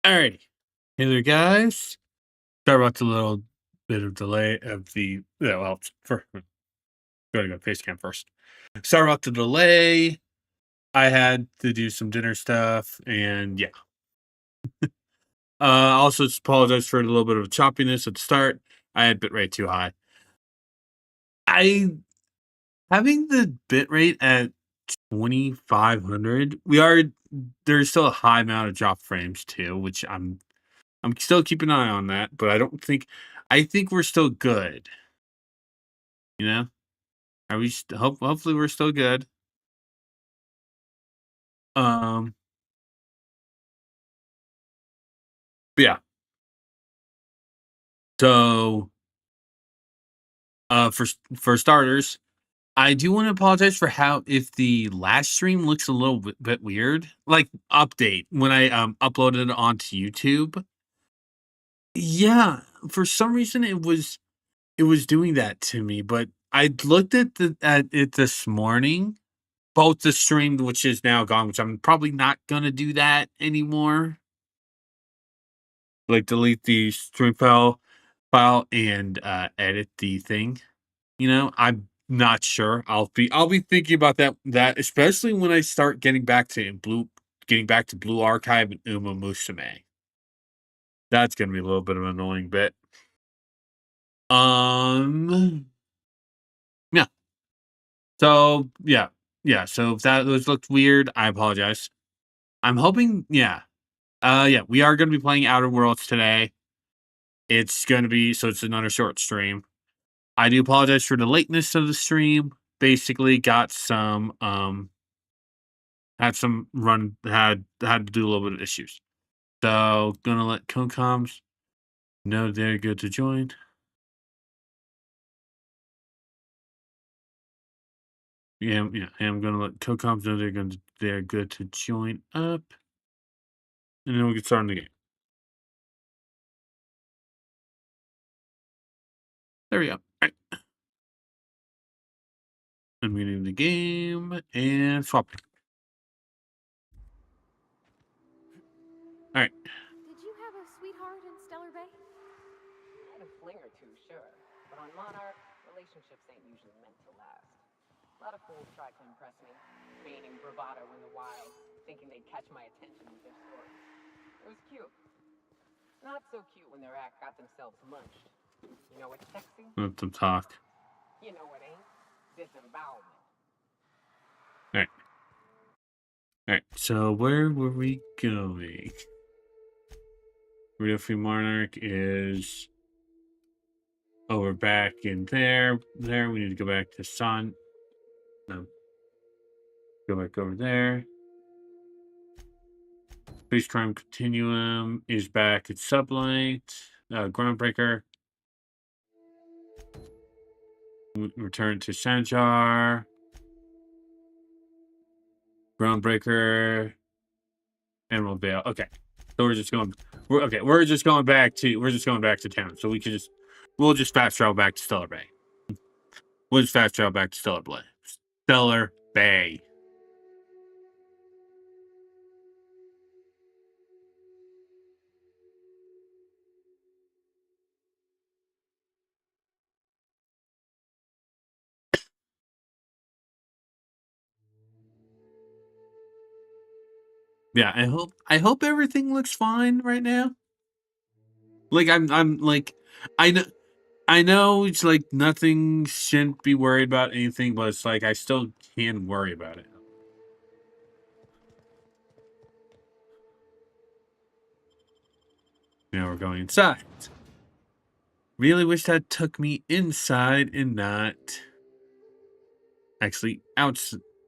Alrighty. Hey there, guys. Sorry about the little bit of delay of the. Yeah, well, first, gotta go face cam first. Sorry about the delay. I had to do some dinner stuff, and yeah. Also, just apologize for a little bit of choppiness at the start. I had bitrate too high. I having the bitrate at 2500. There's still a high amount of drop frames too, which I'm still keeping an eye on that, but I think we're still good. You know. Are we hopefully we're still good. Um, but yeah. So, for starters, I do want to apologize for how if the last stream looks a little bit weird, like update when I uploaded it onto YouTube. Yeah, for some reason it was doing that to me, but I looked at it this morning, both the stream which is now gone, which I'm probably not gonna do that anymore. Like delete the stream file and edit the thing. I'm not sure. I'll be thinking about that especially when I start getting back to Blue Archive and Uma Musume. That's gonna be a little bit of an annoying bit. Yeah. So yeah. Yeah. So if that those looked weird, I apologize. I'm hoping, yeah. Yeah, we are gonna be playing Outer Worlds today. It's another short stream. I do apologize for the lateness of the stream. Basically, got some had some run had to do a little bit of issues. So gonna let Cocoms know they're good to join. Yeah. I'm gonna let Cocoms know they're good to join up, and then we'll get started in the game. There we go. All right, I'm getting the game and swapping. All right. Did you have a sweetheart in Stellar Bay? I had a fling or two, sure. But on Monarch, relationships ain't usually meant to last. A lot of fools tried to impress me, feigning bravado in the wild, thinking they'd catch my attention with their stories. It was cute. Not so cute when their act got themselves munched. You know what's sexy? Let them talk. You know what ain't? Disembowelment. All right. All right. So where were we going? Radio Free Monarch is. Oh, we're back in there. We need to go back to Sun. No. Go back over there. Space Crime Continuum is back at Sublight. Groundbreaker. Return to Sanjar. Groundbreaker. Emerald Vale. Okay. So we're just going back to town. So we'll just fast travel back to Stellar Bay. We'll just fast travel back to Stellar Bay. Stellar Bay. Yeah, I hope everything looks fine right now. Like I'm like I know I know it's like nothing shouldn't be worried about anything, but it's like I still can worry about it. Now we're going inside. Really wish that took me inside and not actually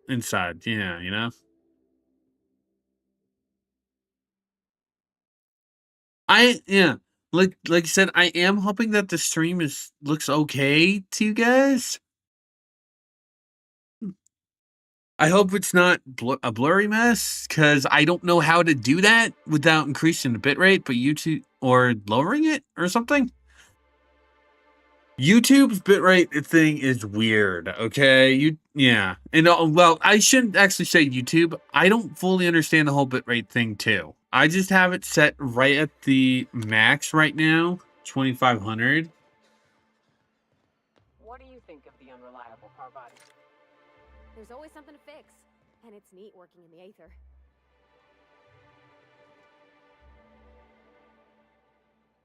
inside. Yeah, yeah. Like I said, I am hoping that the stream looks okay to you guys. I hope it's not a blurry mess because I don't know how to do that without increasing the bitrate, but YouTube or lowering it or something. YouTube's bitrate thing is weird. Okay, and well, I shouldn't actually say YouTube. I don't fully understand the whole bitrate thing too. I just have it set right at the max right now, 2,500. What do you think of the unreliable Parvati? There's always something to fix, and it's neat working in the Aether.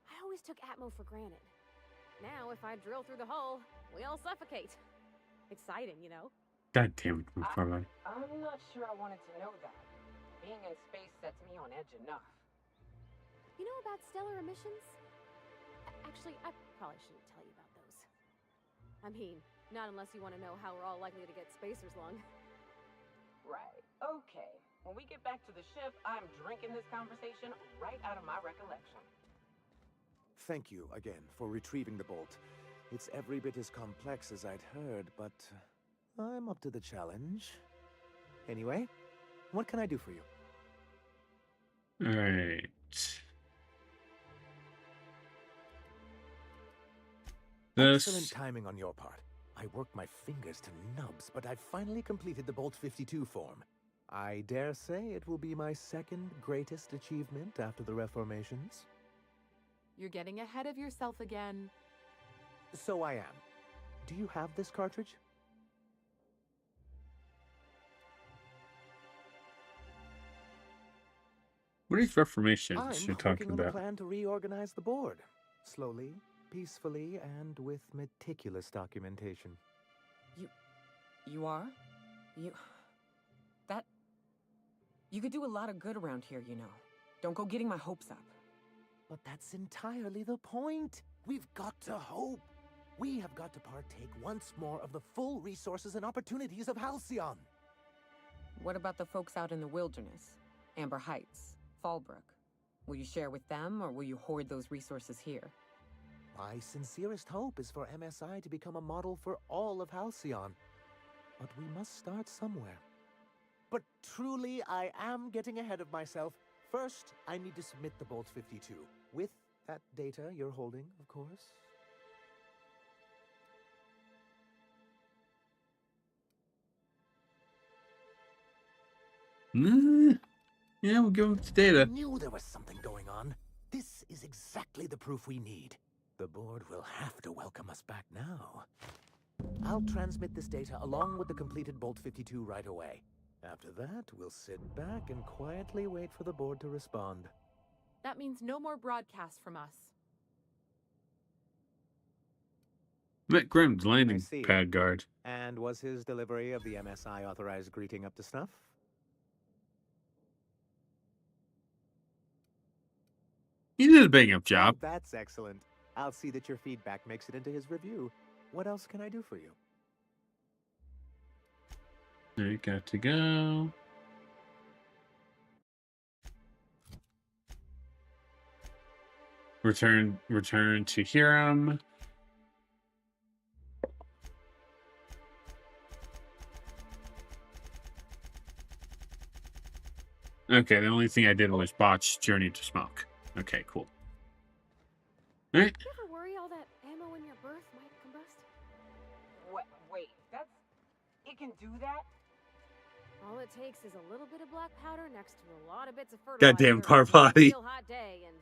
I always took Atmo for granted. Now, if I drill through the hole, we all suffocate. Exciting, you know? God damn it, Parvati. I'm not sure I wanted to know that. Being in space sets me on edge enough. You know about stellar emissions? Actually, I probably shouldn't tell you about those. I mean, not unless you want to know how we're all likely to get spacers lung. Right. Okay. When we get back to the ship, I'm drinking this conversation right out of my recollection. Thank you again for retrieving the bolt. It's every bit as complex as I'd heard, but I'm up to the challenge. Anyway, what can I do for you? All right. Excellent This. timing on your part. I worked my fingers to nubs, but I finally completed the Bolt 52 form. I dare say it will be my second greatest achievement after the Reformations. You're getting ahead of yourself again. So I am. Do you have this cartridge? What is Reformation I'm you're talking working on a about? plan to reorganize the board. Slowly, peacefully, and with meticulous documentation. You are? You could do a lot of good around here, you know. Don't go getting my hopes up. But that's entirely the point. We've got to hope. We have got to partake once more of the full resources and opportunities of Halcyon. What about the folks out in the wilderness? Amber Heights, Fallbrook. Will you share with them, or will you hoard those resources here? My sincerest hope is for MSI to become a model for all of Halcyon. But we must start somewhere. But truly, I am getting ahead of myself. First, I need to submit the Bolt 52. With that data you're holding, of course. Yeah, we'll give him the I data. knew there was something going on. This is exactly the proof we need. The board will have to welcome us back now. I'll transmit this data along with the completed Bolt 52 right away. After that, we'll sit back and quietly wait for the board to respond. That means no more broadcasts from us. Met Grimm's landing see. pad guard. And was his delivery of the MSI authorized greeting up to snuff? He did a bang up job. Oh, that's excellent. I'll see that your feedback makes it into his review. What else can I do for you? There you got to go. Return to Hiram. Okay, the only thing I did was botch Journey to Smoke. Okay, cool. All right. Did you ever worry all that ammo in your berth might combust? Wait, it can do that? All it takes is a little bit of black powder next to a lot of bits of fertilizer. Goddamn and a Parvati. real hot day, and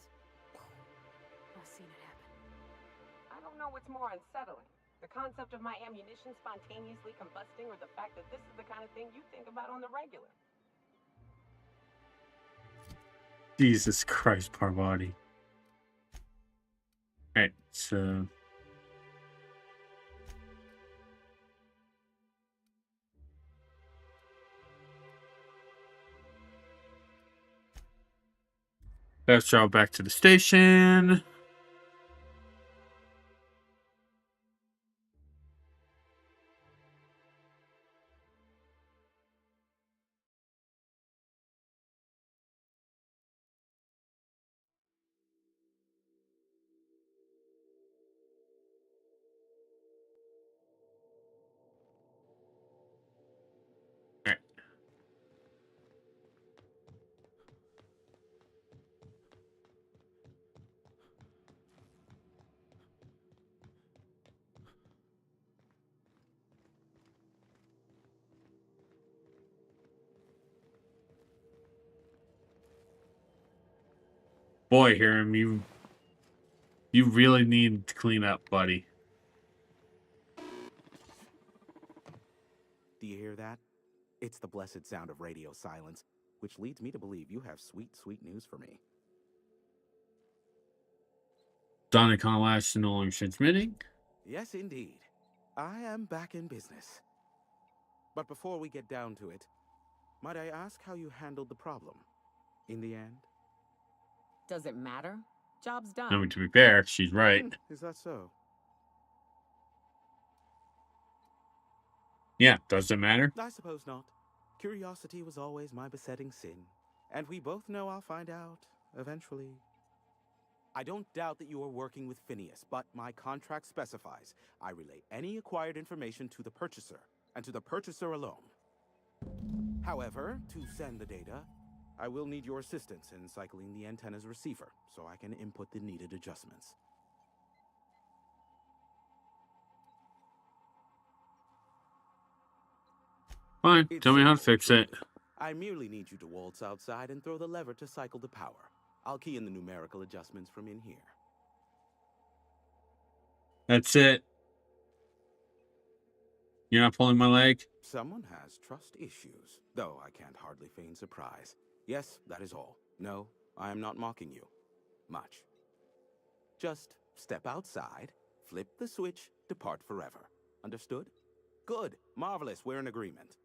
I've seen it happen. I don't know what's more unsettling. The concept of my ammunition spontaneously combusting, or the fact that this is the kind of thing you think about on the regular. Jesus Christ, Parvati. Alright, so... Let's travel back to the station. Alright. Boy, Hiram, you really need to clean up, buddy. Do you hear that? It's the blessed sound of radio silence, which leads me to believe you have sweet, sweet news for me. Donna Conlash no longer transmitting. Yes, indeed. I am back in business. But before we get down to it, might I ask how you handled the problem in the end? Does it matter? Job's I done. mean, to be fair, she's right. Is that so? Yeah, does it matter? I suppose not. Curiosity was always my besetting sin, and we both know I'll find out eventually. I don't doubt that you are working with Phineas, but my contract specifies I relay any acquired information to the purchaser, and to the purchaser alone. However, to send the data, I will need your assistance in cycling the antenna's receiver, so I can input the needed adjustments. Fine, It's tell me how to simple, fix it. truly. I merely need you to waltz outside and throw the lever to cycle the power. I'll key in the numerical adjustments from in here. That's it. You're not pulling my leg? Someone has trust issues, though I can't hardly feign surprise. Yes, that is all. No, I am not mocking you. Much. Just step outside, flip the switch, depart forever. Understood? Good. Marvelous. We're in agreement.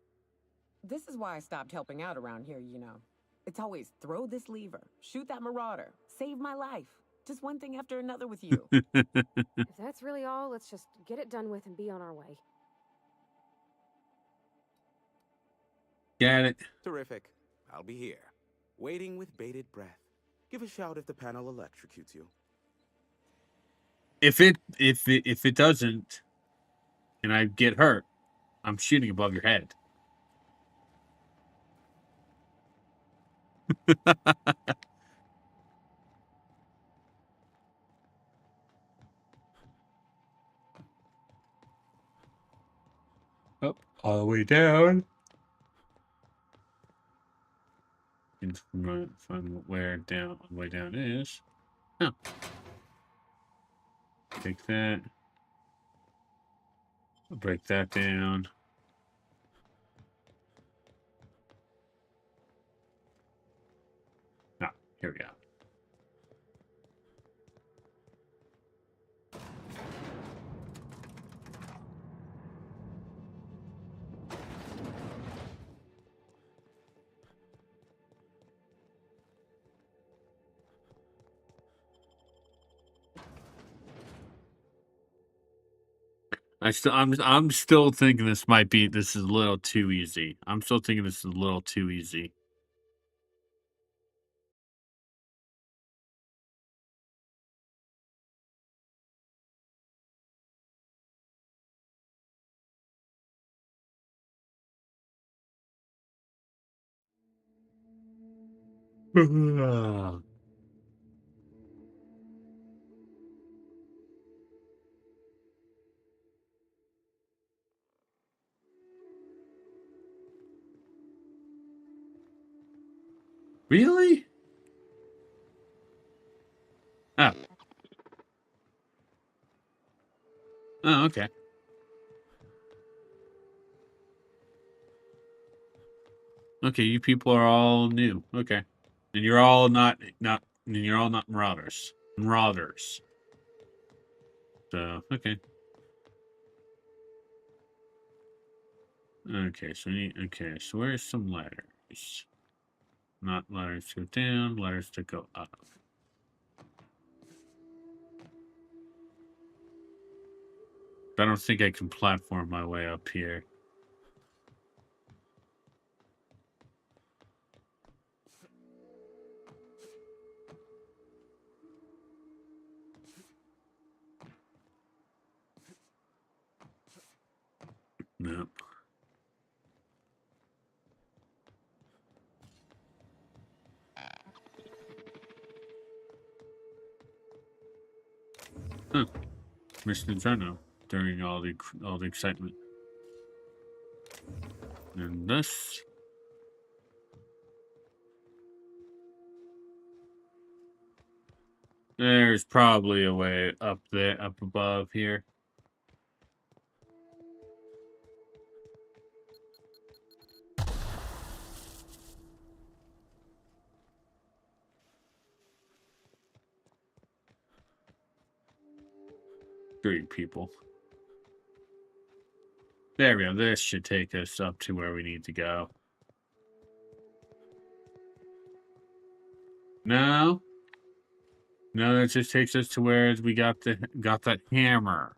This is why I stopped helping out around here, you know. It's always throw this lever, shoot that marauder, save my life. Just one thing after another with you. If that's really all, let's just get it done with and be on our way. Got it. Terrific. I'll be here, waiting with bated breath. Give a shout if the panel electrocutes you. If it doesn't, and I get hurt, I'm shooting above your head. Up, all the way down. And find where down the way down is. Oh. Take that. I'll break that down. Ah, here we go. I'm still thinking this is a little too easy. I'm still thinking this is a little too easy. Really? Oh. Oh, okay. Okay, you people are all new. Okay. And you're all not marauders. Marauders. So, okay. Okay, so where's some letters? Not letters to go down, letters to go up. I don't think I can platform my way up here. Nope. Huh. Mission Inferno during all the excitement. And this. There's probably a way up there, up above here. Great people. There we go. This should take us up to where we need to go. No. No, that just takes us to where we got that hammer.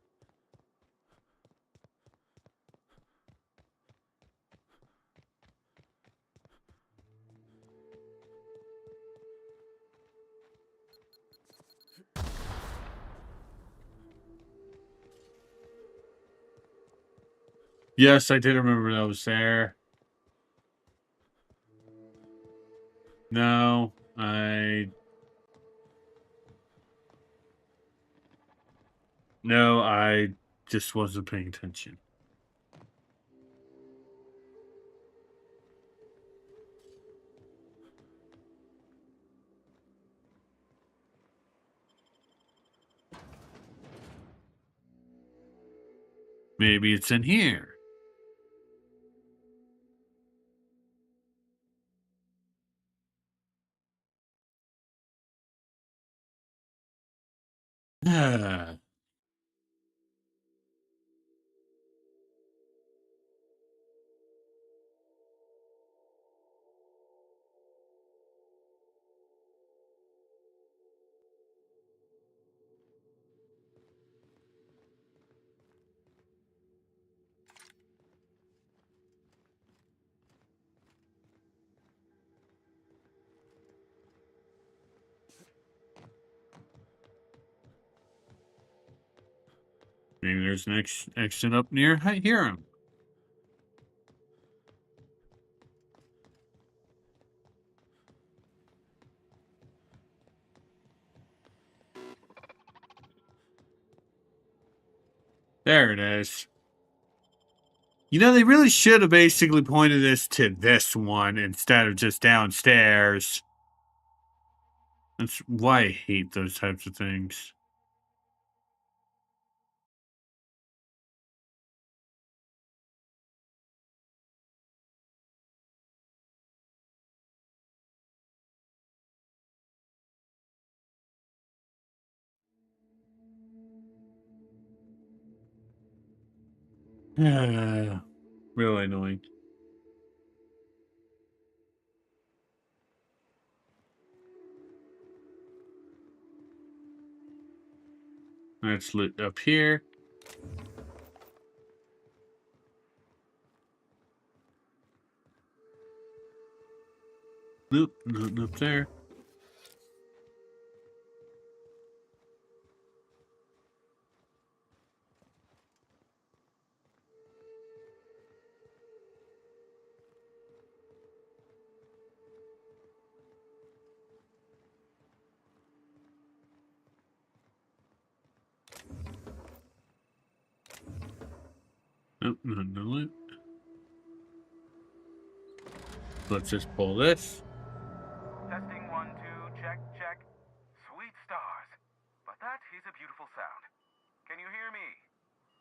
Yes, I did remember that was there. No, I just wasn't paying attention. Maybe it's in here. Ah. Maybe there's an exit up near here. There it is. You know, they really should have basically pointed this to this one instead of just downstairs. That's why I hate those types of things. Really annoying. Let's look up here. Nope, nothing up there. Nope, nothing to loot. Let's just pull this. Testing 1, 2, check, check. Sweet stars. But that is a beautiful sound. Can you hear me?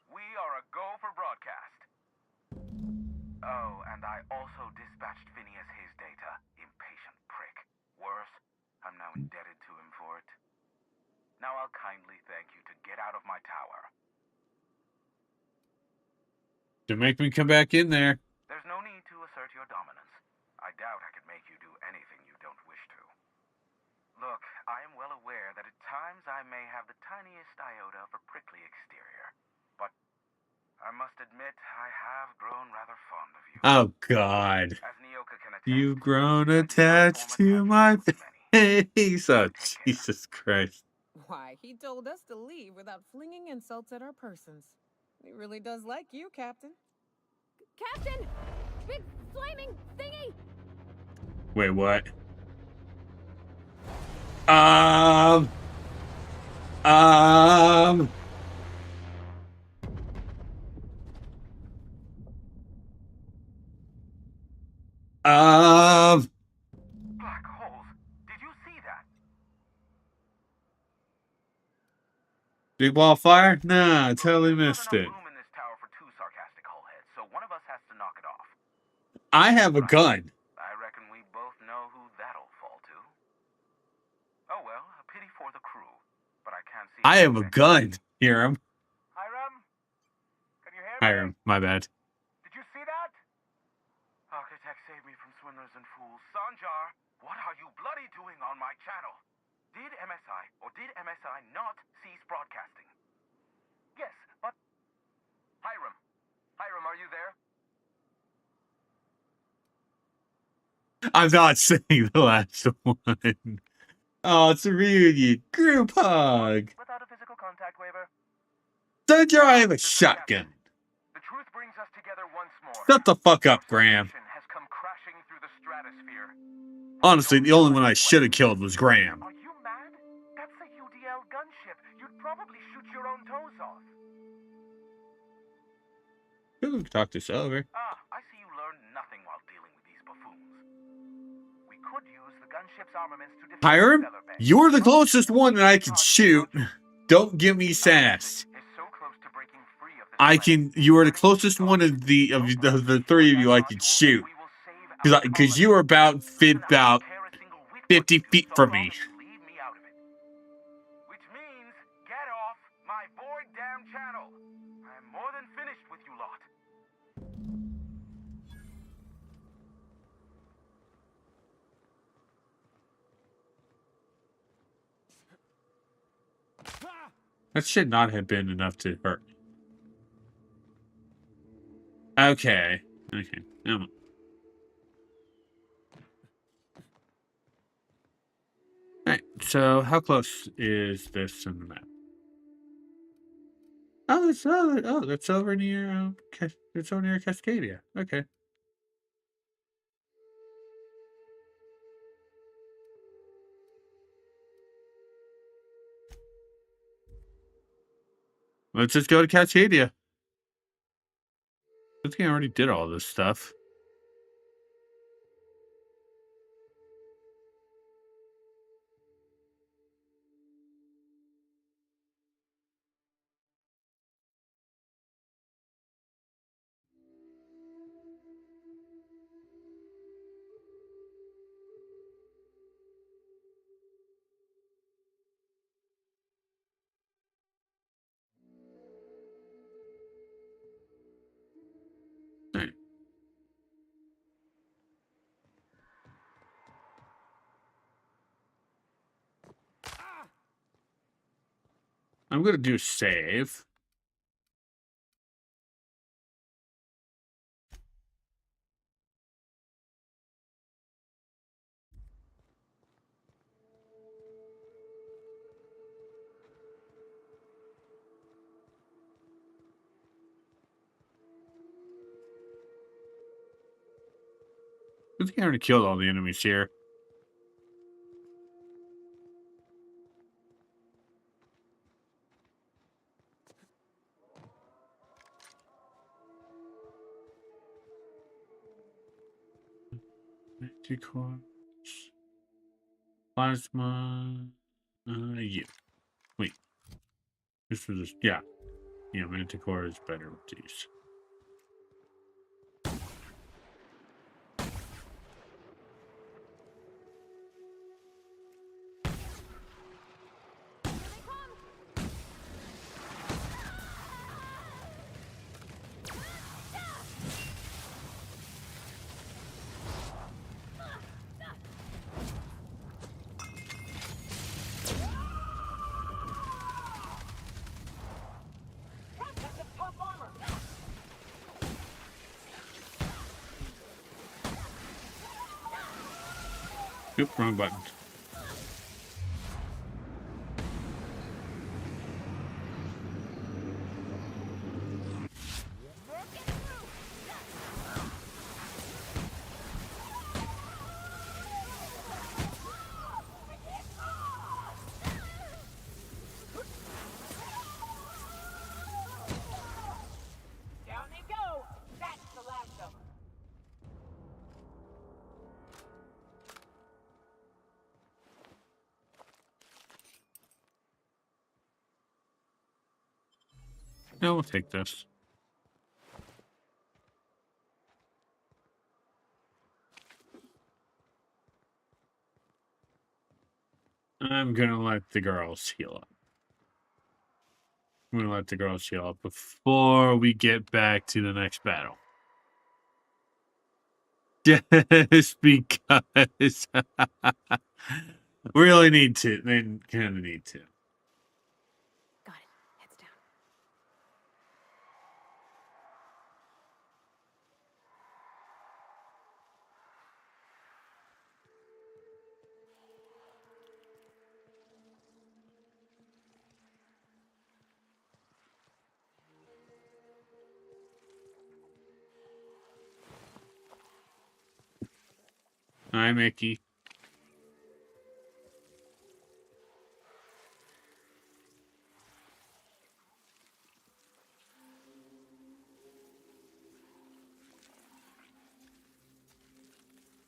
We are a go for broadcast. Oh, and I also dispatched Phineas his data. Impatient prick. Worse, I'm now indebted to him for it. Now I'll kindly thank you to get out of my tower. To make me come back in there. There's no need to assert your dominance. I doubt I could make you do anything you don't wish to. Look, I am well aware that at times I may have the tiniest iota of a prickly exterior, but I must admit I have grown rather fond of you. Oh, God. As Nyoka can attest, You've grown you attached to form my attachments with many. face. Oh, Take care. Jesus Christ. Why, he told us to leave without flinging insults at our persons. He really does like you, Captain. Captain! Big flaming thingy! Wait, what? Um. Black holes. Did you see that? Big ball of fire? Nah, totally There's missed not it. enough room in this tower for two sarcastic hullheads, so one of us has to knock it off. I have a gun. I reckon we both know who that'll fall to. Oh well, a pity for the crew, but I can't see. I have a gun. Hiram. Hiram? Can you hear me? Hiram, my bad. Did you see that? Architect save me from swindlers and fools. Sanjar, what are you bloody doing on my channel? Did MSI or did MSI not cease broadcasting? Yes, but... Hiram. Hiram, are you there? I'm not saying the last one. Oh, it's a reunion. Group hug. Without a physical contact waiver? Sanjar, I have a shotgun. The truth brings us together once more. Shut the fuck up, Graham. Has come crashing through the stratosphere. Honestly, the only one I should have killed was Graham. Are you mad? That's a UDL gunship. You'd probably shoot your own toes off. We can talk this over. Ah, I see you learned nothing while dealing with these buffoons. We could use the gunship's armaments to defend Hiram, Stellar Bay. you're the closest one that I can shoot. Don't give me sass. Is so close to breaking free of this I planet. can. You are the closest one of the three of you I can shoot. Because you are about 50 feet from me. Leave me out of it. Which means get off my void damn channel. I am more than finished with you lot. That should not have been enough to hurt me. Okay. Okay. Alright, so how close is this in the map? Oh, that's over near it's over near Cascadia. Okay. Let's just go to Cascadia. I think I already did all this stuff. Alright. I'm gonna do save. I think I already killed all the enemies here. Manticore. Plasma. Yeah. Wait. This was just, yeah. Yeah, Manticore is better with these. Oop, wrong button. Down they go! That's the last of them. No, we'll take this. I'm gonna let the girls heal up. I'm gonna let the girls heal up before we get back to the next battle. Just because really need to. They kind of need to. Got it. Heads down. Hi, Mickey.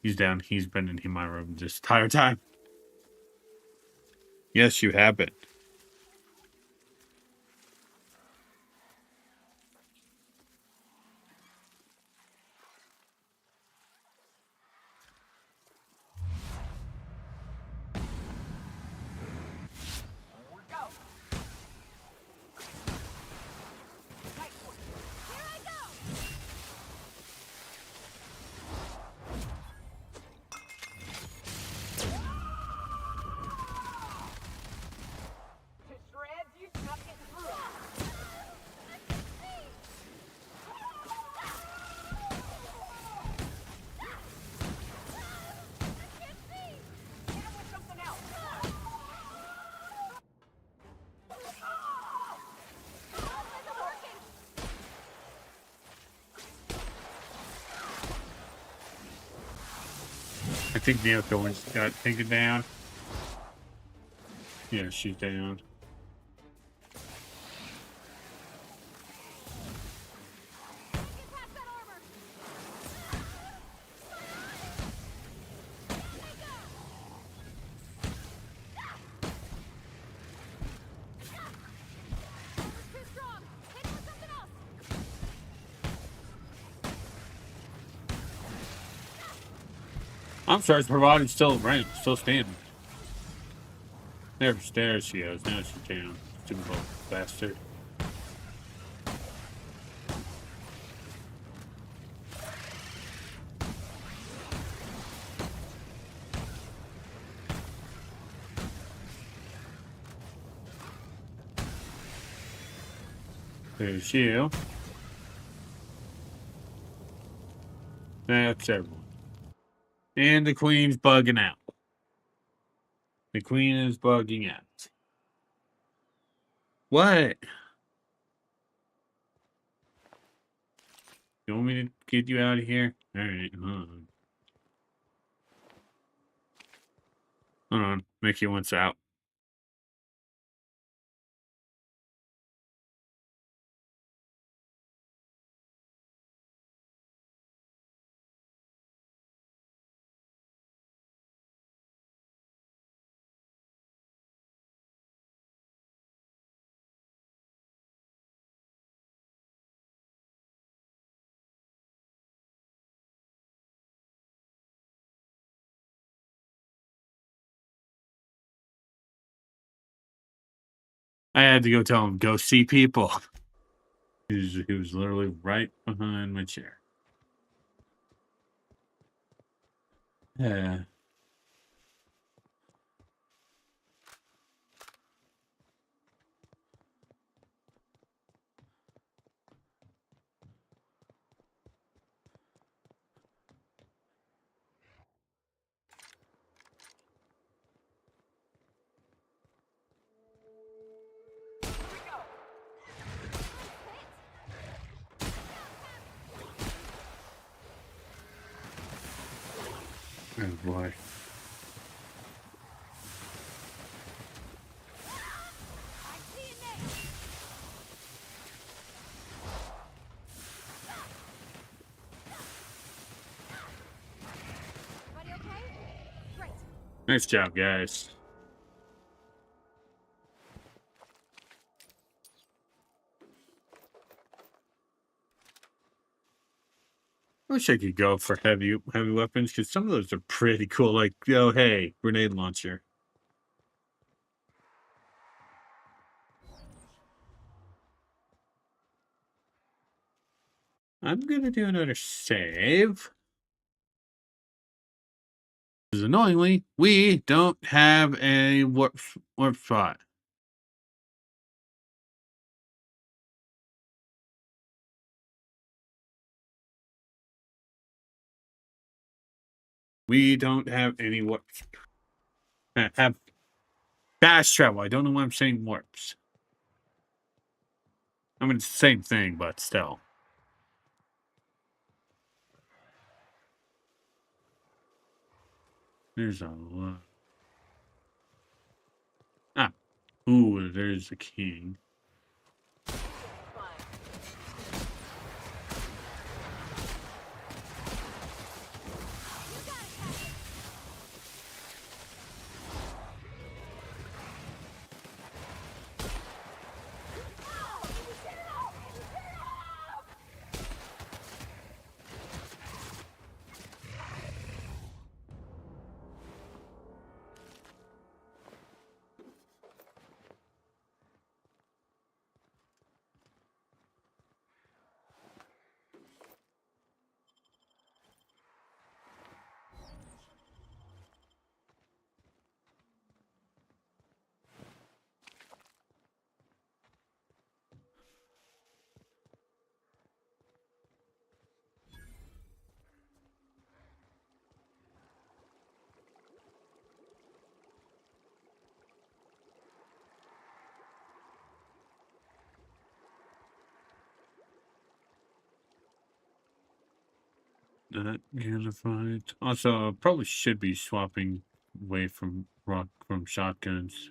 He's down. He's been in my room this entire time. Yes, you have been. To shreds, you stop getting through. Hit him with something else. I think Naoko one's got taken down. Yeah, she's down. Too strong. Hit him with something else. I'm sorry, Bravada's still right, still standing. There she is. Now she's down. Stupid little bastard. There's you. That's everyone. And the queen's bugging out. The queen is bugging out. What? You want me to get you out of here? Alright, hold on. Hold on. Mickey wants out. I had to go tell him, go see people. He was literally right behind my chair. Yeah. Oh boy. Everybody okay? Great. Nice job, guys. wish I could go for heavy weapons because some of those are pretty cool. Like, oh hey, grenade launcher. I'm gonna do another save. Because annoyingly, we don't have a warp spot. We don't have any warps. Have fast travel. I don't know why I'm saying warps. I mean, it's the same thing, but still. There's a lot. Ah. Ooh, there's the king. Not unified. Also, probably should be swapping away from shotguns.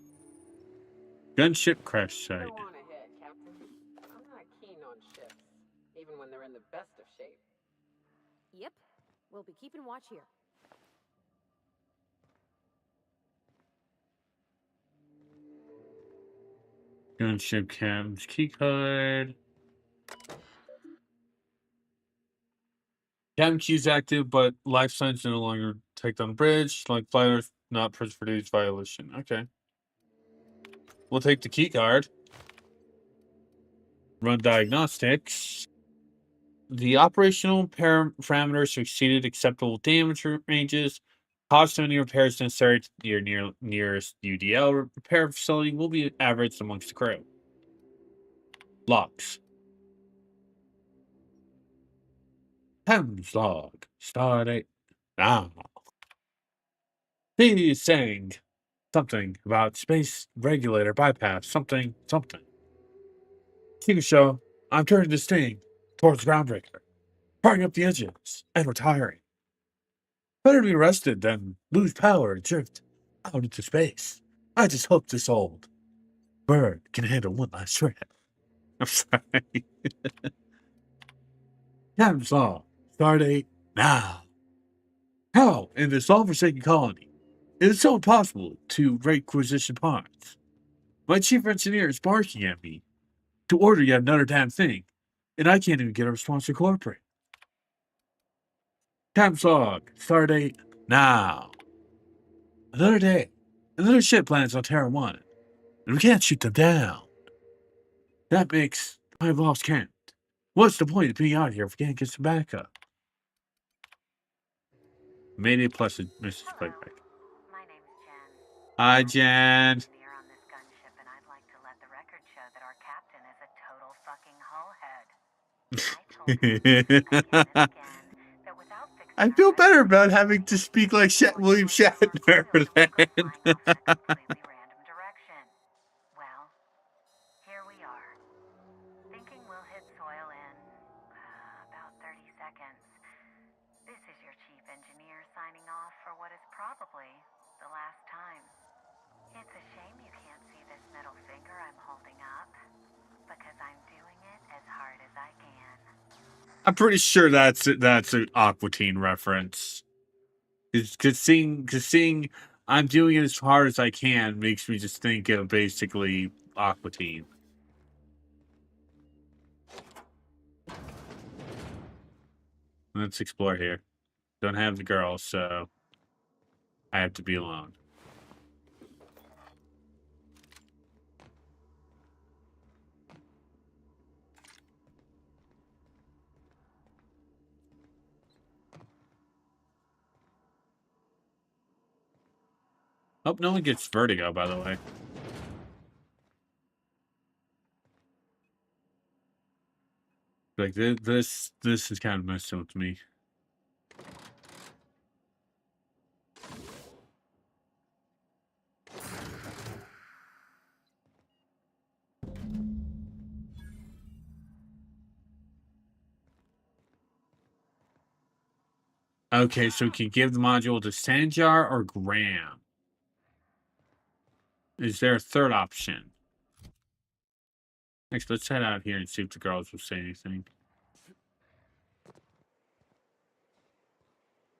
Gunship crash site. Go on ahead, Captain. I'm not keen on ships, even when they're in the best of shape. Yep. We'll be keeping watch here. Gunship cabs keycard. Cabin queue's active, but life signs no longer take on bridge. Like fighters not produced violation. Okay. We'll take the keycard. Run diagnostics. The operational parameters exceeded acceptable damage ranges. Cost of any repairs necessary to your nearest UDL repair facility will be averaged amongst the crew. Logs. Hems log. Stardate. Now. He is saying something about space regulator bypass. Something. King show. I'm turning this thing towards groundbreaker. Firing up the engines and retiring. Better to be arrested than lose power and drift out into space. I just hope this old bird can handle one last trip. I'm sorry. Captain's Law. Stardate now. How, in this all-forsaken colony, it is so impossible to requisition parts? My chief engineer is barking at me to order yet another damn thing, and I can't even get a response to corporate. Captain's Log. Stardate now. Another day. Another ship lands on Terra 1, and we can't shoot them down. That makes my lost count. What's the point of being out here if we can't get some backup? Mayday plus a message playback. My name's Jen. Hi, Jen. Engineer on this gunship, and I'd like to let the record show that our captain is a total fucking hullhead. I told him again and again that without fixing I our feel better record, about having to speak like William Shatner. completely random direction. Well, here we are. Thinking we'll hit soil in about 30 seconds. This is your chief engineer signing off for what is probably the last time. It's a shame you can't see this middle finger I'm holding up, because I'm doing it as hard as I can. I'm pretty sure that's an Aqua Teen reference. Because seeing I'm doing it as hard as I can makes me just think of basically Aqua Teen. Let's explore here. Don't have the girl, so I have to be alone. Oh, no one gets vertigo, by the way. Like this is kind of messing with me. Okay, so we can give the module to Sanjar or Graham. Is there a third option? Next, let's head out here and see if the girls will say anything.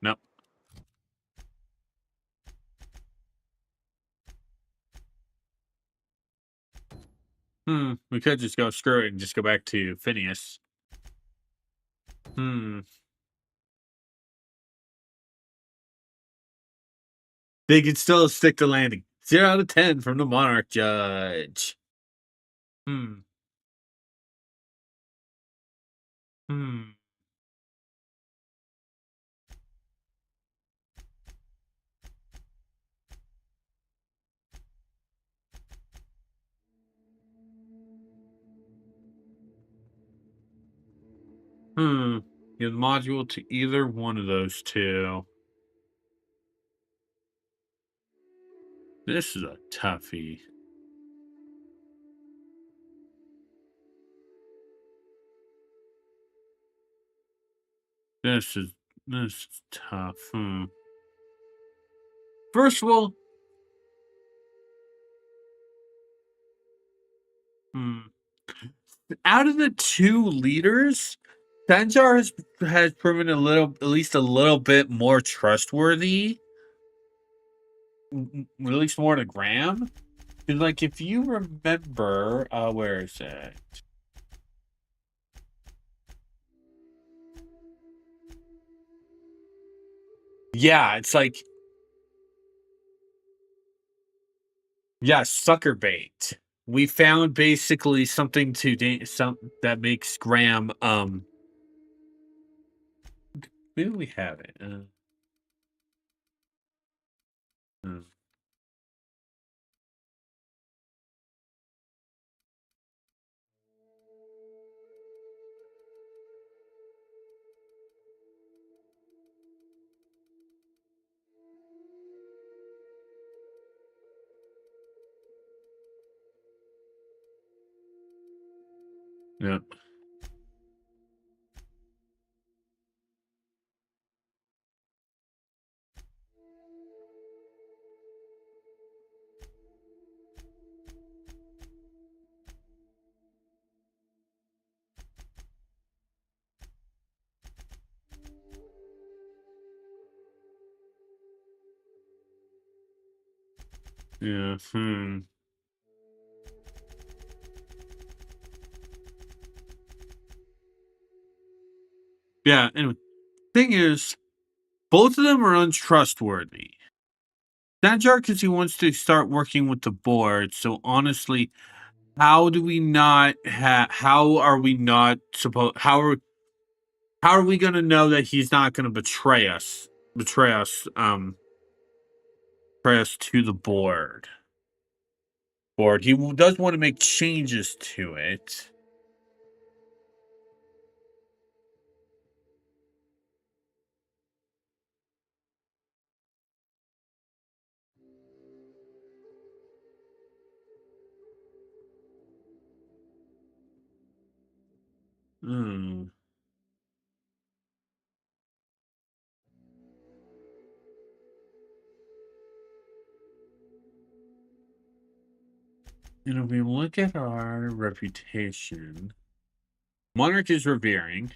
Nope. We could just go screw it and just go back to Phineas. They can still stick to landing. 0 out of 10 from the Monarch Judge. Hmm. Give the module to either one of those two. This is a toughie. This is tough. First of all, out of the two leaders, Sanjar has proven at least a little bit more trustworthy. At least more to Graham. And like, if you remember, where is it? Yeah, it's like, yeah, sucker bait. We found basically something that makes Graham maybe we have it. Yeah. Yeah. Yeah, anyway. Thing is, both of them are untrustworthy. Sanjar, because he wants to start working with the board, so honestly, how do we not how are we not supposed how are we gonna know that he's not gonna betray us betray us to the board he does want to make changes to it. And if we look at our reputation, Monarch is revering.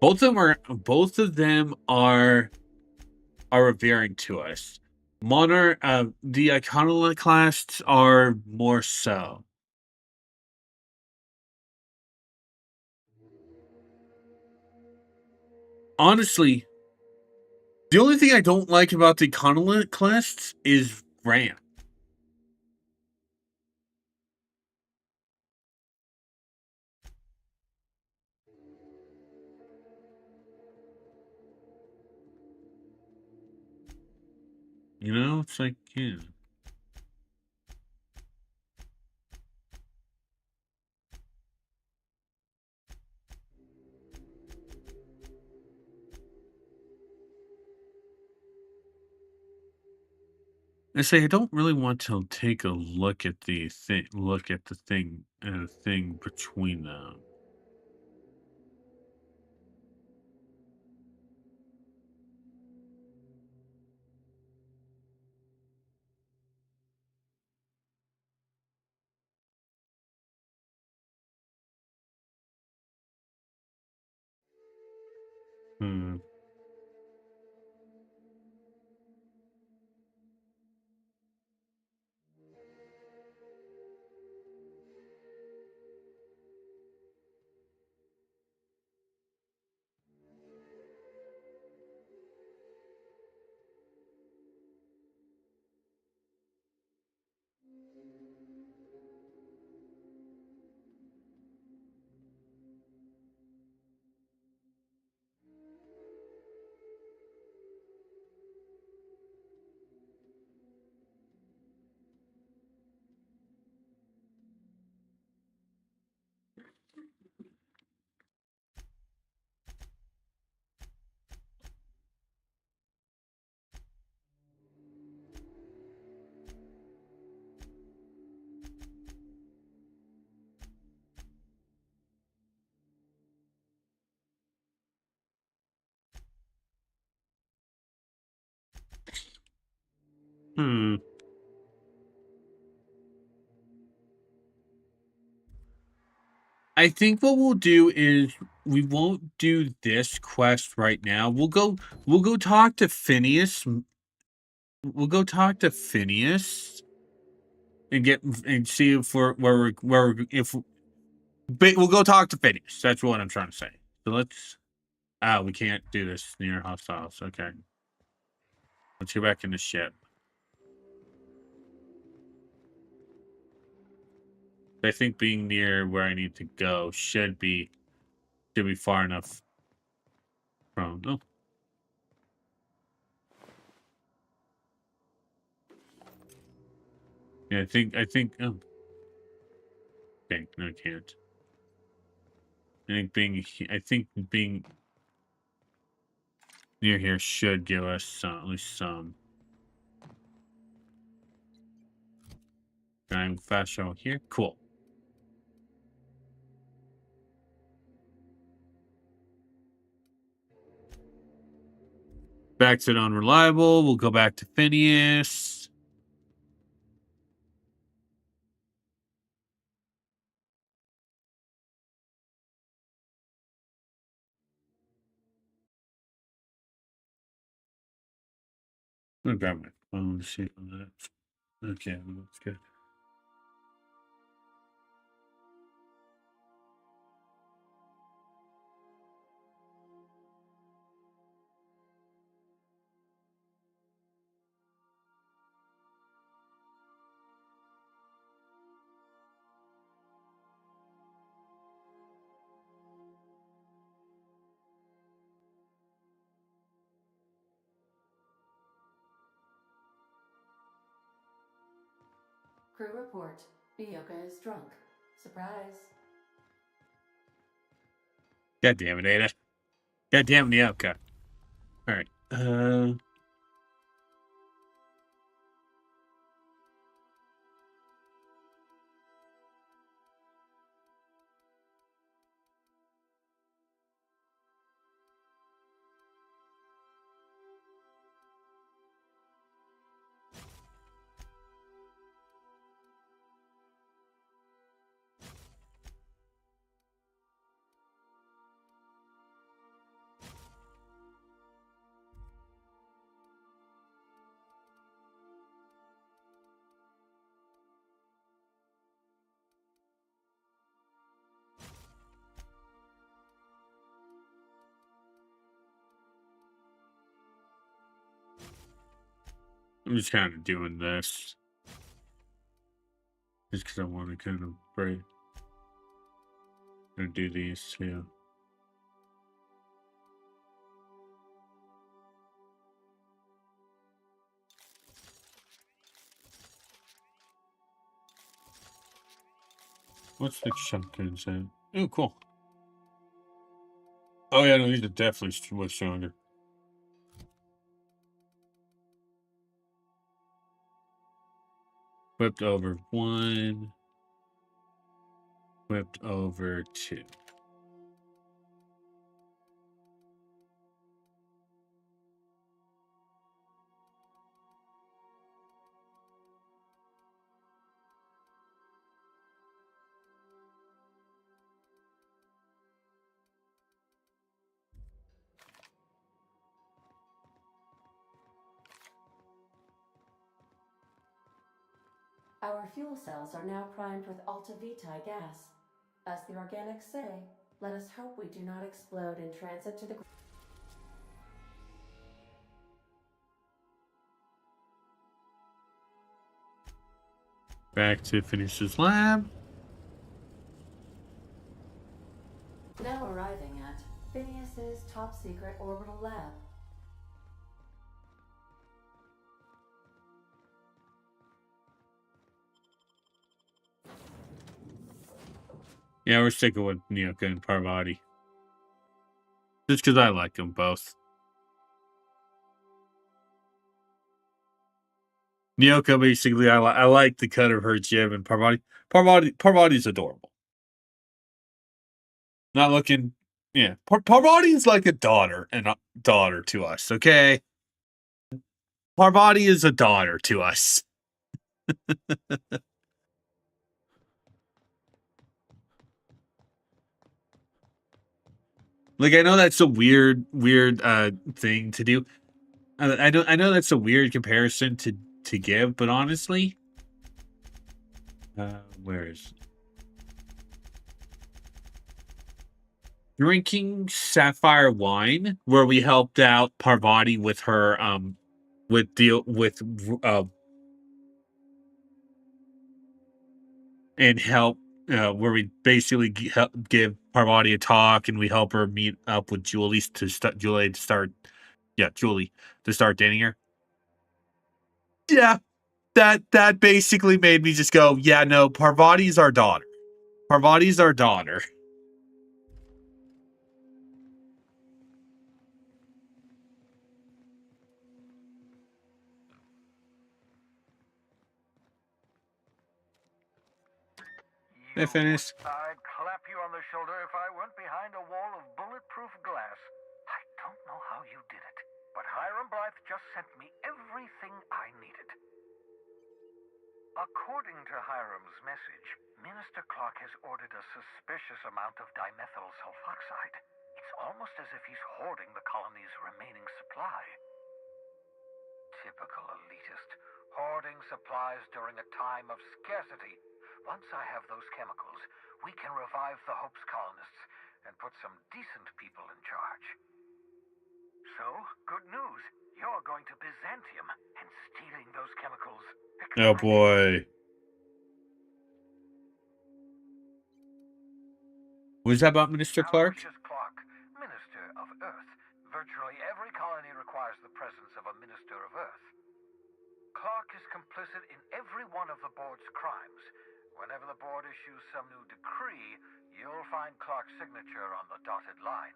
Both of them are revering to us. Monarch, the Iconoclasts are more so. honestly, the only thing I don't like about the Iconoclasts is Ram. You know, it's like, yeah. I say I don't really want to take a look at the thing. Look at the thing between them. Hmm. Hmm. I think what we'll do is we won't do this quest right now. We'll go talk to Phineas. We'll go talk to Phineas and get and see if we're if but we'll go talk to Phineas. That's what I'm trying to say. So let's we can't do this near hostiles. Okay. Let's get back in the ship. I think being near where I need to go should be far enough from. Oh, yeah. I think. Oh, okay. No, I can't. I think being near here should give us at least some. Can I fast travel here? Cool. Back to unreliable. We'll go back to Phineas. I'm gonna grab my phone to see on that. Okay, that's good. Crew report. Nyoka is drunk. Surprise. God damn it, Ada. God damn it, okay. All right. I'm just kind of doing this. Just because I want to kind of break. I'm gonna do these too. What's the shotgun say? Oh, cool. Oh yeah, no, these are definitely much stronger. Whipped over 1. Whipped over 2. Our fuel cells are now primed with Alta Vitae gas. As the organics say, let us hope we do not explode in transit to the Back to finish this lab. now arriving at Phineas's top secret orbital lab. Yeah, we're sticking with Nyoka and Parvati. Just because I like them both. Nyoka, basically, I like the cut of her jib, and Parvati's adorable. Not looking, yeah. Parvati's like a daughter to us, okay? Parvati is a daughter to us. Like, I know that's a weird thing to do. I know that's a weird comparison to give, but honestly, where is drinking sapphire wine, where we helped out Parvati with her and help where we basically give Parvati a talk, and we help her meet up with Julie to start dating her. Yeah, that basically made me just go, yeah, no, Parvati's our daughter. Parvati's our daughter. They finished. I'd clap you on the shoulder if I weren't behind a wall of bulletproof glass. I don't know how you did it, but Hiram Blythe just sent me everything I needed. According to Hiram's message, Minister Clark has ordered a suspicious amount of dimethyl sulfoxide. It's almost as if he's hoarding the colony's remaining supply. Typical elitist, hoarding supplies during a time of scarcity. Once I have those chemicals, we can revive the Hope's colonists and put some decent people in charge. So, good news. You're going to Byzantium and stealing those chemicals. Oh boy. What is that about Minister Clark? Aloysius Clark, Minister of Earth. Virtually every colony requires the presence of a Minister of Earth. Clark is complicit in every one of the board's crimes. Whenever the board issues some new decree, you'll find Clark's signature on the dotted line.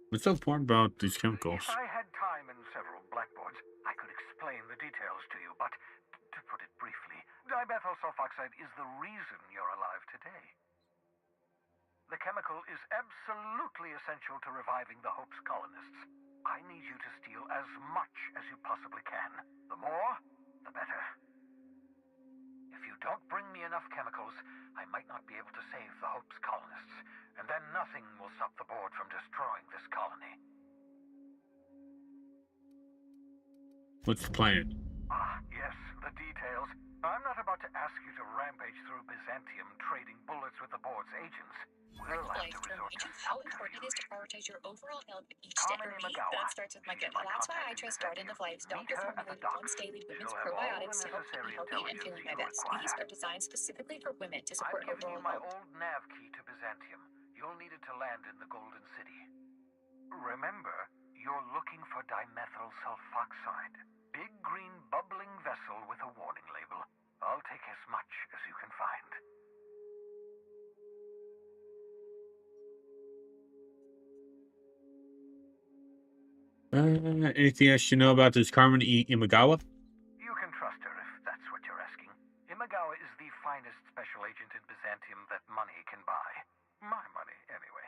What's so important about these chemicals? If I had time and several blackboards, I could explain the details to you, but to put it briefly, dimethyl sulfoxide is the reason you're alive today. The chemical is absolutely essential to reviving the Hope's colonists. I need you to steal as much as you possibly can. The more, the better. If you don't bring me enough chemicals, I might not be able to save the Hope's colonists, and then nothing will stop the board from destroying this colony. What's the plan? Ah, yes, the details. I'm not about to ask you to rampage through Byzantium, trading bullets with the board's agents, we'll have Recognize to from resort to mentions how important it is to prioritize your overall health each day. Carmen For me, Imagawa. that starts with my She's gut. my That's why I contact in trust Garden of Life's Byzantium. Meet doctor her at the formulated docks. once daily women's She'll have all probiotics the to help keep me necessary healthy and intelligence feeling my you best. require. These are designed specifically for women to I've support given you overall my health. old nav key to Byzantium. You'll need it to land in the Golden City. Remember, you're looking for dimethyl sulfoxide. Big green bubbling vessel with a warning label. I'll take as much as you can find. Anything else you know about this Carmen Imagawa? You can trust her if that's what you're asking. Imagawa is the finest special agent in Byzantium that money can buy. My money, anyway.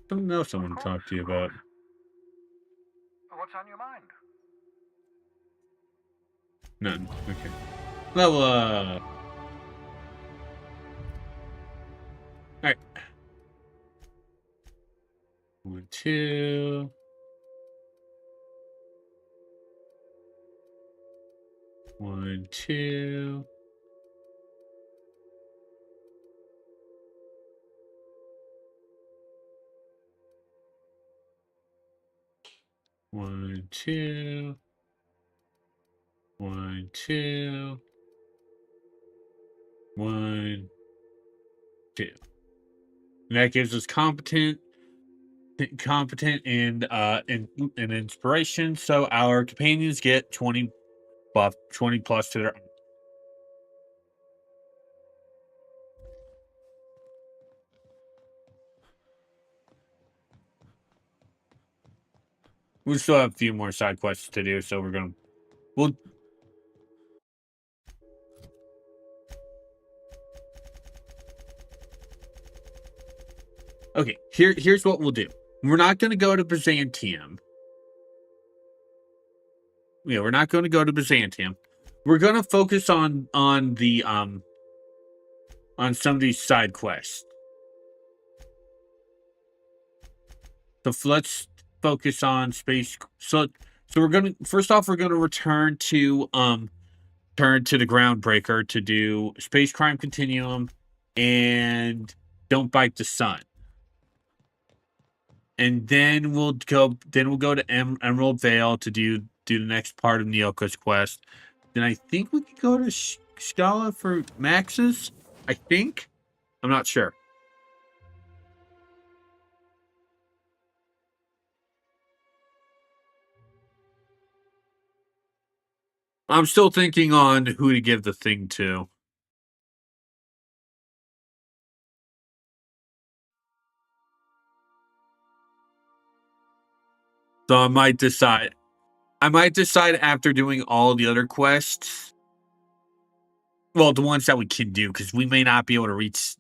Don't know someone to talk to you about. What's on your mind? None. Okay. Level up. Alright. 1, 2. 1, 2. 1, 2. 1, 2. 1, 2. And that gives us competent and inspiration. So our companions get 20 buff, 20 plus to their. We still have a few more side quests to do, so we'll. Okay, here's what we'll do. We're not going to go to Byzantium. Yeah, we're not going to go to Byzantium. We're going to focus on the on some of these side quests. So let's focus on space. So we're going to first off we're going to return to the Groundbreaker to do Space Crime Continuum and Don't Bite the Sun. And then we'll go to Emerald Vale to do the next part of Nyoko's quest. Then I think we could go to Scala for Max's. I think. I'm not sure. I'm still thinking on who to give the thing to. So I might decide after doing all the other quests. Well, the ones that we can do, because we may not be able to reach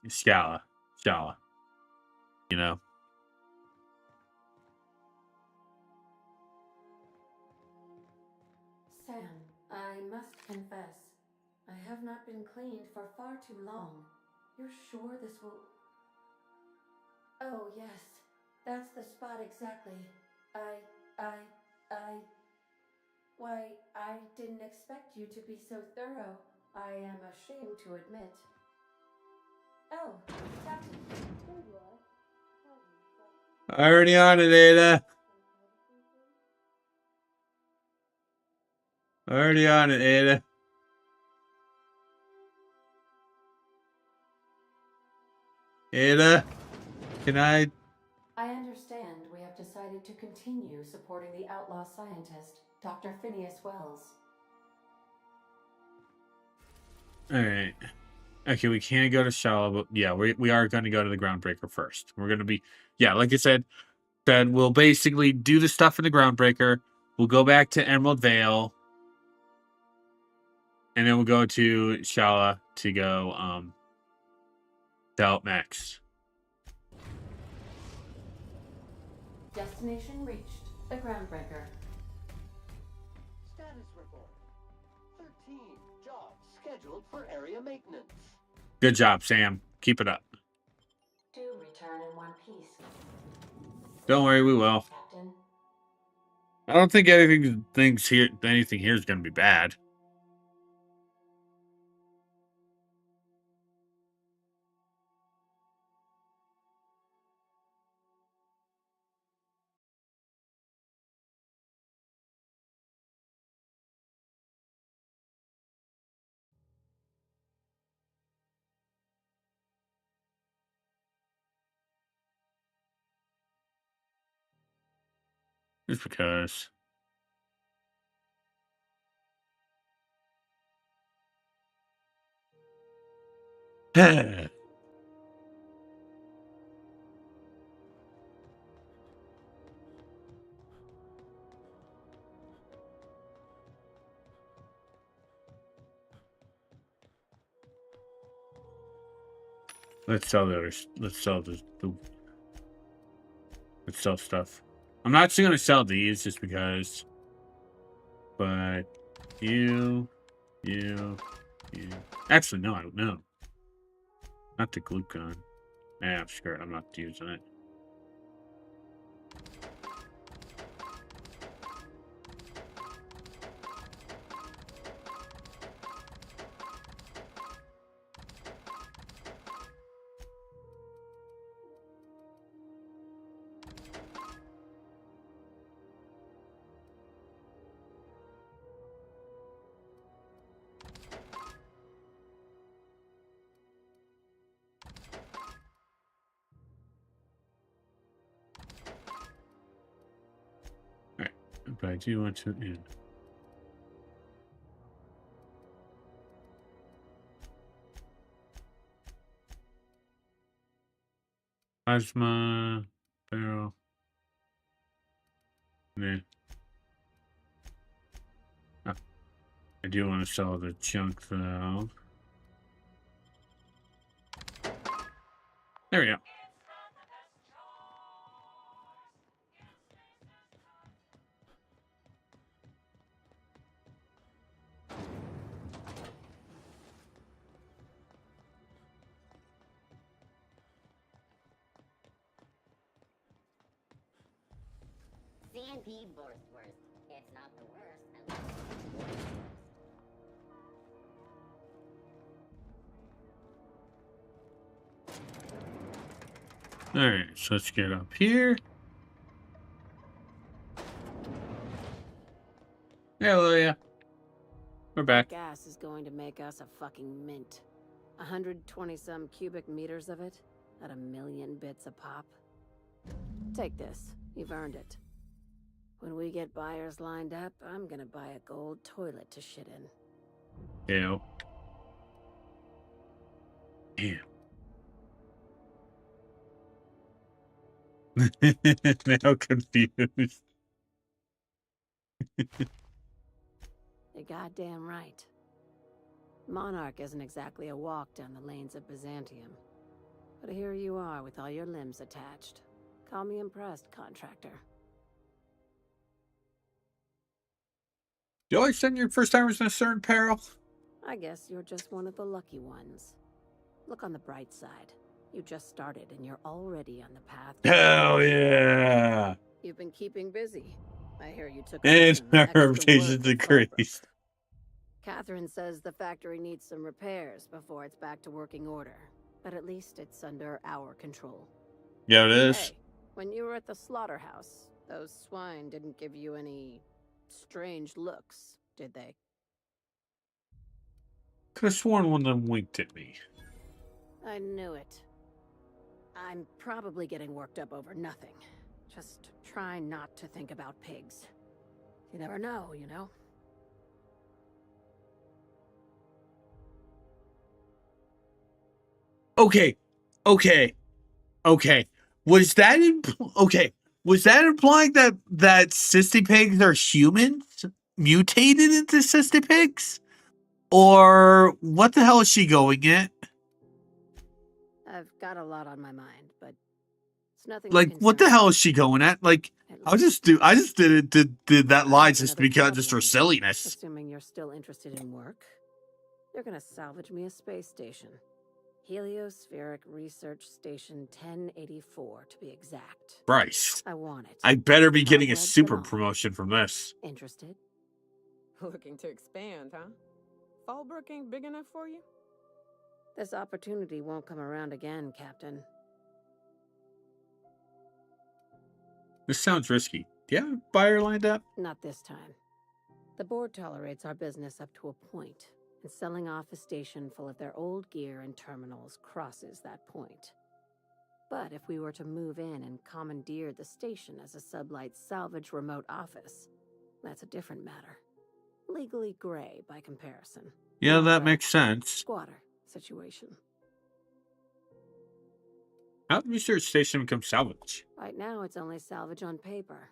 Scala. You know. Sam, I must confess, I have not been cleaned for far too long. You're sure this will... Oh, yes. That's the spot exactly. Why, I didn't expect you to be so thorough. I am ashamed to admit. Oh, Captain. There you are. Pardon, but... Already on it, Ada. Already on it, Ada. Ada, can I... I understand we have decided to continue supporting the outlaw scientist, Dr. Phineas Wells. Alright. Okay, we can't go to Shala, but yeah, we are going to go to the Groundbreaker first. We're going to be... Yeah, like I said, then we'll basically do the stuff in the Groundbreaker. We'll go back to Emerald Vale. And then we'll go to Shala to go to help Max. Destination reached. The Groundbreaker. Status report. 13 jobs scheduled for area maintenance. Good job, Sam. Keep it up. Do return in one piece. Don't worry, we will. Captain. I don't think anything here is going to be bad. Just because. Let's sell the other. Let's sell let's sell stuff. I'm not just gonna sell these just because. But you. Actually, no, I don't know. Not the glue gun. Nah, screw it. I'm not using it. Alright, but I do want to end. Plasma barrel. Nah. Oh, I do want to sell the junk though. There we go. CNP Borstwurst. It's not the worst, at least. Alright, so let's get up here. Hello, yeah. We're back. Gas is going to make us a fucking mint. 120-some cubic meters of it at 1,000,000 bits a pop. Take this. You've earned it. When we get buyers lined up, I'm gonna buy a gold toilet to shit in. Ew. Damn. Now confused. You're goddamn right. Monarch isn't exactly a walk down the lanes of Byzantium. But here you are with all your limbs attached. Call me impressed, contractor. Do you always send your first timers in a certain peril? I guess you're just one of the lucky ones. Look on the bright side. You just started and you're already on the path. Hell yeah! You've been keeping busy. I hear you took And on some our extra reputation work at Fallbrook. decreased. Catherine says the factory needs some repairs before it's back to working order. But at least it's under our control. Yeah, it is. Hey, when you were at the slaughterhouse, those swine didn't give you any strange looks, did they? Could have sworn one of them winked at me. I knew it. I'm probably getting worked up over nothing. Just try not to think about pigs. You never know, you know? Okay. Was that okay? Was that implying that cysty pigs are humans mutated into cysty pigs, or what the hell is she going at? I've got a lot on my mind, but it's nothing. Like, what the hell is she going at? Like, I just did that lie just because just for silliness. Assuming you're still interested in work, they're gonna salvage me a space station. Heliospheric Research Station 1084, to be exact. Christ. I want it. I better be getting a Cobwebs super and all. promotion from this. Interested? Looking to expand, huh? Fallbrook ain't big enough for you? This opportunity won't come around again, Captain. This sounds risky. Do you have a buyer lined up? Not this time. The board tolerates our business up to a point, and selling off a station full of their old gear and terminals crosses that point. But if we were to move in and commandeer the station as a sublight salvage remote office, that's a different matter. Legally gray by comparison. Yeah, More that of a makes sense. squatter situation. How did research station become salvage? Right now, it's only salvage on paper.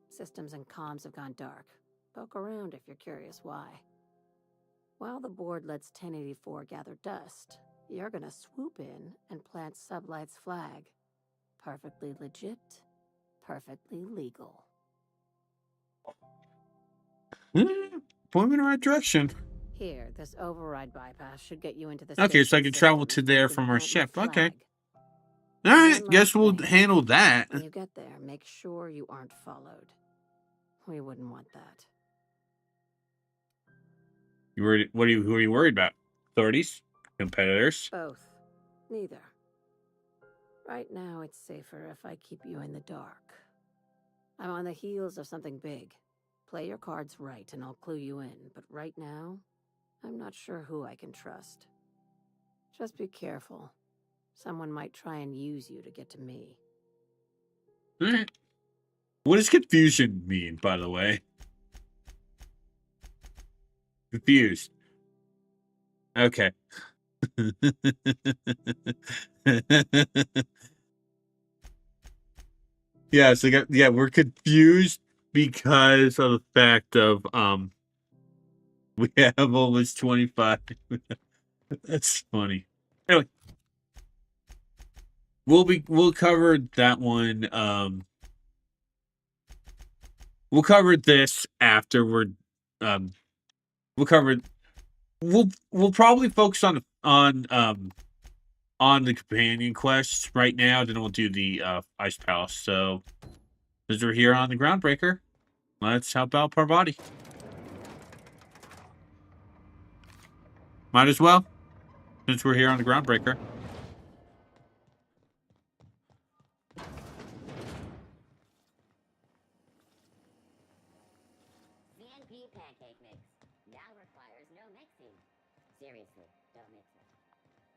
Systems and comms have gone dark. Poke around if you're curious why. While the board lets 1084 gather dust, you're gonna swoop in and plant Sublight's flag. Perfectly legit, perfectly legal. Point me in the right direction. Here, this override bypass should get you into the Okay, so I station can travel system to there so you can from our plant your ship. Okay. flag. Alright, One guess last we'll thing. handle that. When you get there, make sure you aren't followed. We wouldn't want that. You worried, who are you worried about? Authorities? Competitors? Both. Neither. Right now, it's safer if I keep you in the dark. I'm on the heels of something big. Play your cards right and I'll clue you in, but right now, I'm not sure who I can trust. Just be careful. Someone might try and use you to get to me. Alright. What does confusion mean, by the way? Confused. Okay. Yeah, so we're confused because of the fact of we have almost 25. That's funny. Anyway, we'll cover that one. We'll cover this after we'll probably focus on the companion quests right now. Then we'll do the Ice Palace. So since we're here on the Groundbreaker, let's help out Parvati. Might as well, since we're here on the Groundbreaker. CNP pancake mix now requires no mixing. Seriously, don't mix it.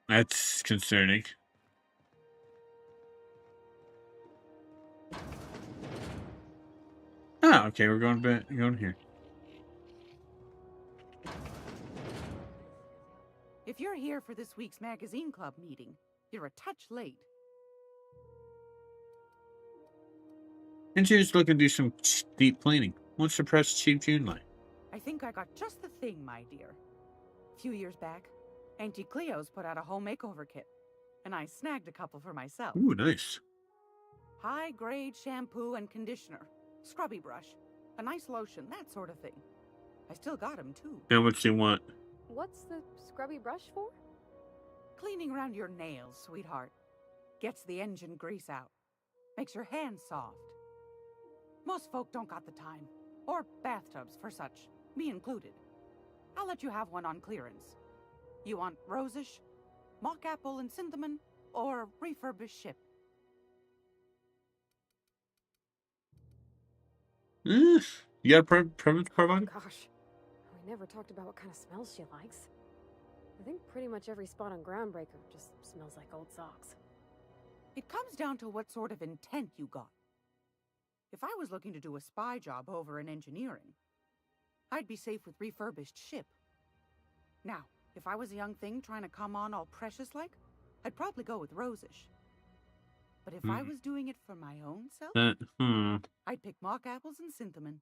That's concerning. Oh, okay, we're going here. If you're here for this week's magazine club meeting, you're a touch late. And she's looking to do some deep cleaning. Wants to press cheap June light. I think I got just the thing, my dear. A few years back, Auntie Cleo's put out a home makeover kit, and I snagged a couple for myself. Ooh, nice. High-grade shampoo and conditioner, scrubby brush, a nice lotion, that sort of thing. I still got 'em, too. How much do you want? What's the scrubby brush for? Cleaning around your nails, sweetheart. Gets the engine grease out. Makes your hands soft. Most folk don't got the time. Or bathtubs for such, me included. I'll let you have one on clearance. You want rosish, mock apple and cinnamon, or refurbished ship? You got a preference, Parvati? Gosh, we never talked about what kind of smells she likes. I think pretty much every spot on Groundbreaker just smells like old socks. It comes down to what sort of intent you got. If I was looking to do a spy job over in engineering, I'd be safe with refurbished ship. Now, if I was a young thing trying to come on all precious like, I'd probably go with rosish. But if I was doing it for my own self, I'd pick mock apples and cinnamon.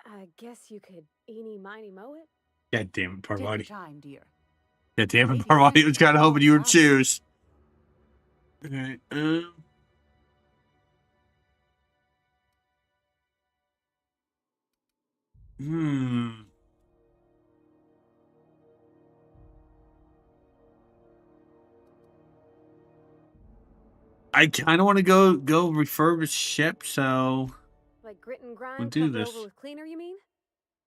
I guess you could eeny miny moe it. God damn it, Parvati. Take your time, dear. God damn it, Parvati. I was kind of hoping you would choose. Okay, I kind of want to go refurbish ship, so Like grit and grind we'll do covered this. over with cleaner, you mean?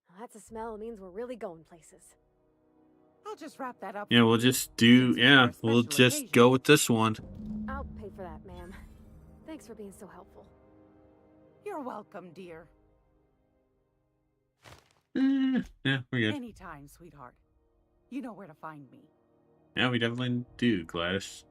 Well, that's a smell that means we're really going places. I'll just wrap that up. Yeah, we'll just do. Yeah, we'll just go with this one. I'll pay for that, ma'am. Thanks for being so helpful. You're welcome, dear. Yeah, we're good. Anytime, sweetheart. You know where to find me. Yeah, we definitely do, Gladys.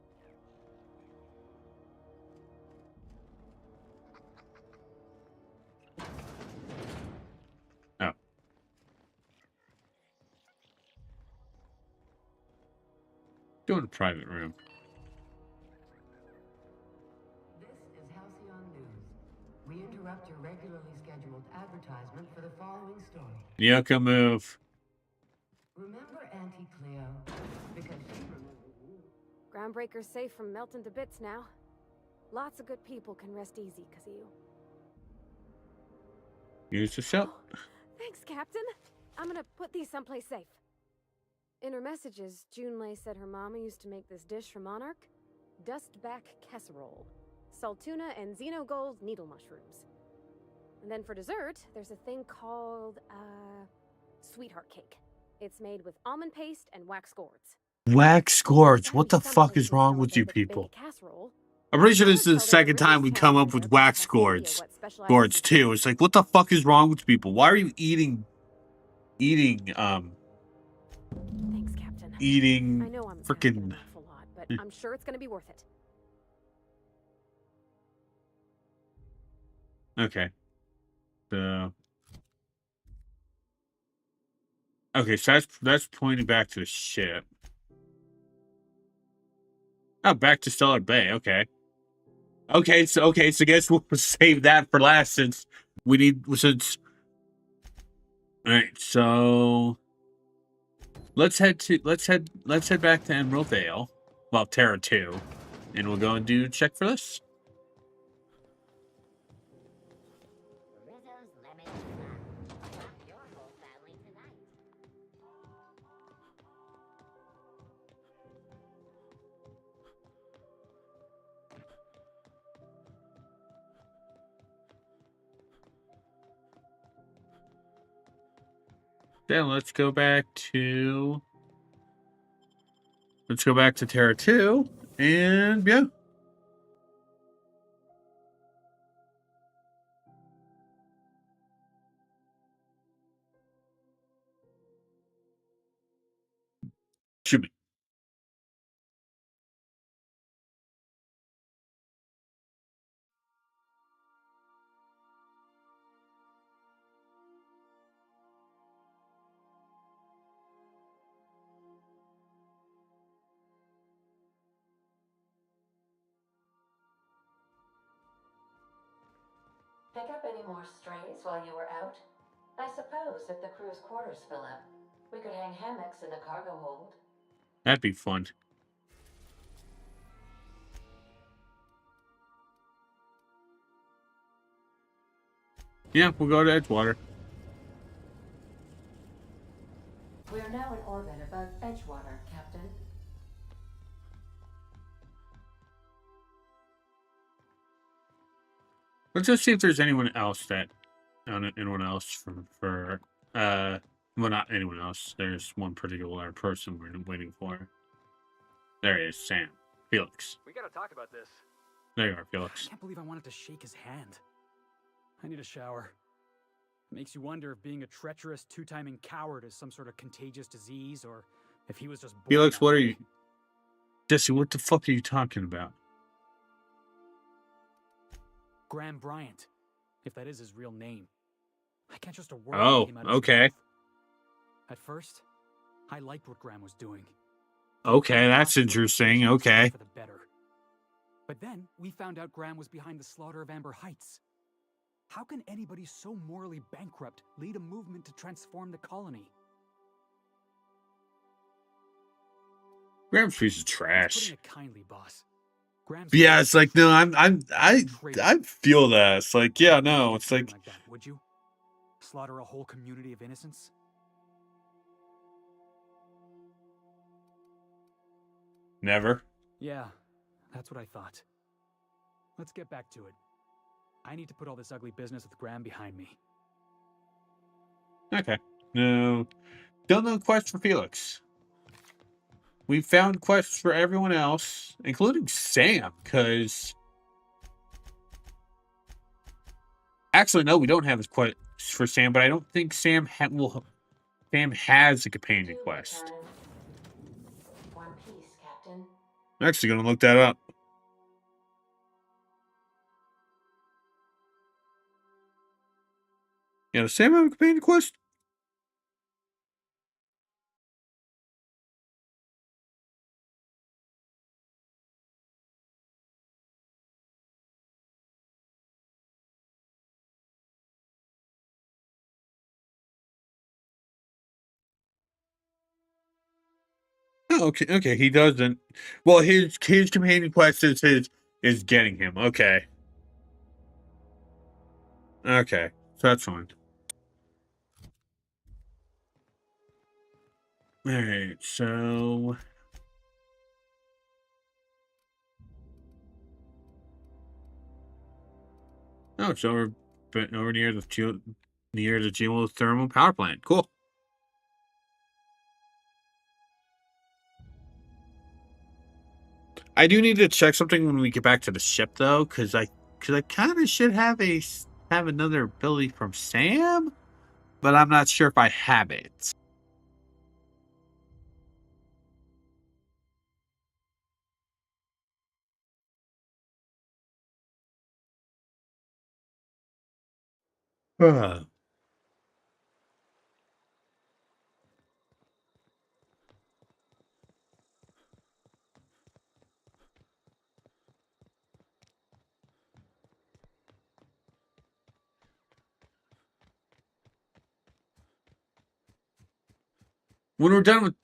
Doing a private room. This is Halcyon News. We interrupt your regularly scheduled advertisement for the following story. Yoko, move. Remember Auntie Cleo? Because she remembers you. Groundbreaker's safe from melting to bits now. Lots of good people can rest easy because of you. Use the shell. Thanks, Captain. I'm gonna put these someplace safe. In her messages, Junlei said her mama used to make this dish for Monarch. Dustback casserole. Saltuna and Xenogold needle mushrooms. And then for dessert, there's a thing called, sweetheart cake. It's made with almond paste and wax gourds. Wax gourds. What the fuck is wrong with you people? I'm pretty sure this is the second time we come up with wax gourds. Gourds too. It's like, what the fuck is wrong with people? Why are you eating Thanks, Captain. I know I'm asking an awful lot, but I'm sure it's gonna be worth it. Okay. So okay, so that's pointing back to the ship. Oh, back to Stellar Bay. Okay. Okay, so guess we'll save that for last since all right, so let's head back to Emerald Vale. Well, Terra 2. And we'll go and check for this. Rizzo's Lemon Club. Drop your whole family tonight. Then let's go back to Terra 2 and yeah. Shoot me. Pick up any more strays while you were out? I suppose if the crew's quarters fill up, we could hang hammocks in the cargo hold. That'd be fun. Yeah, we'll go to Edgewater. We are now in orbit above Edgewater, Captain. Let's just see if there's anyone else for well, not anyone else. There's one particular person we're waiting for. There he is, Sam. Felix. We gotta talk about this. There you are, Felix. I can't believe I wanted to shake his hand. I need a shower. It makes you wonder if being a treacherous, two-timing coward is some sort of contagious disease, or if he was just born Felix, that what are way. you... Jesse, what the fuck are you talking about? Graham Bryant, if that is his real name. I can't trust a word Oh, that came out of his okay. mouth. At first, I liked what Graham was doing. Okay, that's interesting. Okay. For the better. But then we found out Graham was behind the slaughter of Amber Heights. How can anybody so morally bankrupt lead a movement to transform the colony? Graham's piece of Putting trash. it kindly, boss. Graham's Yeah, it's like, no, I feel that. It's like, yeah, no, it's like... that, would you? Slaughter a whole community of innocents? Never. Yeah, that's what I thought. Let's get back to it. I need to put all this ugly business with Graham behind me. Okay. No. Still no quest for Felix. We found quests for everyone else, including Sam, because... Actually, no, we don't have a quest for Sam, but I don't think Sam has a companion quest. One piece, Captain. I'm actually going to look that up. Yeah, does Sam have a companion quest? Oh, okay. He doesn't. Well, his companion quest is getting him. Okay. Okay, so that's fine. All right, so oh, it's over near the geothermal power plant. Cool. I do need to check something when we get back to the ship, though, because I kind of should have another ability from Sam, but I'm not sure if I have it. When we're done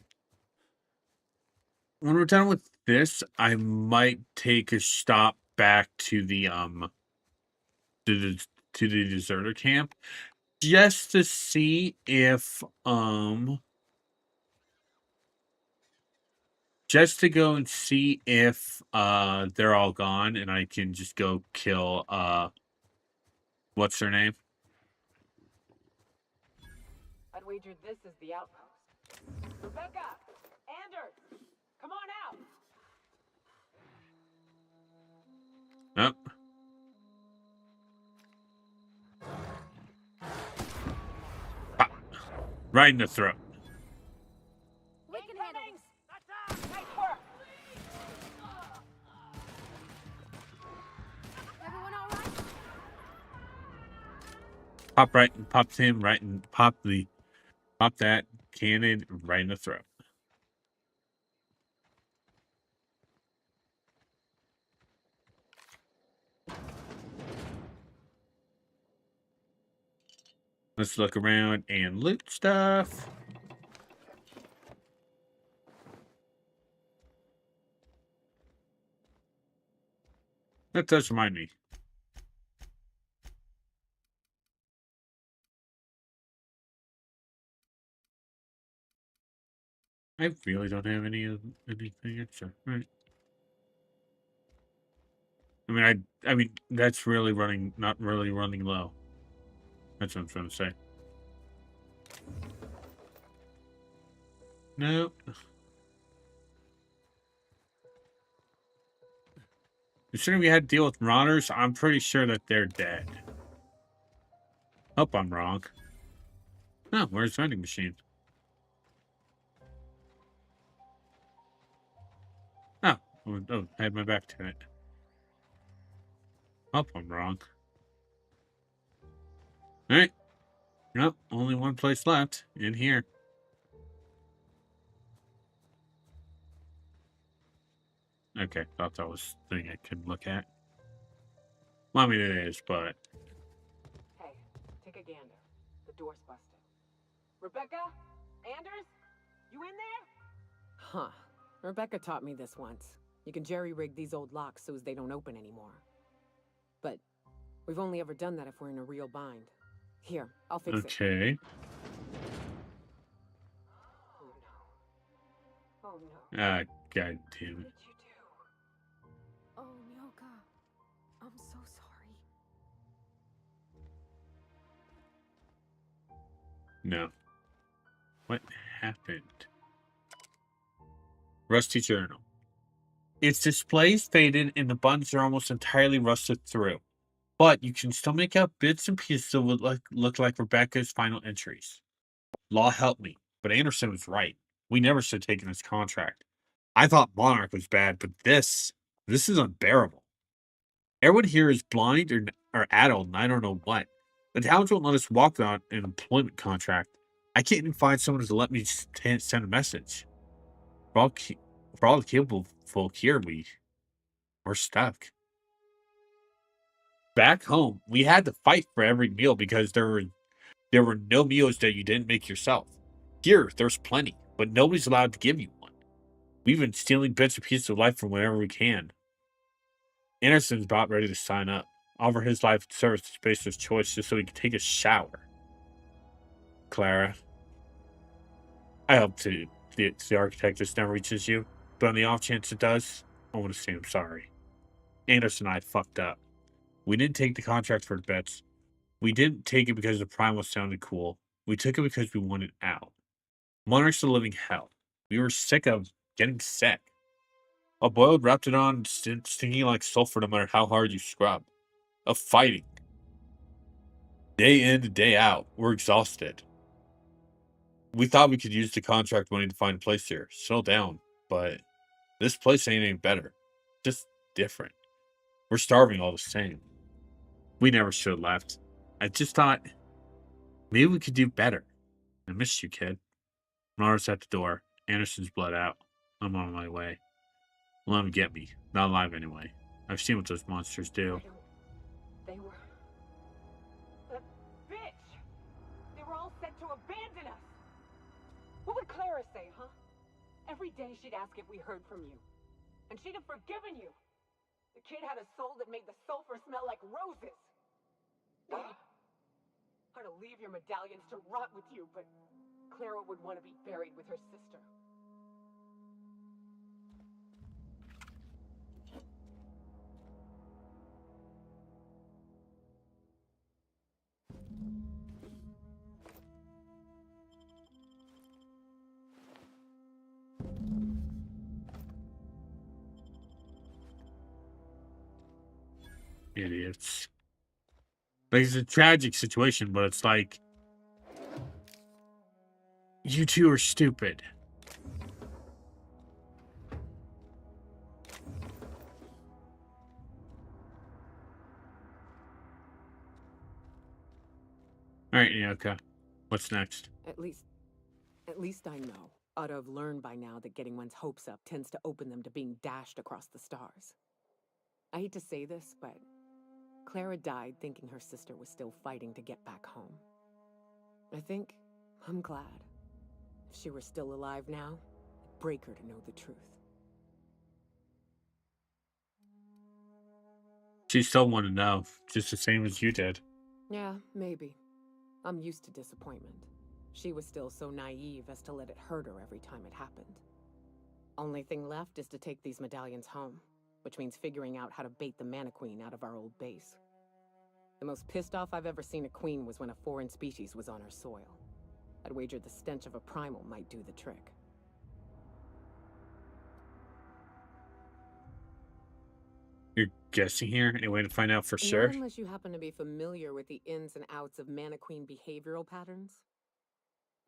with this, I might take a stop back to the to the deserter camp just to see if just to go and see if they're all gone and I can just go kill what's her name? I'd wager this is the outpost. Rebecca! Anders! Come on out! Yep. Ah, right in the throat. We can handle this. Nice work! Everyone all right? Pop that cannon right in the throat. Let's look around and loot stuff. That does remind me. I really don't have anything extra. Right. I mean that's really not really running low. That's what I'm trying to say. Nope. Considering we had to deal with marauders, I'm pretty sure that they're dead. Hope I'm wrong. Oh, where's the vending machine? Oh, I had my back to it. Hope I'm wrong. Alright. Nope, only one place left. In here. Okay, thought that was the thing I could look at. Well, I mean, it is, but... Hey, take a gander. The door's busted. Rebecca? Anders? You in there? Huh. Rebecca taught me this once. You can jerry-rig these old locks so as they don't open anymore. But we've only ever done that if we're in a real bind. Here, I'll fix it. Okay. Oh no. Ah, god damn it. Oh, Nyoka. I'm so sorry. No. What happened? Rusty journal. Its display is faded and the buttons are almost entirely rusted through. But you can still make out bits and pieces that would look like Rebecca's final entries. Law helped me, but Anderson was right. We never should have taken this contract. I thought Monarch was bad, but this is unbearable. Everyone here is blind or adult, and I don't know what. The towns won't let us walk on an employment contract. I can't even find someone to let me send a message. For all the capable folk here, we're stuck. Back home, we had to fight for every meal because there were no meals that you didn't make yourself. Here, there's plenty, but nobody's allowed to give you one. We've been stealing bits and pieces of life from whenever we can. Anderson's about ready to sign up. Offer his life in service to Spacer's choice just so he can take a shower. Clara, I hope the architect just never reaches you, but on the off chance it does, I want to say I'm sorry. Anderson and I fucked up. We didn't take the contract for the bets. We didn't take it because the primal sounded cool. We took it because we wanted out. Monarch's a living hell. We were sick of getting sick. A boiled Raptidon stinging like sulfur no matter how hard you scrub. Of fighting. Day in and day out, we're exhausted. We thought we could use the contract money to find a place here. Settle down. But this place ain't any better. Just different. We're starving all the same. We never should have left. I just thought maybe we could do better. I missed you, kid. Mara's at the door. Anderson's bled out. I'm on my way. Let him get me. Not alive anyway. I've seen what those monsters do. They were... That bitch! They were all set to abandon us! What would Clara say, huh? Every day she'd ask if we heard from you. And she'd have forgiven you. The kid had a soul that made the sulfur smell like roses. I'd leave your medallions to rot with you, but Clara would want to be buried with her sister. Idiots. Like, it's a tragic situation, but it's like, you two are stupid. Alright, yeah, okay. What's next? At least I know. Ought to have learned by now that getting one's hopes up tends to open them to being dashed across the stars. I hate to say this, but Clara died thinking her sister was still fighting to get back home. I think I'm glad. If she were still alive now, it'd break her to know the truth. She still wanted to know, just the same as you did. Yeah, maybe. I'm used to disappointment. She was still so naive as to let it hurt her every time it happened. Only thing left is to take these medallions home, which means figuring out how to bait the Mantiqueen out of our old base. The most pissed off I've ever seen a queen was when a foreign species was on her soil. I'd wager the stench of a primal might do the trick. You're guessing here? Any way to find out for sure? Not unless you happen to be familiar with the ins and outs of Mantiqueen behavioral patterns.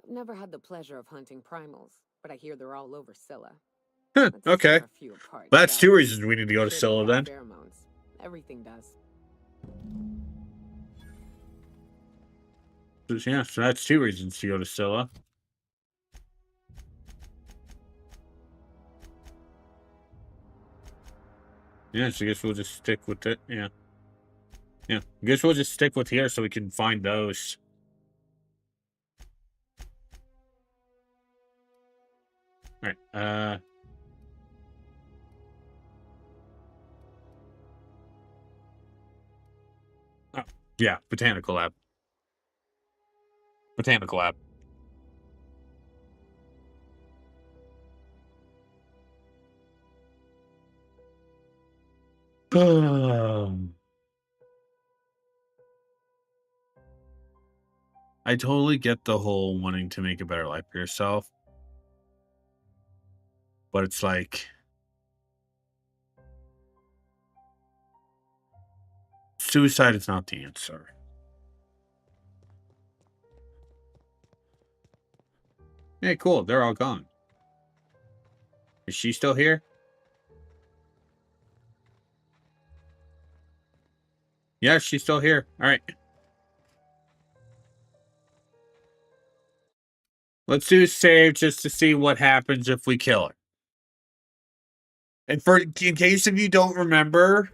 I've never had the pleasure of hunting primals, but I hear they're all over Scylla. Okay. That's two reasons we need to go to Scylla then. Pheromones. Everything does. Yeah, so that's two reasons to go to Scylla. Yeah, so I guess we'll just stick with it. Yeah. Yeah, I guess we'll just stick with here so we can find those. Alright, oh, yeah, Botanical Lab. Botanical Lab. I totally get the whole wanting to make a better life for yourself. But it's like, suicide is not the answer. Hey, cool. They're all gone. Is she still here? Yeah, she's still here. All right. Let's do a save just to see what happens if we kill her. And in case if you don't remember,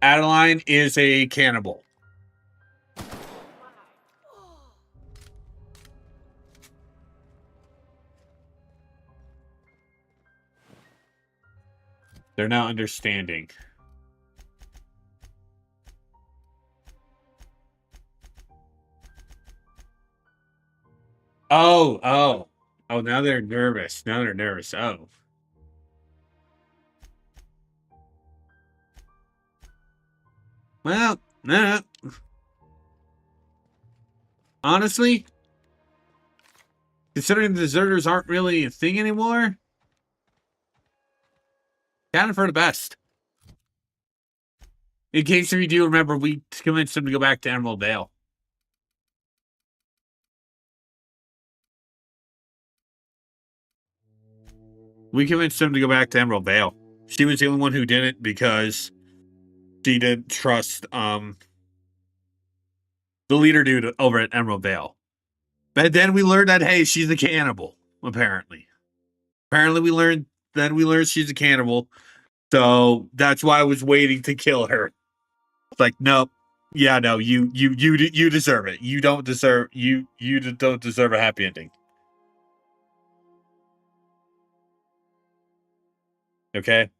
Adeline is a cannibal. They're now understanding. Oh, now they're nervous. Now they're nervous. Oh. Well, nah. Honestly, considering the deserters aren't really a thing anymore, kind of for the best. In case if you do remember, we convinced them to go back to Emerald Vale. We convinced them to go back to Emerald Vale. She was the only one who didn't because she didn't trust the leader dude over at Emerald Vale. But then we learned that, hey, she's a cannibal, apparently. Apparently we learned she's a cannibal. So that's why I was waiting to kill her. It's like, nope. Yeah, no, you deserve it. You don't deserve a happy ending. Okay?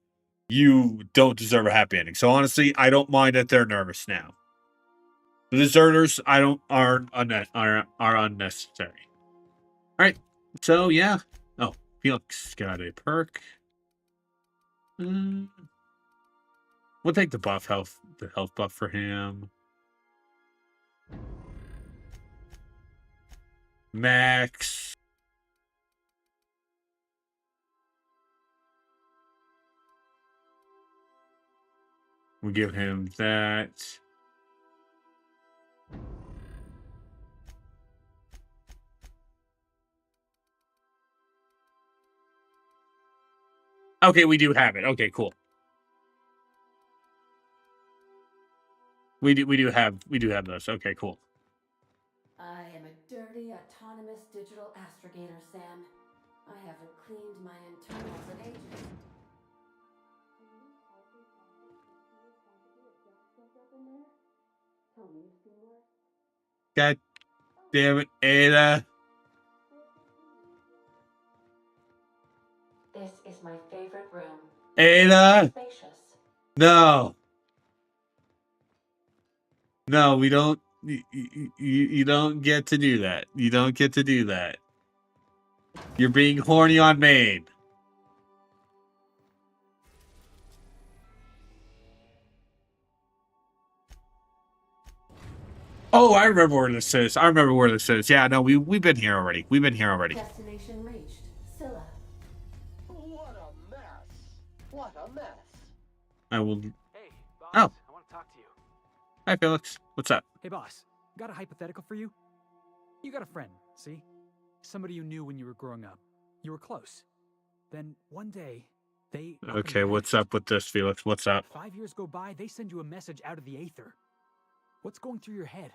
You don't deserve a happy ending. So honestly, I don't mind that they're nervous now. The deserters are unnecessary. Alright. So yeah. Oh, Felix got a perk. We'll take the health buff for him. Max. We'll give him that. Okay, we do have it. Okay, cool. We do have those. Okay, cool. I am a dirty, autonomous digital astrogator, Sam. I haven't cleaned my internals in ages. God damn it, Ada. This is my favorite room. Ada. Spacious. No. No, we don't. You don't get to do that. You don't get to do that. You're being horny on main. Oh, I remember where this is. Yeah, no, we've been here already. Destination reached. Scylla. What a mess. What a mess. I will. Hey, boss. Oh. I want to talk to you. Hi, Felix. What's up? Hey, boss. Got a hypothetical for you? You got a friend, see? Somebody you knew when you were growing up. You were close. Then one day, they... Okay, what's up with this, Felix? What's up? 5 years go by, they send you a message out of the aether. What's going through your head?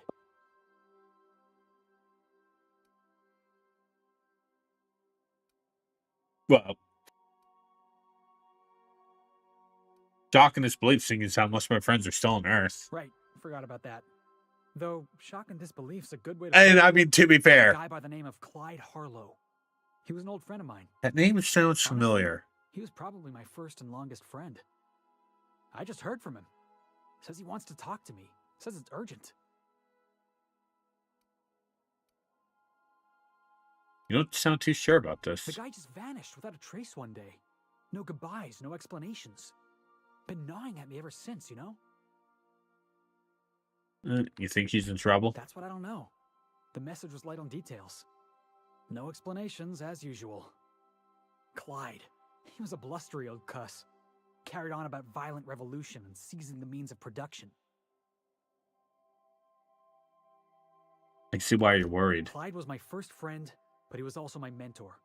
Well, shock and disbelief, seeing as how most of my friends are still on Earth. Right, forgot about that. Though shock and disbelief's a good way to. And I mean, to be fair, a guy by the name of Clyde Harlow. He was an old friend of mine. That name sounds familiar. He was probably my first and longest friend. I just heard from him. Says he wants to talk to me. Says it's urgent. You don't sound too sure about this. The guy just vanished without a trace one day. No goodbyes, no explanations. Been gnawing at me ever since, you know? You think he's in trouble? That's what I don't know. The message was light on details. No explanations, as usual. Clyde. He was a blustery old cuss. Carried on about violent revolution and seizing the means of production. I see why you're worried. Clyde was my first friend, but he was also my mentor.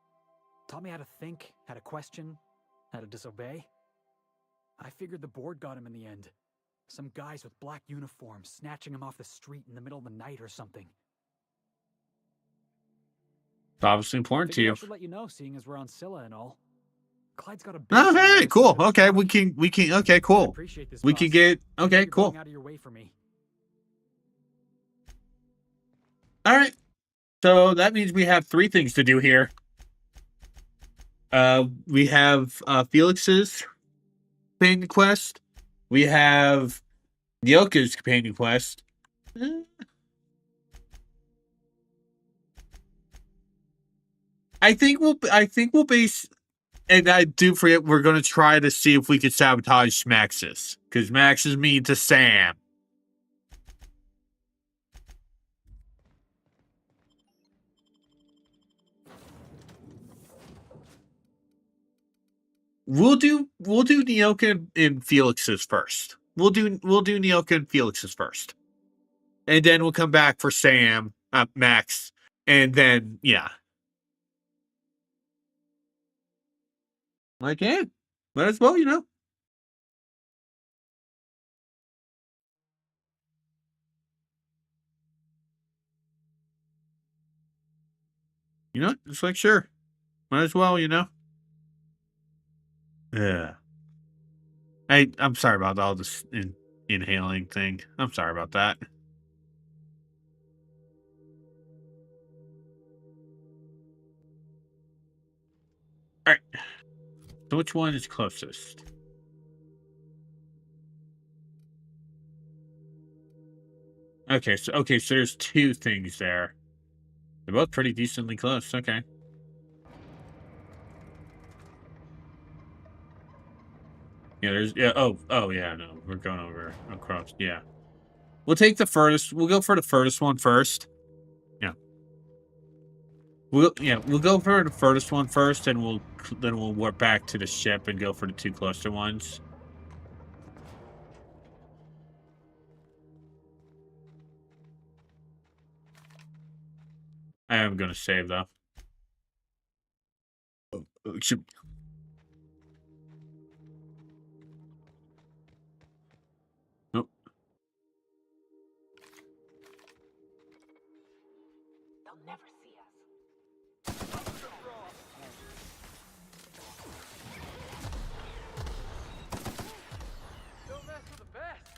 Taught me how to think, how to question, how to disobey. I figured the board got him in the end. Some guys with black uniforms snatching him off the street in the middle of the night or something. It's obviously important to you. I should let you know, seeing as we're on Scylla and all. Clyde's got a. Oh, hey, cool. Okay, we can. Okay, cool. We can get. Okay, cool. Out of your way for me. All right. So that means we have 3 things to do here. We have Felix's companion quest. We have Nyoka's companion quest. I think we'll base, and I do forget we're gonna try to see if we can sabotage Maxis, because Max is mean to Sam. We'll do Nyoka and Felix's first. We'll do Nyoka and Felix's first, and then we'll come back for Sam, Max, and then yeah. I can. Might as well, you know. You know, it's like sure. Might as well, you know. Yeah. I'm sorry about all this inhaling thing. I'm sorry about that. All right. So which one is closest? Okay, so there's two things there. They're both pretty decently close. Okay. Yeah, there's oh yeah, no. We're going over across. Yeah. We'll take the furthest. We'll go for the furthest one first. Yeah. We'll go for the furthest one first, and then we'll warp back to the ship and go for the two closer ones. I am gonna save though. Should... Nope. They'll never see us. Don't mess with the best.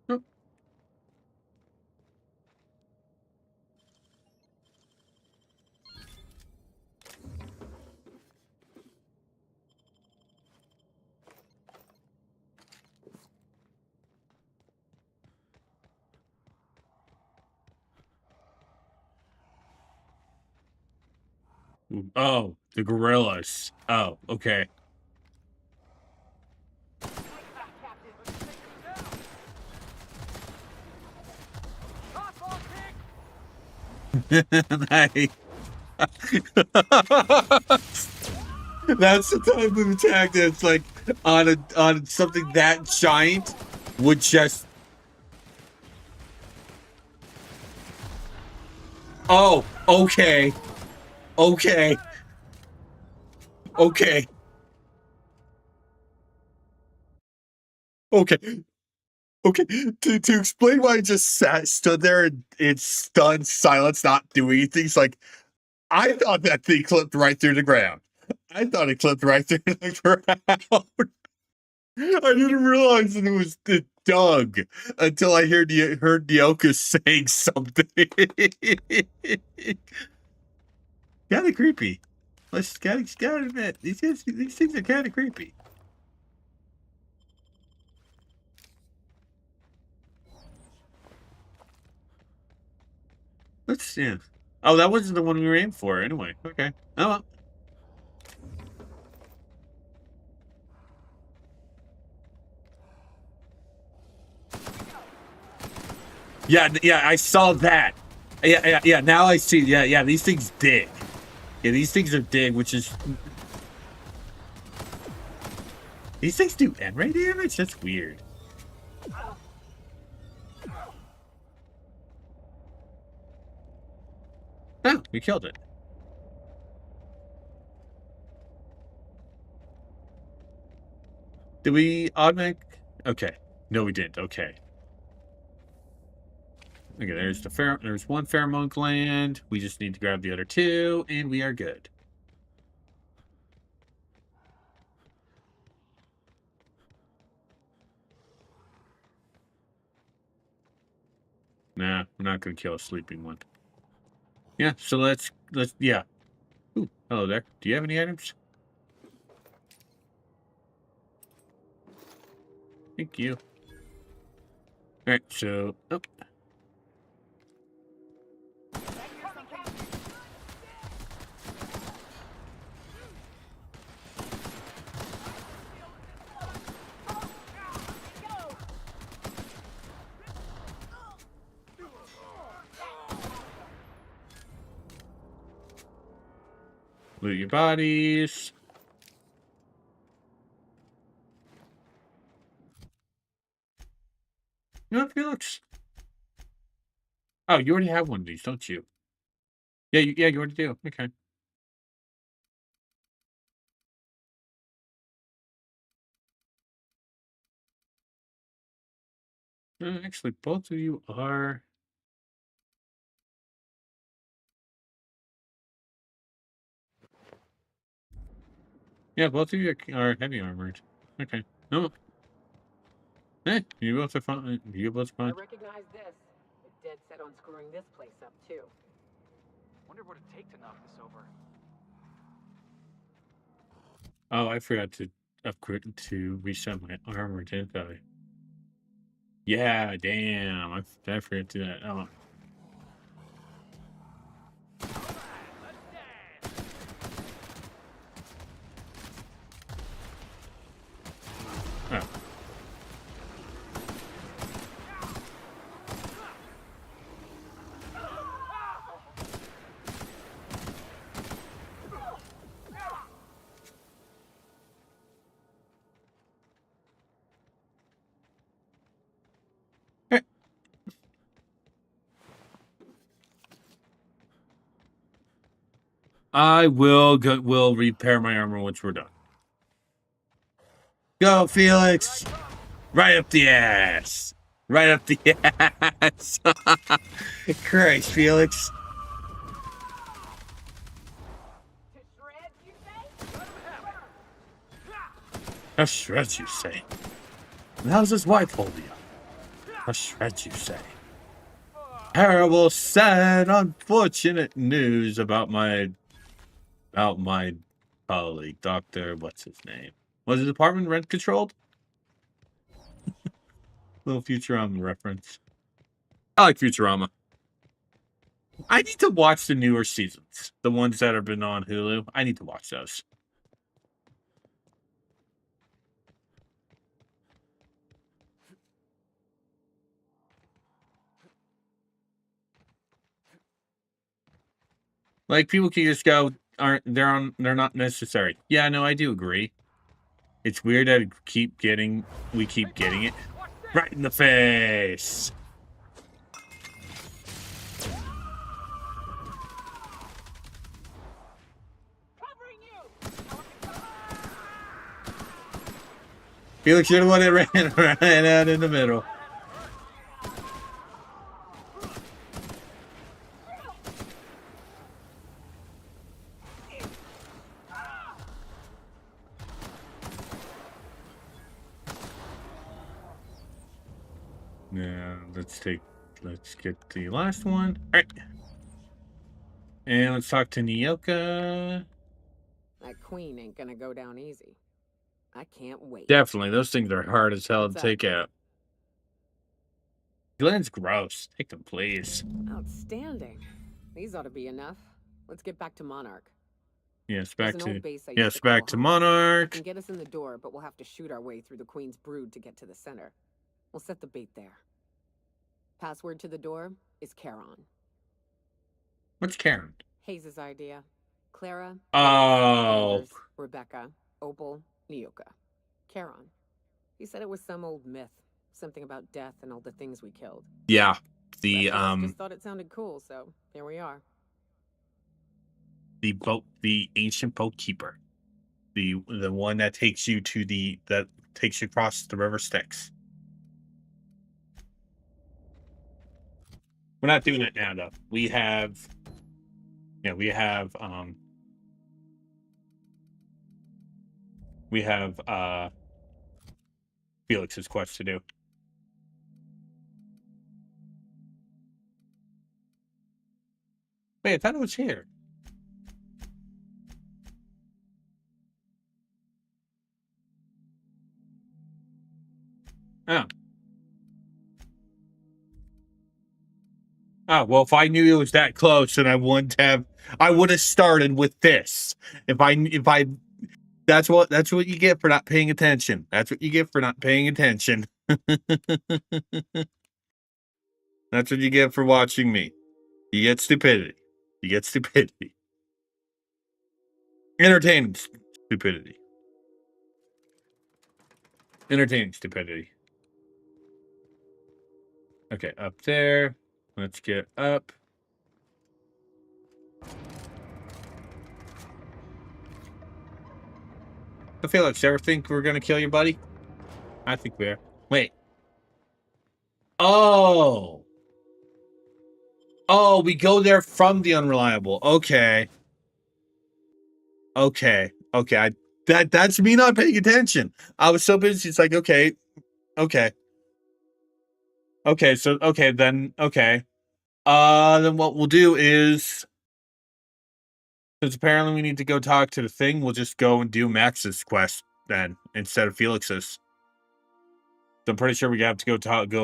Nope. Oh, the gorillas. Oh, okay. Nice. That's the type of attack that's like on something that giant would just. Oh, okay. Okay. Okay. Okay. Okay. To explain why I just stood there in stunned silence, not doing anything, it's like I thought that thing clipped right through the ground. I thought it clipped right through the ground. I didn't realize that it was Doug until I heard Nyoka saying something. Kind of creepy. Let's gotta admit these things are kind of creepy. Let's see. Oh, that wasn't the one we were aiming for anyway. Okay. Oh well. Yeah, I saw that. Yeah, now I see. Yeah, these things dig. Yeah, these things are dig, which is... These things do end-ray damage? That's weird. Oh, we killed it. Did we automatic? Okay. No, we didn't. Okay. Okay, there's one pheromone gland. We just need to grab the other two, and we are good. Nah, we're not gonna kill a sleeping one. Yeah, so let's yeah. Ooh, hello there. Do you have any items? Thank you. Alright, so loot your bodies. No, Felix. Oh, you already have one of these, don't you? Yeah, you already do. Okay. Actually, both of you are. Yeah, both of you are heavy armored. Okay. No. Hey, you both are fine. You both I fine. recognize this. They're dead set on screwing this place up, too. Wonder what it'd take to knock this over. Oh, I forgot to upgrade to reset my armor, didn't I? Yeah, damn. I forgot to do that. Oh. Oh. I will repair my armor once we're done. Go, Felix! Right up the ass! Right up the ass! Christ, Felix. How shreds, you say? And how's his wife hold you? How shreds, you say? Terrible, sad, unfortunate news about my colleague, Dr. What's his name? Was his apartment rent controlled? Little Futurama reference. I like Futurama. I need to watch the newer seasons. The ones that have been on Hulu. I need to watch those. Like, people can just go, they're not necessary. Yeah, no, I do agree. It's weird that we keep getting it right in the face. Felix, you're the one that ran out in the middle. Now, let's get the last one. All right. And let's talk to Nyoka. That queen ain't gonna go down easy. I can't wait. Definitely. Those things are hard as hell What's to up? take out. Glenn's gross. Take them, please. Outstanding. These ought to be enough. Let's get back to Monarch. Yes, There's back an old to base I used yes, to back call to home. Monarch. Can get us in the door, but we'll have to shoot our way through the Queen's brood to get to the center. We'll set the bait there. Password to the door is Charon. What's Karen? Hayes' idea. Clara, Oh. Anders, Rebecca, Opal, Nyoka. Charon. He said it was some old myth. Something about death and all the things we killed. Yeah. The Rest of us just thought it sounded cool, so here we are. the ancient boat keeper. The one that takes you across the river Styx. We're not doing it now though. We have Felix's quest to do. Wait, I thought it was here. Oh. Oh, well, if I knew it was that close, then I would have started with this. That's what you get for not paying attention. That's what you get for not paying attention. That's what you get for watching me. You get stupidity. You get stupidity. Entertaining stupidity. Entertaining stupidity. Okay, up there. Let's get up. So Felix, you ever think we're gonna kill your buddy? I think we are. Wait. Oh. Oh, we go there from the unreliable. Okay. Okay. Okay. That's me not paying attention. I was so busy. It's like, okay. Okay. Okay, so then then what we'll do is, since apparently we need to go talk to the thing, we'll just go and do Max's quest then instead of Felix's. So I'm pretty sure we have to go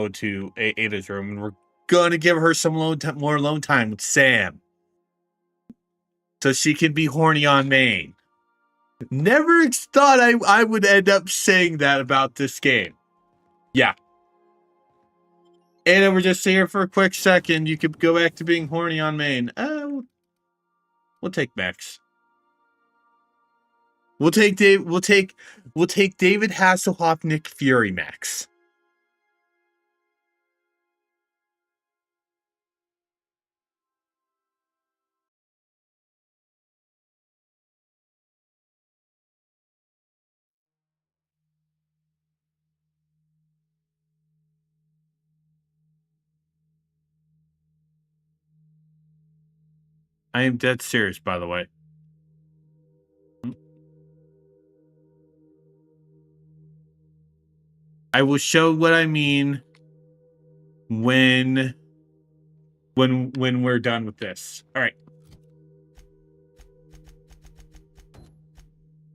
to Ada's room, and we're gonna give her some more alone time with Sam, so she can be horny on Maine. Never thought I would end up saying that about this game. Yeah. Ada, we're just here for a quick second. You could go back to being horny on Maine. We'll take Max. We'll take David Hasselhoff, Nick Fury, Max. I am dead serious, by the way. I will show what I mean when we're done with this. All right.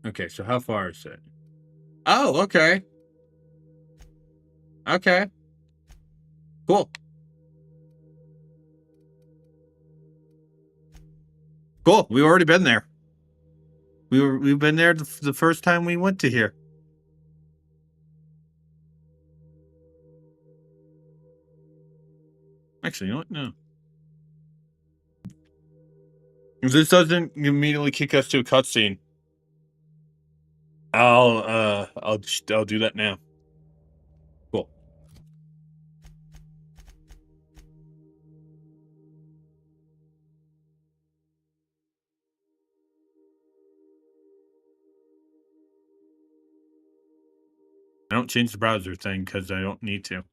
Okay, so how far is it? Oh, okay. Okay. Cool. Cool. We've already been there. We've been there the first time we went to here. Actually, you know what? No. If this doesn't immediately kick us to a cutscene, I'll do that now. Cool. I don't change the browser thing because I don't need to.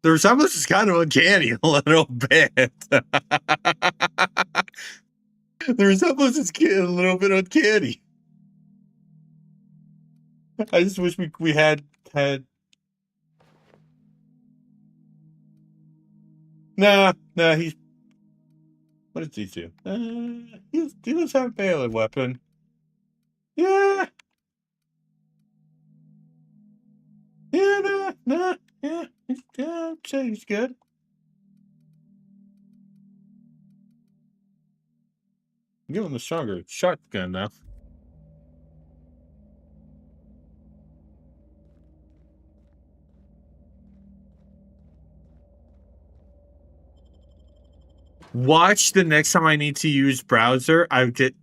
The resemblance is kind of uncanny a little bit. The resemblance is a little bit uncanny. I just wish we had. Nah, he's. What does he do? He does have a melee weapon. Yeah. Yeah, nah. Yeah, I'd say he's good. Give him the stronger shotgun now. Watch the next time I need to use browser, I get.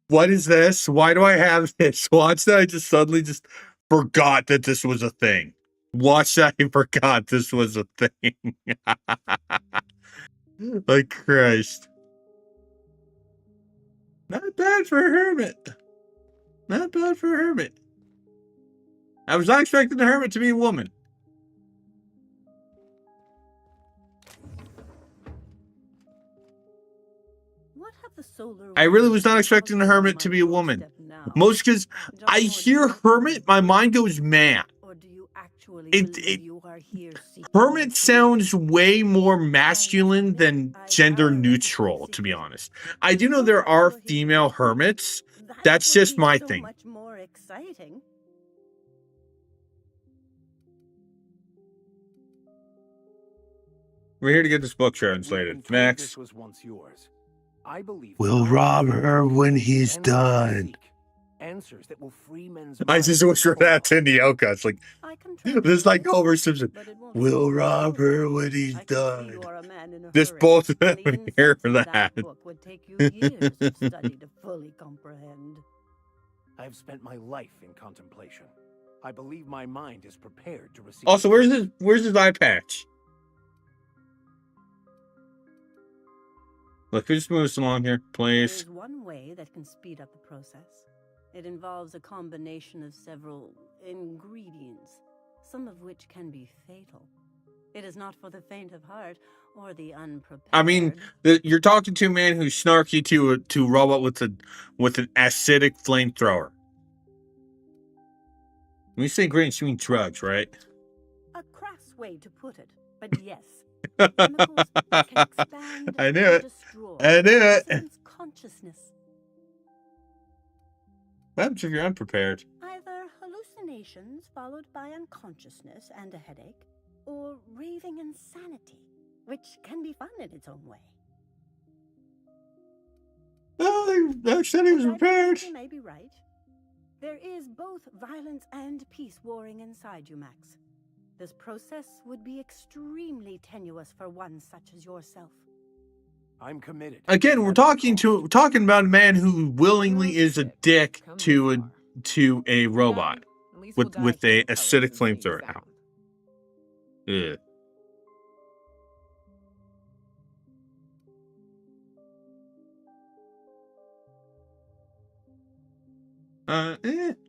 What is this? Why do I have this? Watch that I just suddenly just forgot that this was a thing. Watch that I forgot this was a thing. Like Christ. Not bad for a hermit. Not bad for a hermit. I was not expecting the hermit to be a woman. What have the solar I really was not expecting the hermit to be a woman. Most because I hear Hermit, my mind goes mad. Hermit sounds way more masculine than gender neutral, to be honest. I do know there are female hermits. That's just my thing. Much more exciting. We're here to get this book translated. Max. This was once yours. I believe We'll rob her when he's done. Answers that will free men's I just wish for that to Nyoka. It's like this, like Homer Simpson. We'll rob her when he's done. This both of them hear that. Would take you years of study to fully comprehend. I've spent my life in contemplation. I believe my mind is prepared to receive. Also, where's his eye patch? Look, we just move us along here, please. There's one way that can speed up the process. It involves a combination of several ingredients, some of which can be fatal. It is not for the faint of heart or the unprepared. I mean, you're talking to a man who's snarky to a robot with an acidic flamethrower. When you say green, you mean drugs, right? A crass way to put it, but yes. Chemicals can expand I knew and it. destroy I knew it. one's consciousness. What happens if you're unprepared? Either hallucinations followed by unconsciousness and a headache, or raving insanity, which can be fun in its own way. Oh, I said he was prepared. You may be right. There is both violence and peace warring inside you, Max. This process would be extremely tenuous for one such as yourself. I'm committed. Again, we're talking about a man who willingly is a dick to a robot with a acidic flamethrower out. Ugh.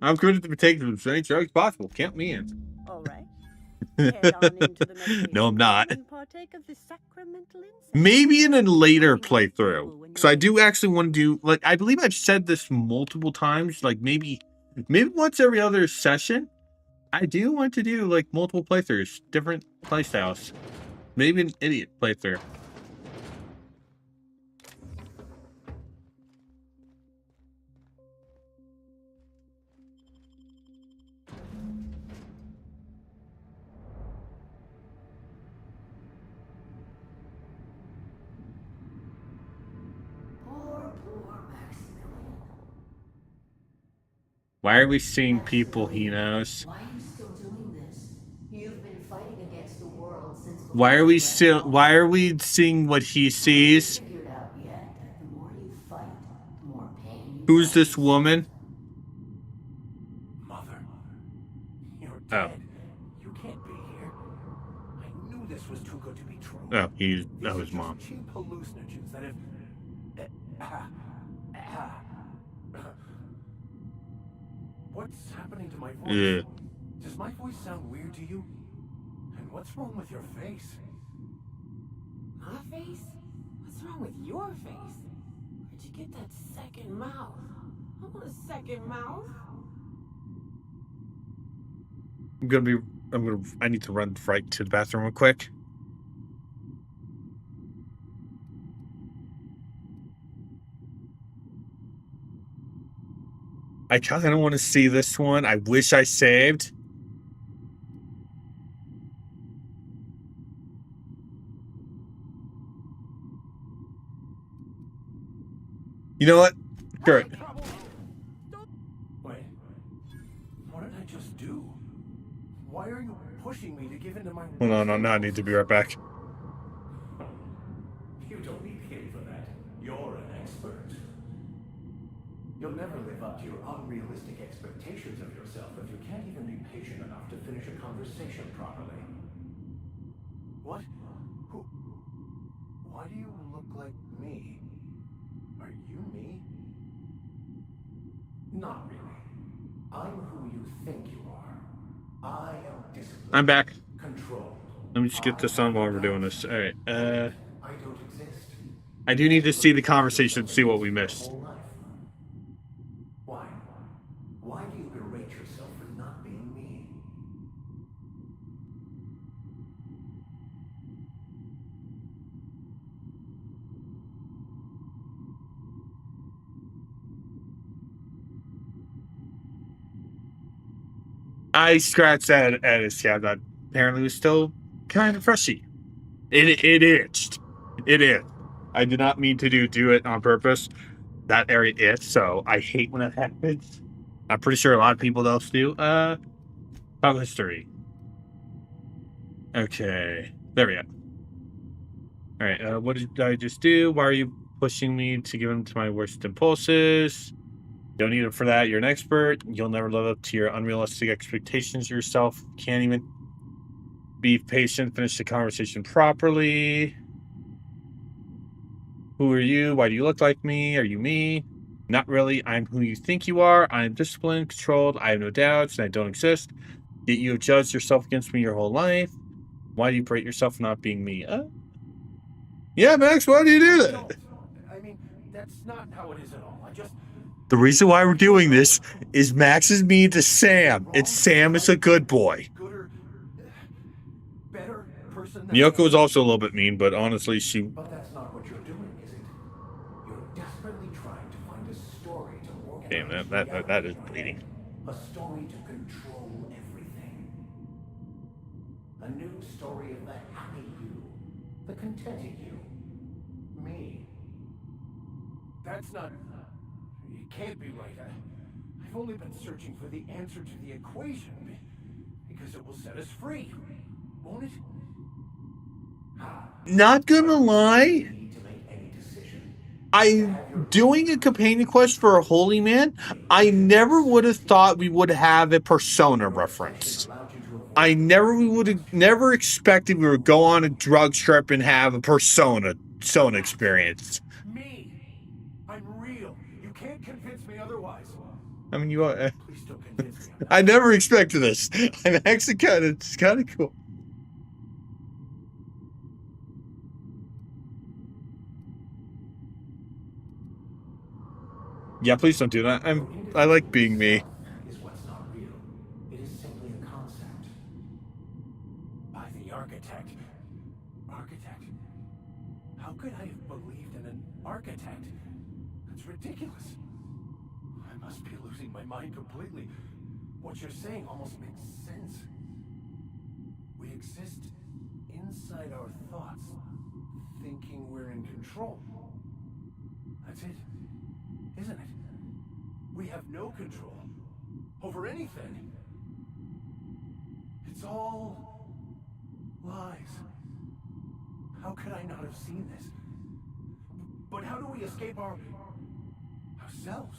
I'm committed to taking as many drugs as possible. Count me in. All right. No, I'm not. And partake of the sacramental incense. Maybe in a later playthrough, because I do actually want to do, like, I believe I've said this multiple times, like maybe once every other session. I do want to do like multiple playthroughs, different playstyles. Maybe an idiot playthrough. Why are we seeing people he knows? Why are you still doing this? You've been fighting against the world since. Why are we seeing what he sees? Figured out yet that the more you fight, the more pain you Who's this woman? Mother, you're Oh. dead. You can't be here. I knew this was too good to be true. Oh, his mom. Cheap hallucinogens that have. What's happening to my voice? Yeah. Does my voice sound weird to you? And what's wrong with your face? My face? What's wrong with your face? Where'd you get that second mouth? I want a second mouth. I need to run right to the bathroom real quick. I kind of want to see this one. I wish I saved. You know what? Kurt. Wait. What did I just do? Why are you pushing me to give in to my... Hold on, I need to be right back. You don't need him for that. You're an expert. You'll never live up to your unrealistic expectations of yourself if you can't even be patient enough to finish a conversation properly. What? Who? Why do you look like me? Are you me? Not really. I'm who you think you are. I am disciplined. I'm back. Controlled. Let me just get this on while we're doing this. All right. I don't exist. I do need to see the conversation to see what we missed. Why? Why do you berate yourself for not being me? I scratched at his scab that apparently was still kind of freshy. It itched. It is. I did not mean to do it on purpose. That area itched, so I hate when it happens. I'm pretty sure a lot of people else do. File history. Okay. There we go. Alright, what did I just do? Why are you pushing me to give in to my worst impulses? Don't need it for that. You're an expert. You'll never live up to your unrealistic expectations of yourself. Can't even be patient. Finish the conversation properly. Who are you? Why do you look like me? Are you me? Not really. I'm who you think you are. I'm disciplined, controlled. I have no doubts, and I don't exist. Yet you have judged yourself against me your whole life. Why do you berate yourself for not being me? Yeah, Max, why do you do that? I mean, that's not how it is at all. The reason why we're doing this is Max is mean to Sam, and Sam is a good boy. Better person than Miyoko was also a little bit mean, but honestly, she... But that's not what you're doing, is it? You're desperately trying to find a story to organize. Damn, that is bleeding. A story to control everything. A new story of the happy you, the contented you, me. That's not... It can't be right. I've only been searching for the answer to the equation because it will set us free, won't it? Not gonna lie, I'm doing a companion quest for a holy man. I never would have thought we would have a Persona reference. I would have never expected we would go on a drug trip and have a Persona experience. Me, I'm real. You can't convince me otherwise. I mean, you are... Please don't convince me. I never expected this. I'm actually kind of cool. Yeah, please don't do that. I like being me. Is what's not real. It is simply a concept. By the architect. Architect? How could I have believed in an architect? That's ridiculous. I must be losing my mind completely. What you're saying almost makes sense. We exist inside our thoughts, thinking we're in control. That's it, isn't it? We have no control over anything. It's all lies. How could I not have seen this? But how do we escape ourselves?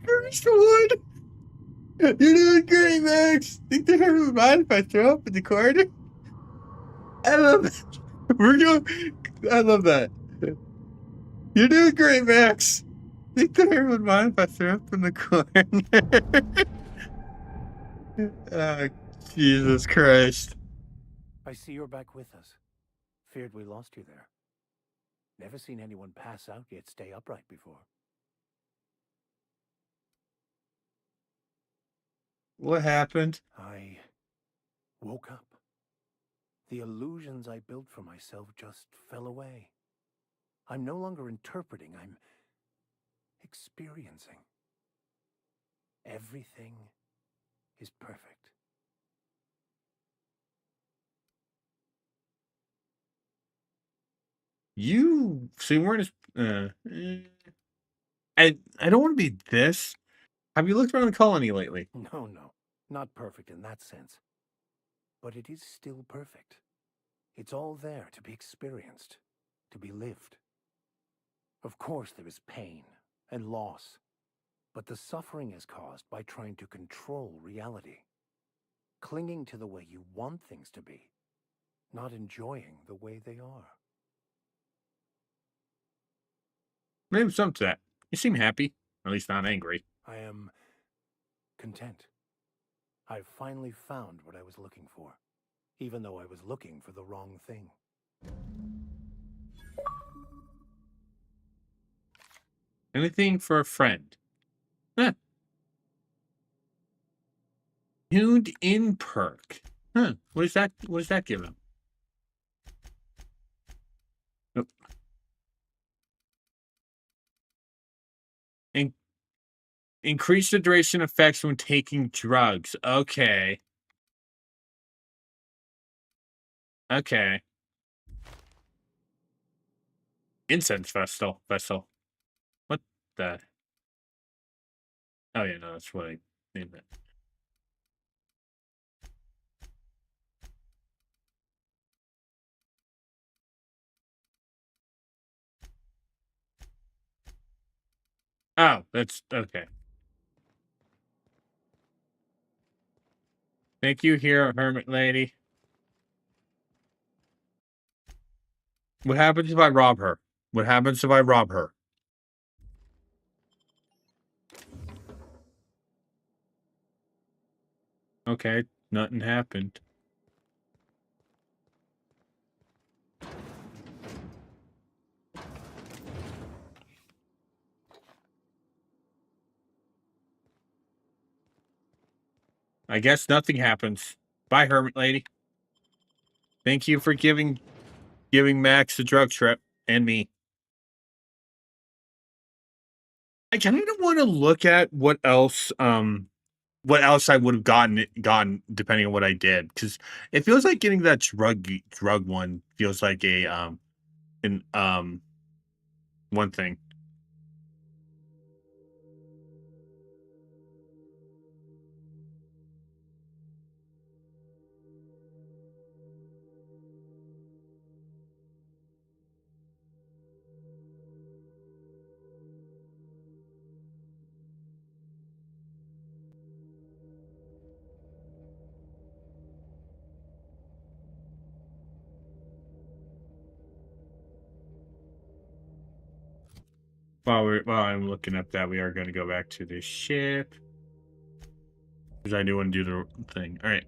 First one. You're doing great, Max. Think they ever would mind if I throw up in the corner? I love it. I love that. You're doing great, Max. Think they ever would mind if I throw up in the corner? Oh, Jesus Christ. I see you're back with us. Feared we lost you there. Never seen anyone pass out yet stay upright before. What happened? I woke up. The illusions I built for myself just fell away. I'm no longer interpreting, I'm experiencing. Everything is perfect. So you weren't as... I don't want to be this. Have you looked around the colony lately? No, not perfect in that sense. But it is still perfect. It's all there to be experienced, to be lived. Of course there is pain and loss, but the suffering is caused by trying to control reality, clinging to the way you want things to be, not enjoying the way they are. Maybe something to that. You seem happy, at least not angry. I am content. I've finally found what I was looking for. even though I was looking for the wrong thing. Anything for a friend. Huh. Tuned in perk. Huh. What does that give him? Nope. Increase the duration effects when taking drugs. Okay. Okay. Incense vessel. What the? Oh yeah, no, that's what I named it. Oh, that's okay. Thank you, here, hermit lady. What happens if I rob her? What happens if I rob her? Okay, nothing happened. I guess nothing happens. Bye, hermit lady. Thank you for giving Max a drug trip and me. I kind of want to look at what else I would have gotten depending on what I did, because it feels like getting that drug one feels like a an one thing. While I'm looking up that, we are going to go back to the ship, because I do want to do the thing. All right.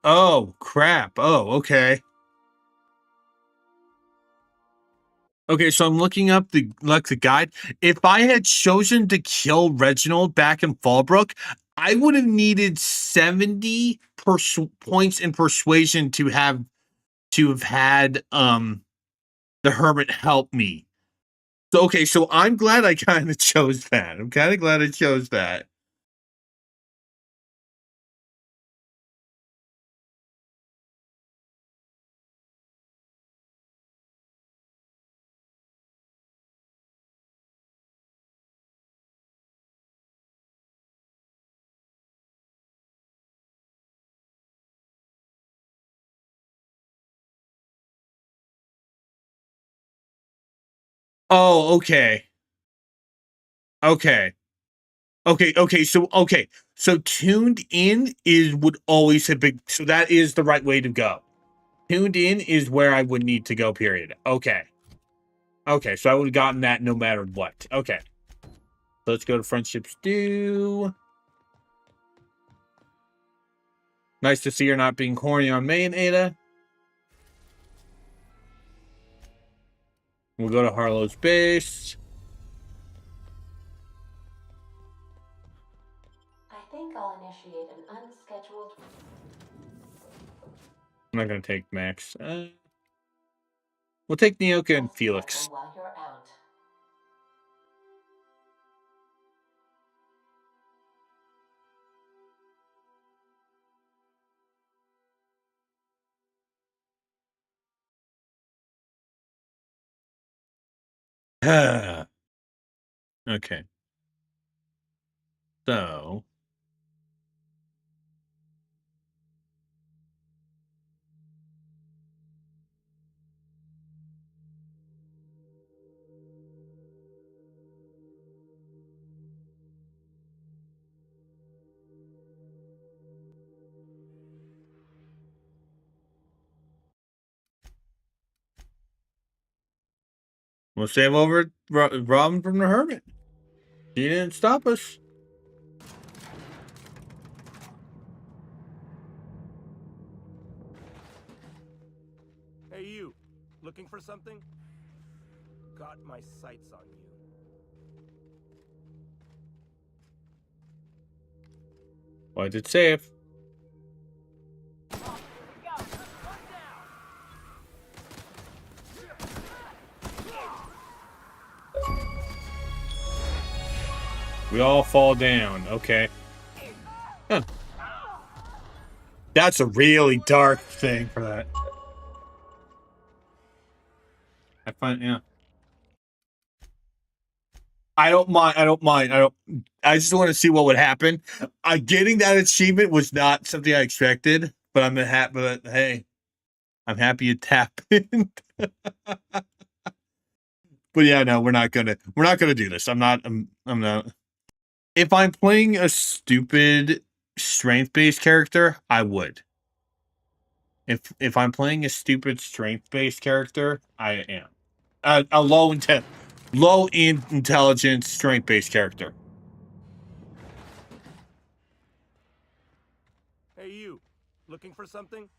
Oh, crap. Oh, okay. Okay, so I'm looking up the guide. If I had chosen to kill Reginald back in Fallbrook, I would have needed 70 points in persuasion to have had the hermit help me. So okay, so I'm glad I kind of chose that. I'm kind of glad I chose that. Oh, okay. Okay. So tuned in would always have been, so that is the right way to go. Tuned in is where I would need to go, period. Okay. Okay, so I would have gotten that no matter what. Okay. Let's go to Friendship Stew. Nice to see you're not being corny on May and Ada. We'll go to Harlow's base. I think I'll initiate an unscheduled. I'm not going to take Max. We'll take Nyoka and Felix. While you're out. Okay. So We'll save over Robin from the Hermit. She didn't stop us. Hey, you. Looking for something? Got my sights on you. Why did save? We all fall down. Okay. Huh. That's a really dark thing for that. I find, yeah. I don't mind. I just want to see what would happen. Getting that achievement was not something I expected, but I'm happy. But hey, I'm happy it happened. But yeah, no, we're not gonna do this. I'm not. If I'm playing a stupid strength-based character, I would. If I'm playing a stupid strength-based character, I am. A low intelligence strength-based character. Hey, you. Looking for something?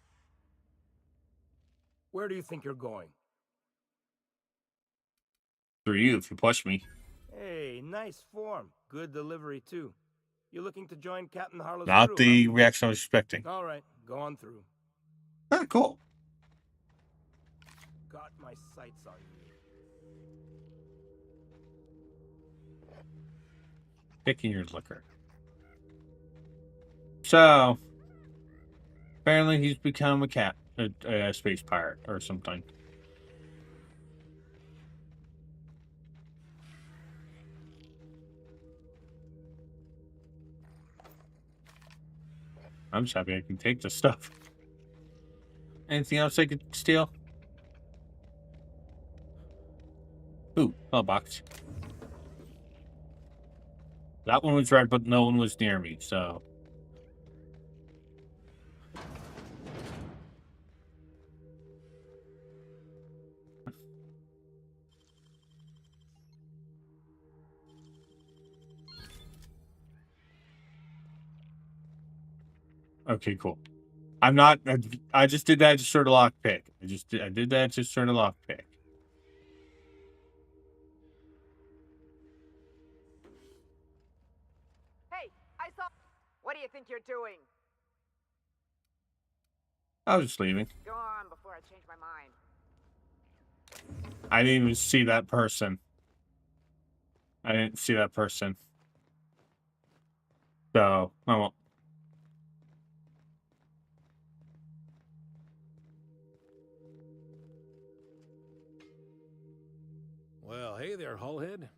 Where do you think you're going? Through you, if you push me. Hey, nice form. Good delivery, too. You looking to join Captain Harlow's Not crew, the reaction I was expecting. All right, go on through. Ah, cool. Got my sights on you. Picking your liquor. So, apparently he's become a space pirate or something. I'm just happy I can take this stuff. Anything else I could steal? Ooh, a box. That one was red, but no one was near me, so. Okay, cool. I'm not. I just did that to sort of lockpick. I did that to sort of lockpick. Hey, I saw. What do you think you're doing? I was just leaving. Go on before I change my mind. I didn't even see that person. I didn't see that person. So, I won't. Well, hey there, Hullhead.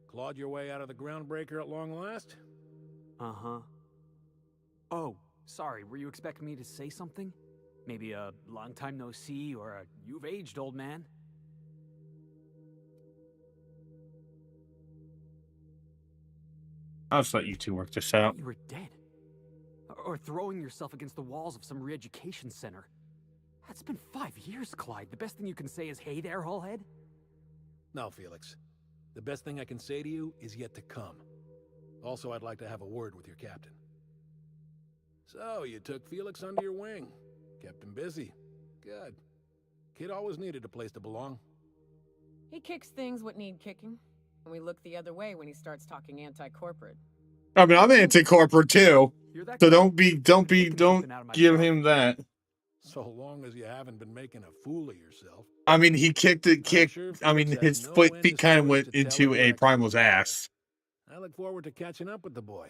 Clawed your way out of the groundbreaker at long last? Uh-huh. Oh, sorry, were you expecting me to say something? Maybe a long time no see, or a you've aged, old man? I'll just let you two work this out. You were dead. Or throwing yourself against the walls of some re-education center. That's been 5 years, Clyde. The best thing you can say is, hey there, Hullhead? No, Felix. The best thing I can say to you is yet to come. Also, I'd like to have a word with your captain. So, you took Felix under your wing. Kept him busy. Good. Kid always needed a place to belong. He kicks things what need kicking, and we look the other way when he starts talking anti-corporate. I mean, I'm anti-corporate too. So don't give him that. So long as you haven't been making a fool of yourself. I mean, he I mean, his feet kind of went into a Primal's ass. I look forward to catching up with the boy.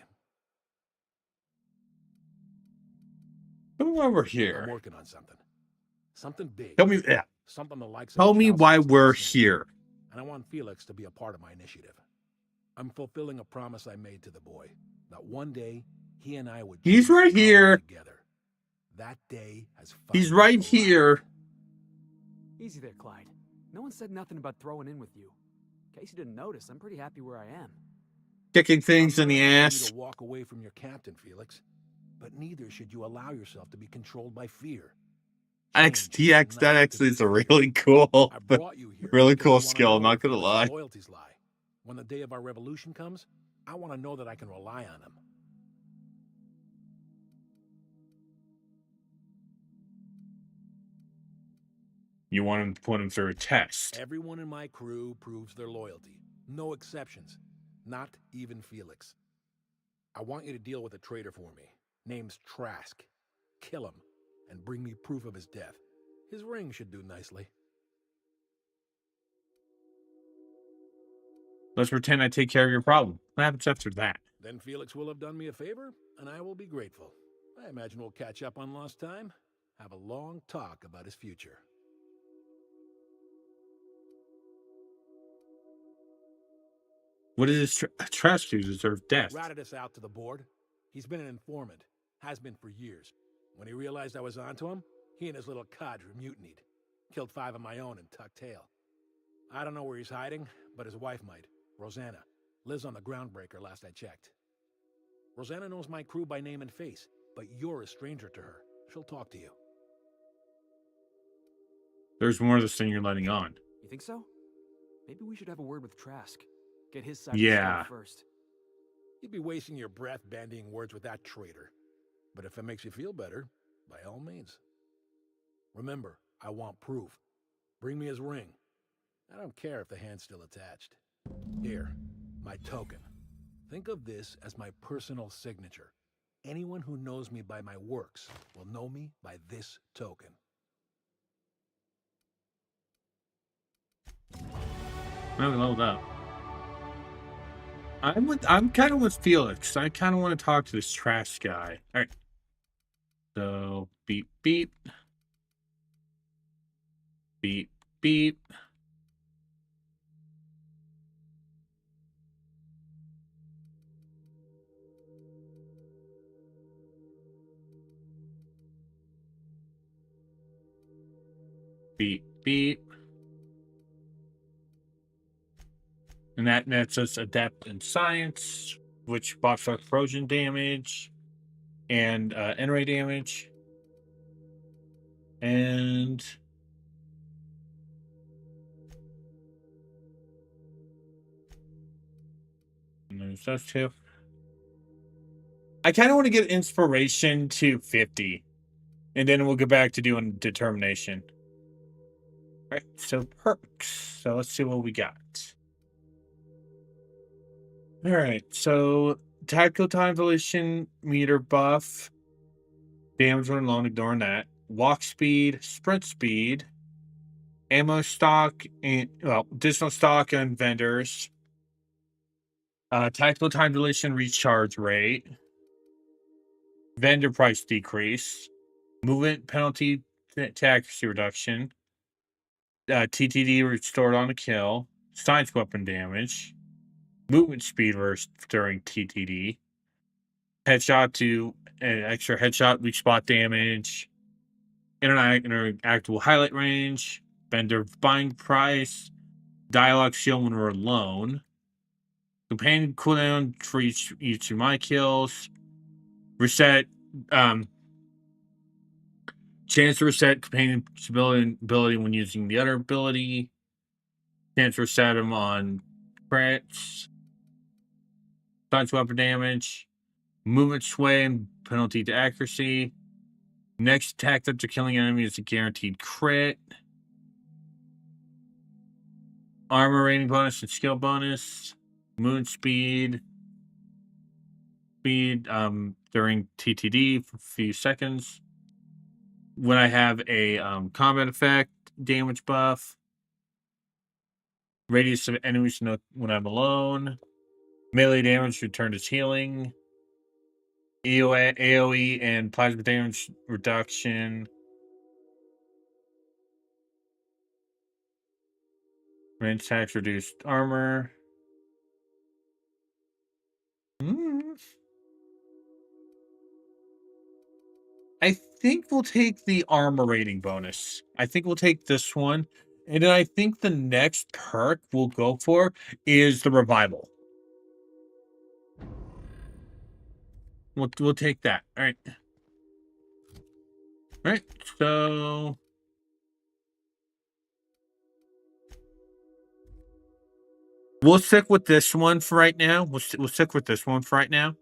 Tell me why we're I'm here. working on something. Something big. Tell me, yeah. Something the likes of Tell the me why Chalceans we're haven't seen. here. And I want Felix to be a part of my initiative. I'm fulfilling a promise I made to the boy. That one day, he and I would He's choose right to here. together. That day has He's finally right here. Easy there, Clyde. No one said nothing about throwing in with you. In case you didn't notice, I'm pretty happy where I am. Kicking things in the I'm not asking you ass. to walk away from your captain, Felix. But neither should you allow yourself to be controlled by fear. XTX, that actually is a really cool, really cool skill. I'm not gonna lie. Loyalties lie. When the day of our revolution comes, I want to know that I can rely on him. You want him to put him through a test. Everyone in my crew proves their loyalty. No exceptions. Not even Felix. I want you to deal with a traitor for me. Name's Trask. Kill him, and bring me proof of his death. His ring should do nicely. Let's pretend I take care of your problem. What happens after that? Then Felix will have done me a favor, and I will be grateful. I imagine we'll catch up on lost time, have a long talk about his future. What does this Trask do to deserve death? Ratted us out to the board. He's been an informant. Has been for years. When he realized I was onto him, he and his little cadre mutinied. Killed 5 of my own and tucked tail. I don't know where he's hiding, but his wife might. Rosanna. Lives on the Groundbreaker last I checked. Rosanna knows my crew by name and face, but you're a stranger to her. She'll talk to you. There's more of this thing you're letting on. You think so? Maybe we should have a word with Trask. Get his side Yeah. of the story first. You'd be wasting your breath bandying words with that traitor. But if it makes you feel better, by all means. Remember, I want proof. Bring me his ring. I don't care if the hand's still attached. Here, my token. Think of this as my personal signature. Anyone who knows me by my works will know me by this token. Now we leveled up. I'm kind of with Felix. I kind of want to talk to this Trask guy. All right. So beep beep. Beep beep. Beep beep. And that nets us adept in science, which buffs our corrosion damage and N-ray damage. And there's those two. I kind of want to get inspiration to 50. And then we'll go back to doing determination. All right, so perks. So let's see what we got. All right, so tactical time dilation meter buff, damage when alone, ignoring that. Walk speed, sprint speed, ammo stock, and additional stock and vendors. Tactical time dilation recharge rate, vendor price decrease, movement penalty to accuracy reduction, TTD restored on a kill, science weapon damage. Movement speed burst during TTD. Headshot to an extra headshot, weak spot damage. Interactable highlight range. Vendor buying price. Dialogue shield when we're alone. Companion cooldown for each of my kills. Reset. Chance to reset companion ability when using the other ability. Chance to reset them on crits. Science weapon damage, movement sway and penalty to accuracy. Next attack after killing enemy is a guaranteed crit. Armor rating bonus and skill bonus. Movement speed. During TTD for a few seconds. When I have a combat effect, damage buff. Radius of enemies to know when I'm alone. Melee damage returned as healing. AoE and plasma damage reduction. Range attacks reduced armor. I think we'll take the armor rating bonus. I think we'll take this one. And then I think the next perk we'll go for is the revival. We'll take that. All right. So We'll stick with this one for right now. We'll stick with this one for right now.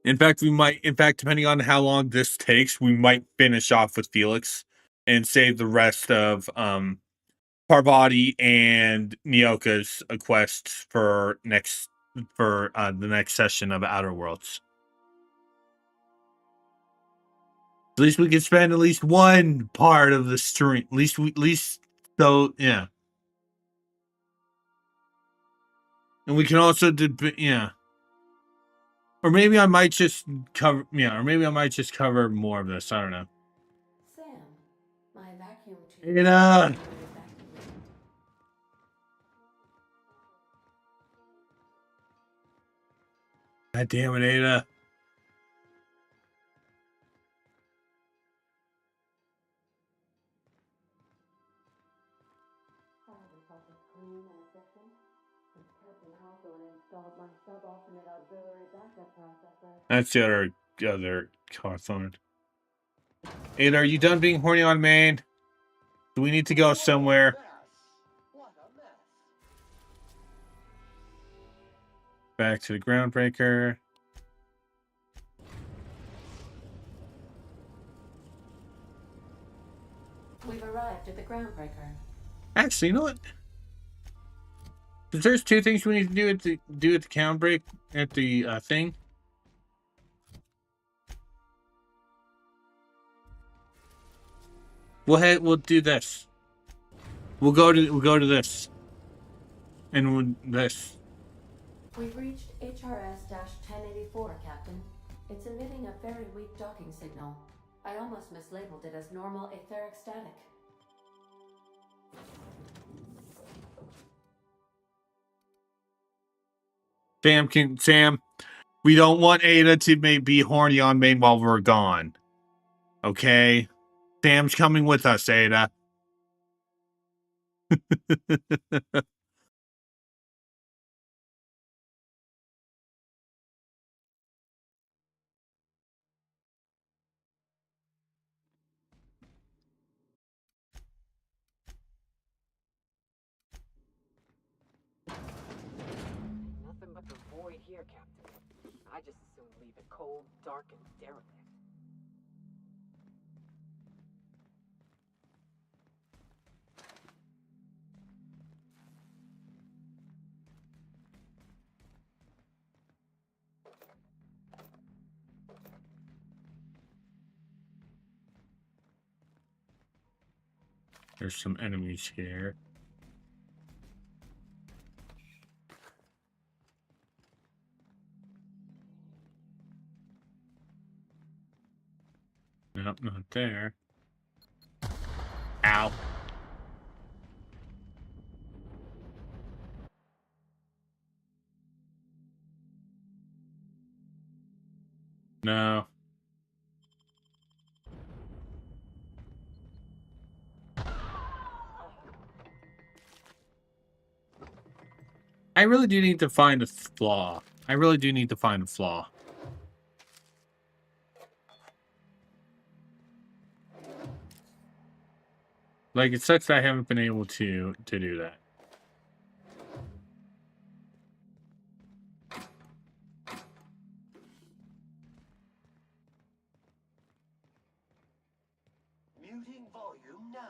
In fact, depending on how long this takes, we might finish off with Felix and save the rest of Parvati and Nyoka's quests for the next session of Outer Worlds. At least we can spend at least one part of the stream. So yeah. And we can also yeah. Or maybe I might just cover more of this. I don't know. Sam, my vacuum tube. Ada! God damn it, Ada. That's the other Cawthorn. Ada, are you done being horny on main? Do we need to go somewhere? Back to the Groundbreaker. We've arrived at the Groundbreaker. Actually, you know what? There's two things we need to do at the Groundbreak at the thing. We'll do this. We'll go to this. And this. We've reached HRS-1084, Captain. It's emitting a very weak docking signal. I almost mislabeled it as normal etheric static. Sam, we don't want Ada to be horny on main while we're gone. Okay? Sam's coming with us, Ada. Nothing but the void here, Captain. I just as soon leave it cold, dark, and derelict. There's some enemies here. Nope, not there. Ow. No. I really do need to find a flaw. Like, it sucks that I haven't been able to do that. Muting volume now.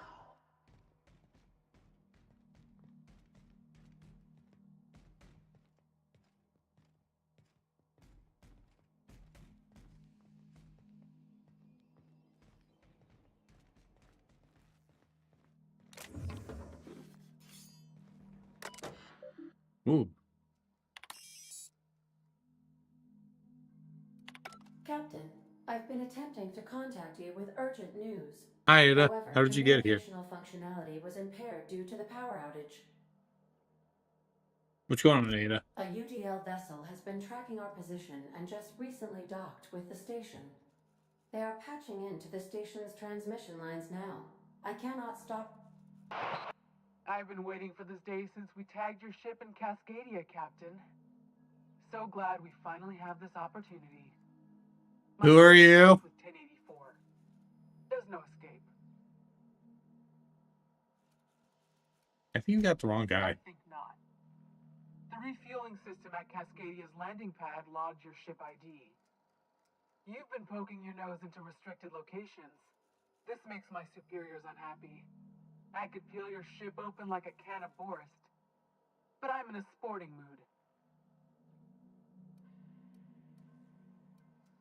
Ooh. Captain, I've been attempting to contact you with urgent news. Hi, Ada. However, How did you get here? communicational functionality was impaired due to the power outage. What's going on, Ada? A UDL vessel has been tracking our position and just recently docked with the station. They are patching into the station's transmission lines now. I cannot stop. I've been waiting for this day since we tagged your ship in Cascadia, Captain. So glad we finally have this opportunity. Who are you? With 1084. There's no escape. I think you got the wrong I guy. think not. The refueling system at Cascadia's landing pad logged your ship ID. You've been poking your nose into restricted locations. This makes my superiors unhappy. I could peel your ship open like a can of Borscht. But I'm in a sporting mood.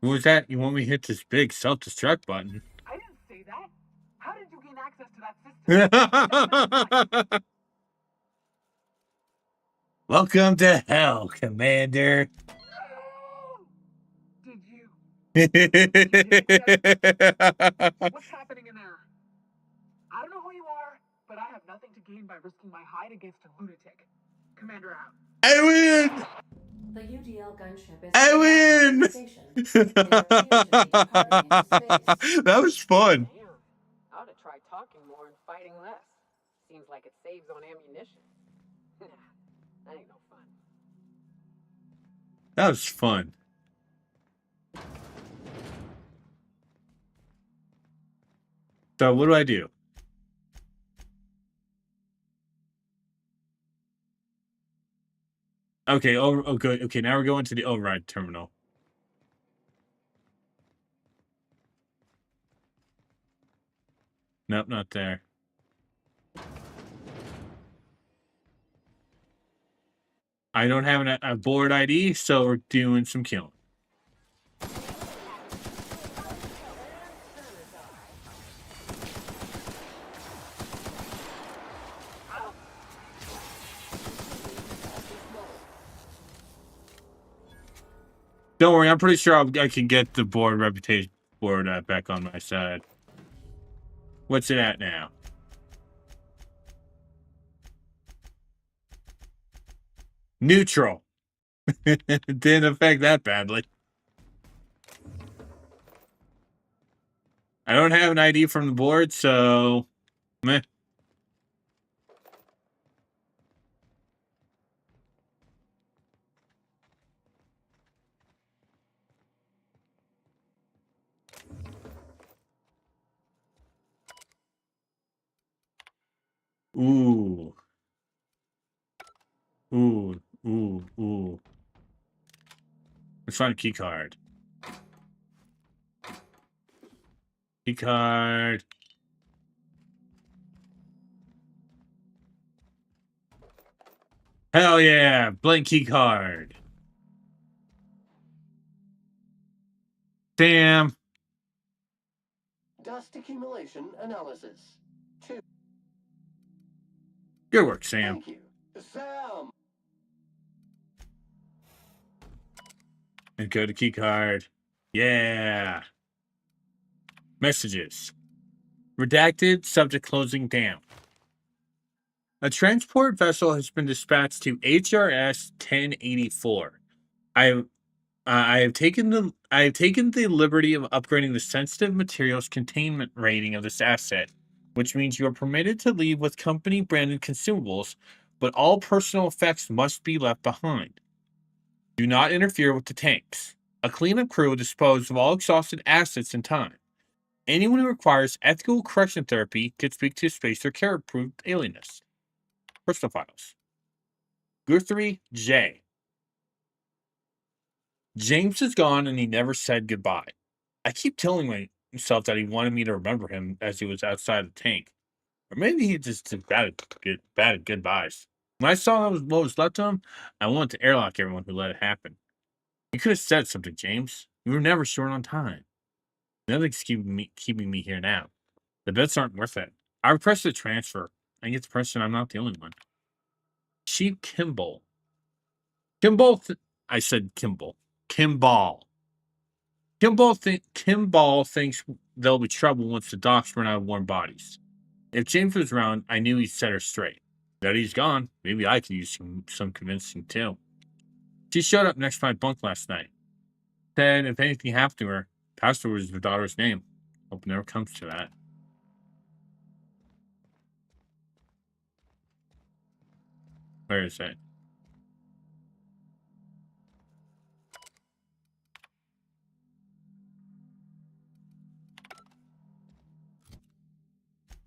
Who was that? You want me to hit this big self-destruct button? I didn't say that. How did you gain access to that system? Welcome to hell, Commander. Did you? I What's happening in there? I don't know who you are, but I have nothing to gain by risking my hide against a lunatic. Commander out. win! The UDL gunship is I win! That was fun. Damn. I ought to try talking more and fighting less. Seems like it saves on ammunition. Nah, that ain't no fun. That was fun. So what do I do? Okay, okay, now we're going to the override terminal. Nope, not there. I don't have a board ID, so we're doing some killing. Don't worry, I'm pretty sure I can get the board reputation board back on my side. What's it at now? Neutral. It didn't affect that badly. I don't have an ID from the board, so meh. Ooh. Ooh. Ooh. Ooh. Let's find a key card. Key card. Hell yeah! Blank key card. Damn. Dust accumulation analysis. 2. Good work, Sam. Thank you. Sam! And go to key card. Yeah. Messages. Redacted, subject closing down. A transport vessel has been dispatched to HRS 1084. I have taken the liberty of upgrading the sensitive materials containment rating of this asset, which means you are permitted to leave with company branded consumables, but all personal effects must be left behind. Do not interfere with the tanks. A cleanup crew will dispose of all exhausted assets in time. Anyone who requires ethical correction therapy can speak to Spacer Care-approved alienist. Personal files. Guthrie J. James is gone and he never said goodbye. I keep telling myself that he wanted me to remember him as he was outside the tank. Or maybe he just did bad at goodbyes. When I saw what was left of him, I wanted to airlock everyone who let it happen. You could have said something, James. You were never short on time. Nothing's keeping me here now. The bets aren't worth it. I requested a transfer. I get the impression I'm not the only one. Chief Kimball. I said Kimball. Kimball. Kimball thinks there'll be trouble once the docks run out of warm bodies. If James was around, I knew he'd set her straight. Now that he's gone, maybe I could use some convincing too. She showed up next to my bunk last night. Said if anything happened to her, Pastor was her daughter's name. Hope it never comes to that. Where is it?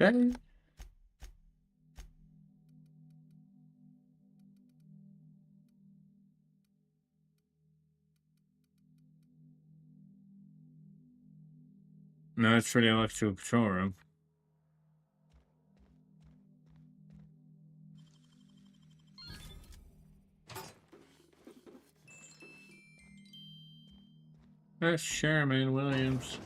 Okay. No, it's for the electrical control room. That's Sherman Williams.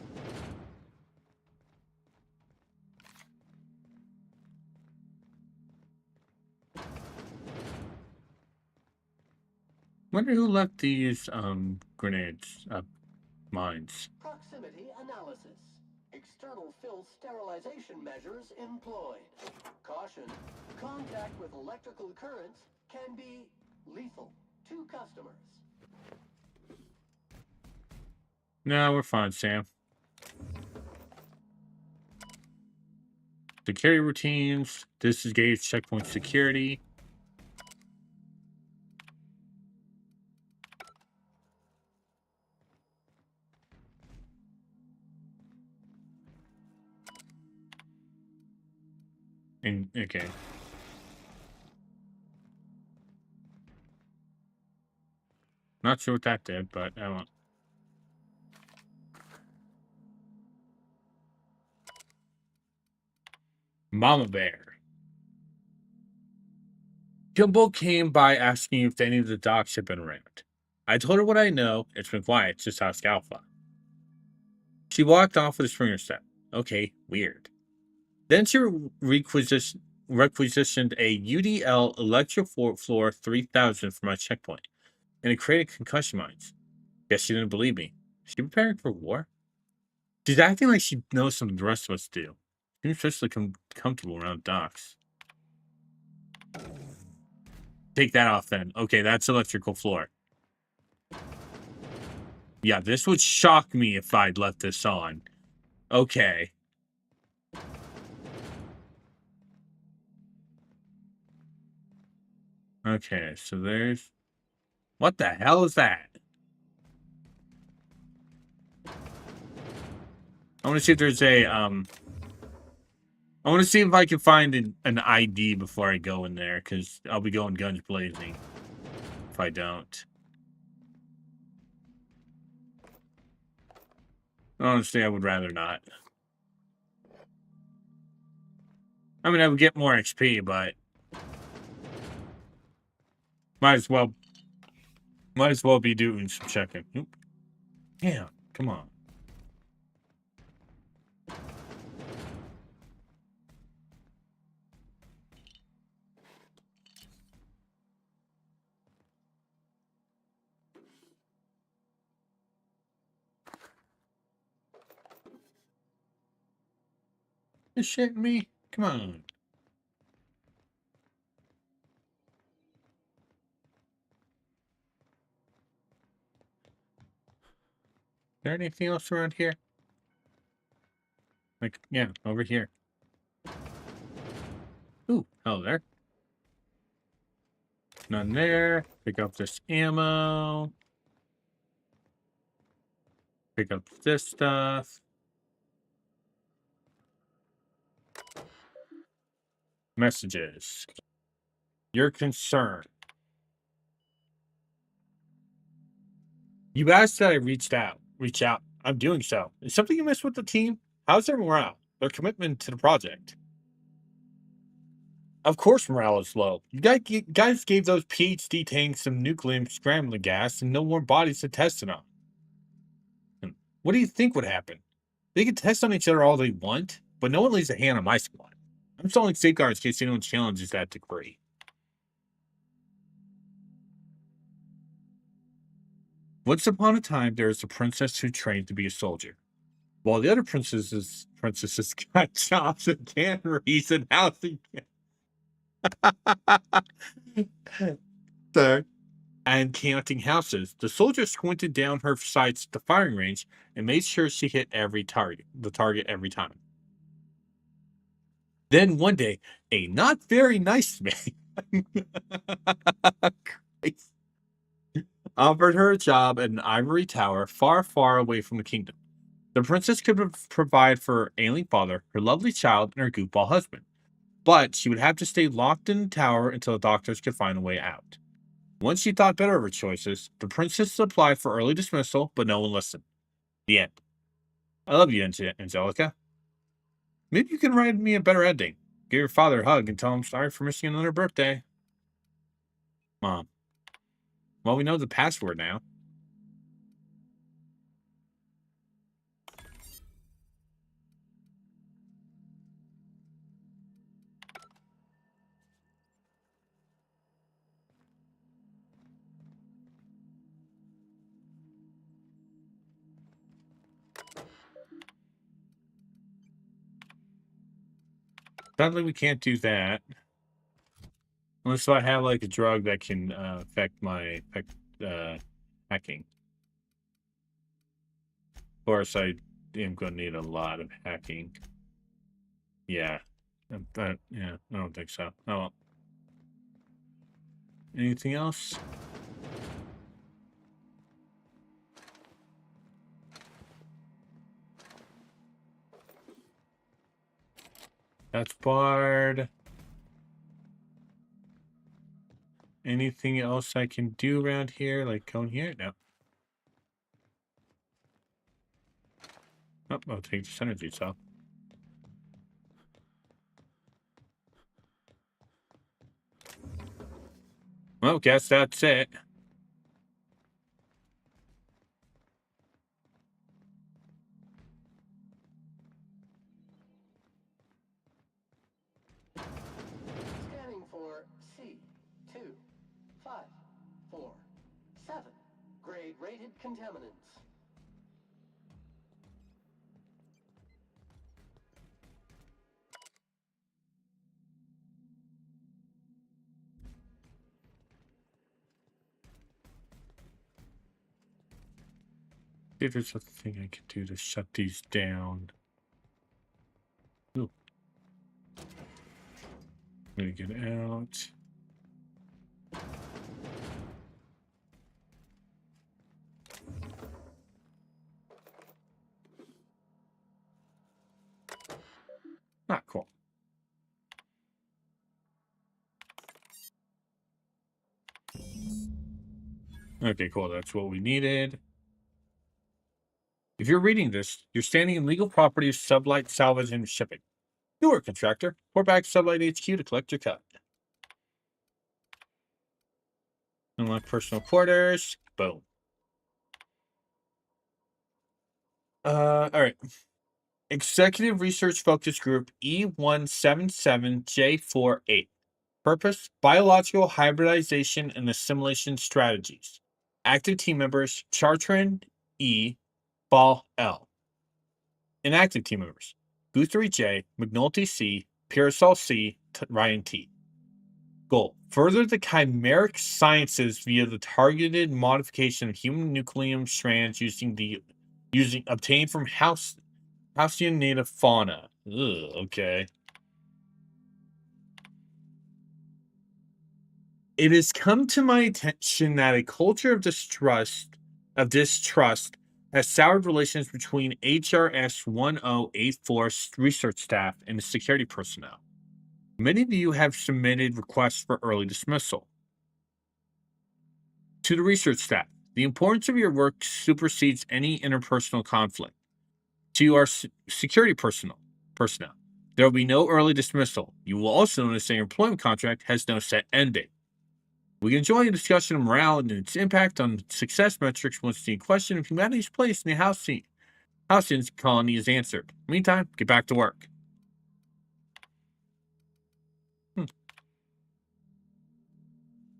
Wonder who left these grenades mines. Proximity analysis. External fill sterilization measures employed. Caution. Contact with electrical currents can be lethal to customers. No, we're fine, Sam. Security routines. Disengage checkpoint security. And okay. Not sure what that did, but I won't. Mama Bear. Kimball came by asking if any of the docks had been rammed. I told her what I know. It's been quiet, just ask Alpha. She walked off with a springer step. Okay, weird. Then she requisitioned a UDL Electro Floor 3000 for my checkpoint, and it created concussion mines. Guess she didn't believe me. Is she preparing for war? She's acting like she knows something the rest of us do. Seems especially comfortable around docks. Take that off then. Okay, that's electrical floor. Yeah, this would shock me if I'd left this on. Okay. Okay, so there's... What the hell is that? I want to see if there's a, I want to see if I can find an ID before I go in there, because I'll be going guns blazing if I don't. Honestly, I would rather not. I mean, I would get more XP, but might as well be doing some checking. Oop. Damn, come on. You shitting me? Come on. Is there anything else around here? Like, yeah, over here. Ooh, hello there. None there. Pick up this ammo. Pick up this stuff. Messages. You're concerned. You asked that I reach out. I'm doing so. Is something you missed with the team? How's their morale? Their commitment to the project? Of course morale is low. You guys gave those PhD tanks some nuclear scrambling gas and no more bodies to test it on. What do you think would happen? They can test on each other all they want, but no one lays a hand on my squad. I'm installing safeguards in case anyone challenges that decree. Once upon a time, there was a princess who trained to be a soldier, while the other princesses got jobs in canneries and housing. Sorry. And counting houses. The soldier squinted down her sights at the firing range and made sure she hit the target every time. Then one day, a not very nice man offered her a job at an ivory tower far, far away from the kingdom. The princess could provide for her ailing father, her lovely child, and her goofball husband. But she would have to stay locked in the tower until the doctors could find a way out. Once she thought better of her choices, the princess applied for early dismissal, but no one listened. The end. I love you, Angelica. Maybe you can write me a better ending. Give your father a hug and tell him sorry for missing another birthday. Mom. Well, we know the password now. Sadly, we can't do that. Unless I have, like, a drug that can affect my hacking. Of course, I am going to need a lot of hacking. Yeah. Yeah, I don't think so. Oh, well. Anything else? That's barred. Anything else I can do around here? Like going here? No. Oh, I'll take this energy cell. Well, guess that's it. Scanning for C2547. Grade rated contaminants. See if there's a thing I can do to shut these down. Ooh. I'm gonna get out. Ah, cool. Okay, cool. That's what we needed. If you're reading this, you're standing in legal property of Sublight Salvage and Shipping. You are a contractor. Report back to Sublight HQ to collect your cut. Unlock personal quarters. Boom. All right. Executive Research Focus Group E177J48. Purpose: biological hybridization and assimilation strategies. Active team members: Chartran E, Ball L. Inactive team members: Guthrie J, McNulty C, Pearsall C, Ryan T. Goal: further the chimeric sciences via the targeted modification of human nucleum strands using obtained from Halcyon native fauna. Ugh, okay. It has come to my attention that a culture of distrust has soured relations between HRS 1084 research staff and the security personnel. Many of you have submitted requests for early dismissal. To the research staff, the importance of your work supersedes any interpersonal conflict. To our security personnel, there will be no early dismissal. You will also notice that your employment contract has no set end date. We can join a discussion of morale and its impact on success metrics once the question of humanity's place in the Halcyon colony is answered. Meantime, get back to work.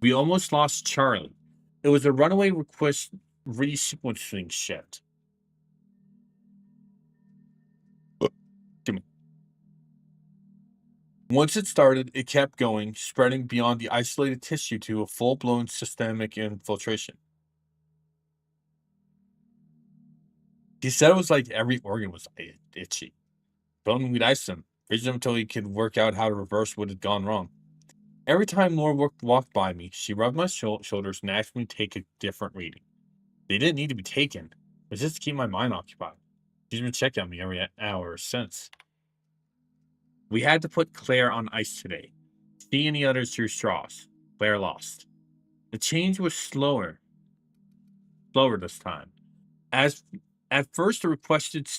We almost lost Charlie. It was a runaway request resequencing shit. Once it started, it kept going, spreading beyond the isolated tissue to a full-blown systemic infiltration. He said it was like every organ was itchy. Told him we'd ice him, freeze him until he could work out how to reverse what had gone wrong. Every time Laura walked by me, she rubbed my shoulders and asked me to take a different reading. They didn't need to be taken. It was just to keep my mind occupied. She's been checking on me every hour since. We had to put Claire on ice today. See any others through straws. Claire lost. The change was slower this time. As at first, the requested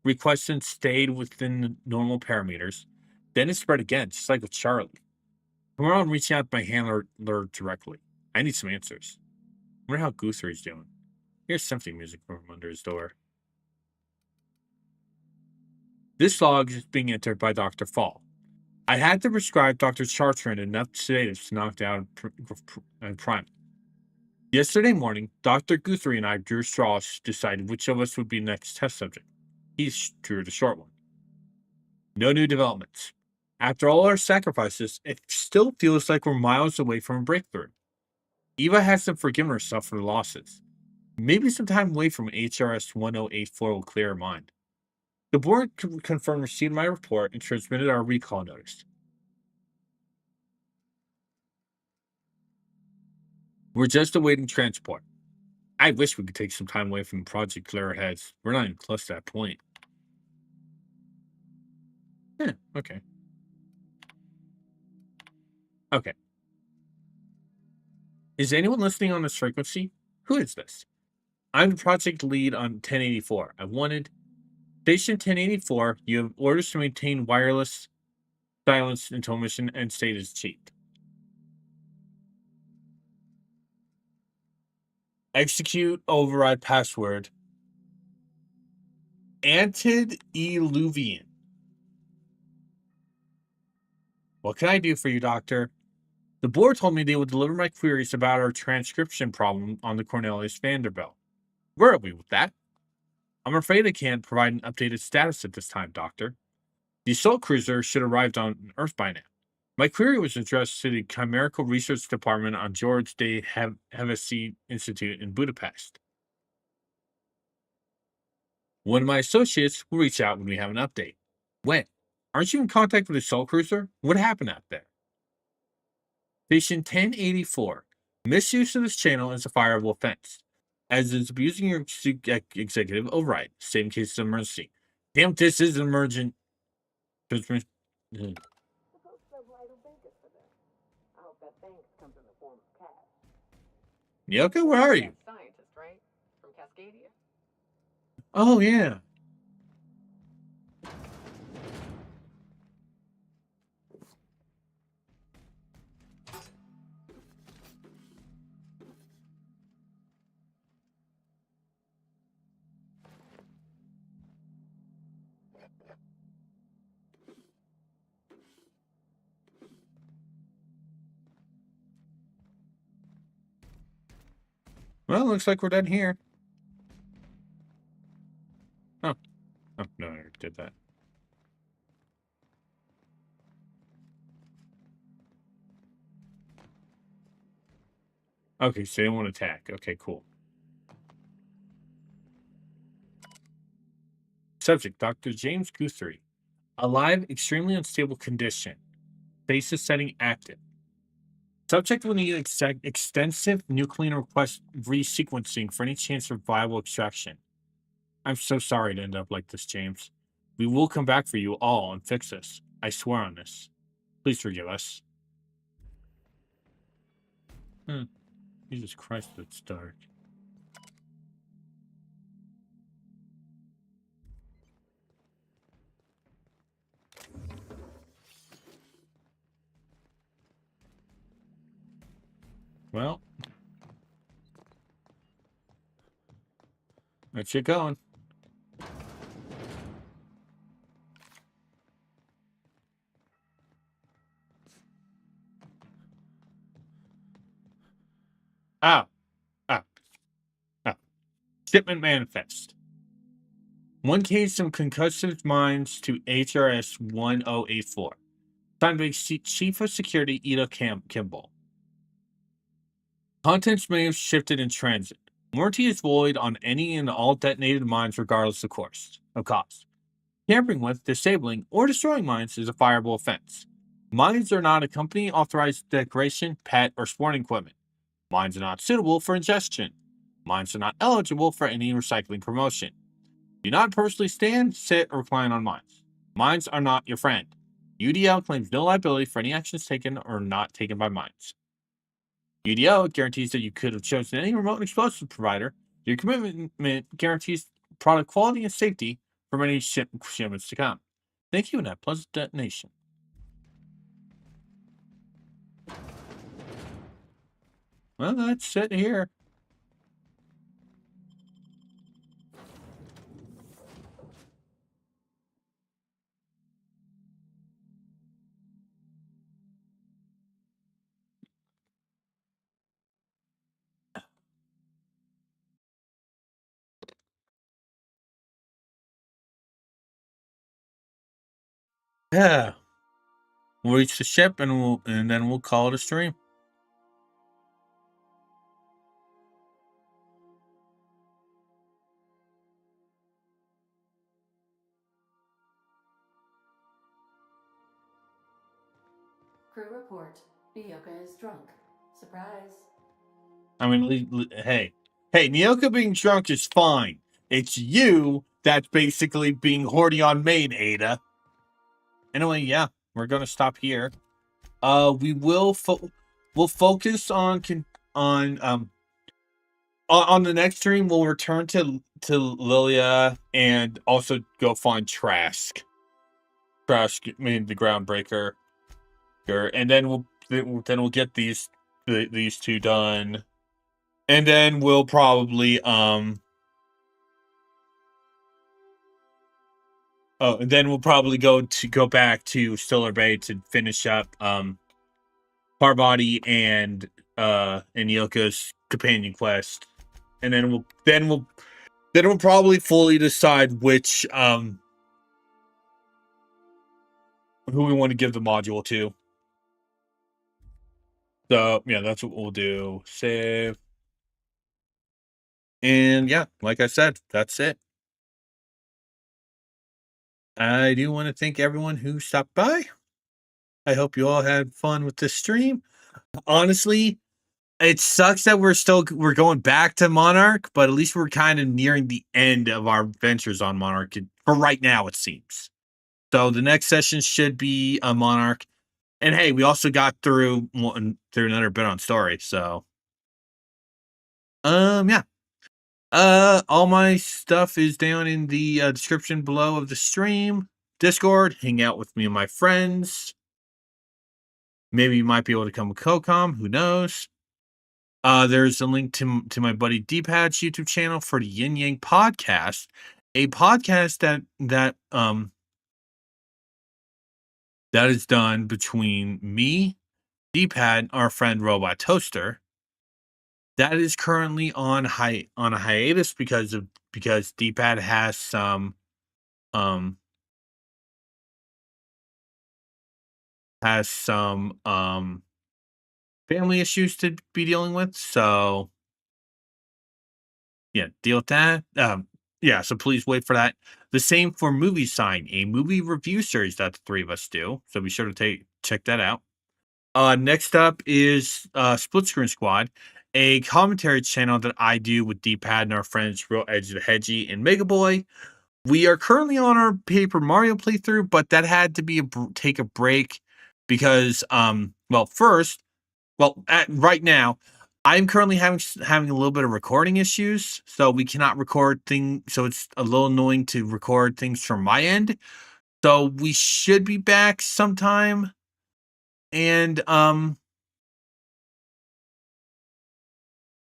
Requestions stayed within the normal parameters. Then it spread again, just like with Charlie. Tomorrow I'm reaching out to my handler directly. I need some answers. I wonder how Guthrie's doing. Here's symphony music from under his door. This log is being entered by Dr. Fall. I had to prescribe Dr. Chartrand enough sedatives to knock down Prime. Yesterday morning, Dr. Guthrie and I drew straws to decide which of us would be the next test subject. He drew the short one. No new developments. After all our sacrifices, it still feels like we're miles away from a breakthrough. Eva hasn't forgiven herself for the losses. Maybe some time away from HRS 1084 will clear her mind. The board confirmed receipt of my report and transmitted our recall notice. We're just awaiting transport. I wish we could take some time away from Project Clear Heads. We're not even close to that point. Yeah, okay. Okay. Is anyone listening on this frequency? Who is this? I'm the project lead on 1084. I wanted... Station 1084, you have orders to maintain wireless silence until mission end state is achieved. Execute override password. Antediluvian. What can I do for you, Doctor? The board told me they would deliver my queries about our transcription problem on the Cornelius Vanderbilt. Where are we with that? I'm afraid I can't provide an updated status at this time, Doctor. The assault cruiser should have arrived on Earth by now. My query was addressed to the Chimerical Research Department on George de Hevesy Institute in Budapest. One of my associates will reach out when we have an update. When? Aren't you in contact with the assault cruiser? What happened out there? Station 1084. Misuse of this channel is a fireable offense, as is abusing your executive override, same case of emergency. Damn, this is an emergent. I hope that thanks comes in the form of cash. Yoko, where are you? Scientist, right? From Cascadia? Oh, yeah. Well, looks like we're done here. Oh. Oh, no, I already did that. Okay, so they won't attack. Okay, cool. Subject, Dr. James Guthrie. Alive, extremely unstable condition. Basis setting active. Subject will need extensive nuclear request resequencing for any chance of viable extraction. I'm so sorry to end up like this, James. We will come back for you all and fix this. I swear on this. Please forgive us. Jesus Christ, it's dark. Well, let's get going. Shipment manifest. One case of concussive mines to HRS 1084. Signed by Chief of Security Ida Kimball. Contents may have shifted in transit. Warranty is void on any and all detonated mines regardless of cost. Tampering with, disabling, or destroying mines is a fireable offense. Mines are not a company-authorized decoration, pet, or sporting equipment. Mines are not suitable for ingestion. Mines are not eligible for any recycling promotion. Do not personally stand, sit, or recline on mines. Mines are not your friend. UDL claims no liability for any actions taken or not taken by mines. UDL guarantees that you could have chosen any remote explosive provider. Your commitment guarantees product quality and safety for many shipments to come. Thank you, and have pleasant detonation. Well, let's sit here. Yeah. We'll reach the ship and then we'll call it a stream. Crew report. Nyoka is drunk. Surprise. I mean, hey, Nyoka being drunk is fine. It's you that's basically being horny on maid, Ada. Anyway, yeah, we're gonna stop here. We will we'll focus on the next stream. We'll return to Lilia and also go find Trask. Trask, I mean the Groundbreaker, and then we'll get these two done, and then we'll probably and then we'll probably go back to Stellar Bay to finish up Parvati and Yilka's companion quest, and then we'll probably fully decide which who we want to give the module to. So yeah, that's what we'll do. Save. And yeah, like I said, that's it. I do want to thank everyone who stopped by. I hope you all had fun with this stream. Honestly, it sucks that we're going back to Monarch, but at least we're kind of nearing the end of our adventures on Monarch for right now, it seems. So the next session should be a Monarch. And hey, we also got through another bit on story, so yeah. All my stuff is down in the description below of the stream. Discord, hang out with me and my friends. Maybe you might be able to come with CoCom, who knows? There's a link to my buddy D-Pad's YouTube channel for the Yin Yang podcast, a podcast that is done between me, D-Pad, our friend Robot Toaster. That is currently on a hiatus because D-Pad has some family issues to be dealing with. So yeah, deal with that. Yeah, so please wait for that. The same for Movie Sign, a movie review series that the three of us do. So be sure to check that out. Next up is Split Screen Squad, a commentary channel that I do with D-Pad and our friends Real Edge the Hedgie and Mega Boy. We are currently on our Paper Mario playthrough, but that had to be take a break because right now I'm currently having a little bit of recording issues, so we cannot record things. So it's a little annoying to record things from my end. So we should be back sometime, and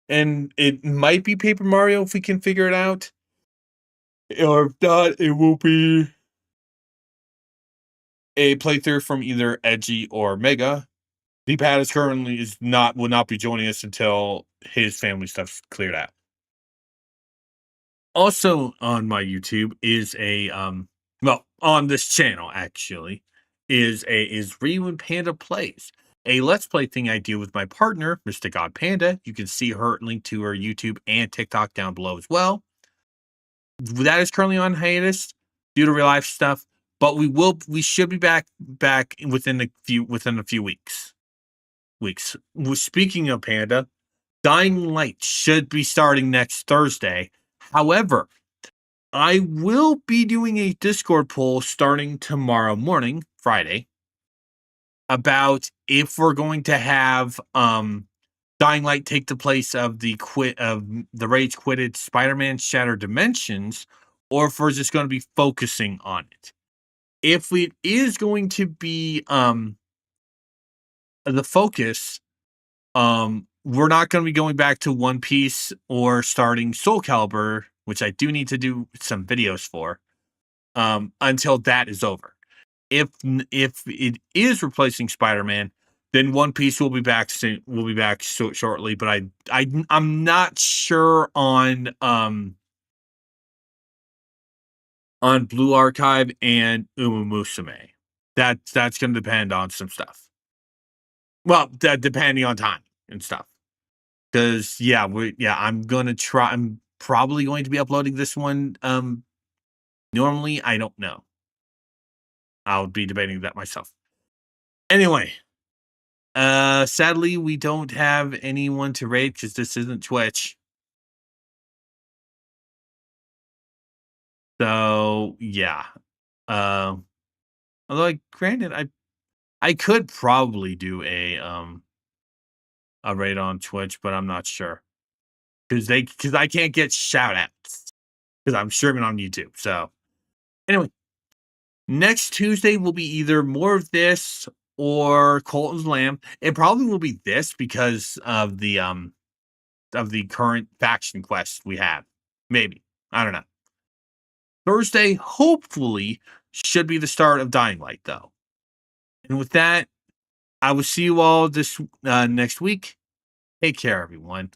it might be Paper Mario if we can figure it out, or if not, it will be a playthrough from either Edgy or Mega. D-Pad is currently will not be joining us until his family stuff's cleared out. Also on my YouTube is on this channel actually is Rewen Panda Plays, a Let's Play thing I do with my partner, Mr. God Panda. You can see her link to her YouTube and TikTok down below as well. That is currently on hiatus due to real life stuff, but we should be back within a few weeks. Speaking of Panda, Dying Light should be starting next Thursday. However, I will be doing a Discord poll starting tomorrow morning, Friday, about if we're going to have Dying Light take the place of the rage quitted Spider-Man Shattered Dimensions, or if we're just going to be focusing on it. If it is going to be the focus, we're not going to be going back to One Piece or starting Soul Calibur, which I do need to do some videos for, until that is over. If it is replacing Spider-Man, then One Piece will be back soon. Will be back shortly, but I'm not sure on Blue Archive and Umumusume. That's going to depend on some stuff. Well, depending on time and stuff. Because I'm gonna try. I'm probably going to be uploading this one. Normally, I don't know. I'll be debating that myself. Anyway, sadly, we don't have anyone to raid because this isn't Twitch. So yeah. Although, granted, I could probably do a raid on Twitch, but I'm not sure because I can't get shout outs because I'm streaming on YouTube. So anyway, next Tuesday will be either more of this or Colton's Lamb. It probably will be this because of the current faction quest we have. Maybe, I don't know. Thursday hopefully should be the start of Dying Light, though. And with that, I will see you all this next week. Take care, everyone.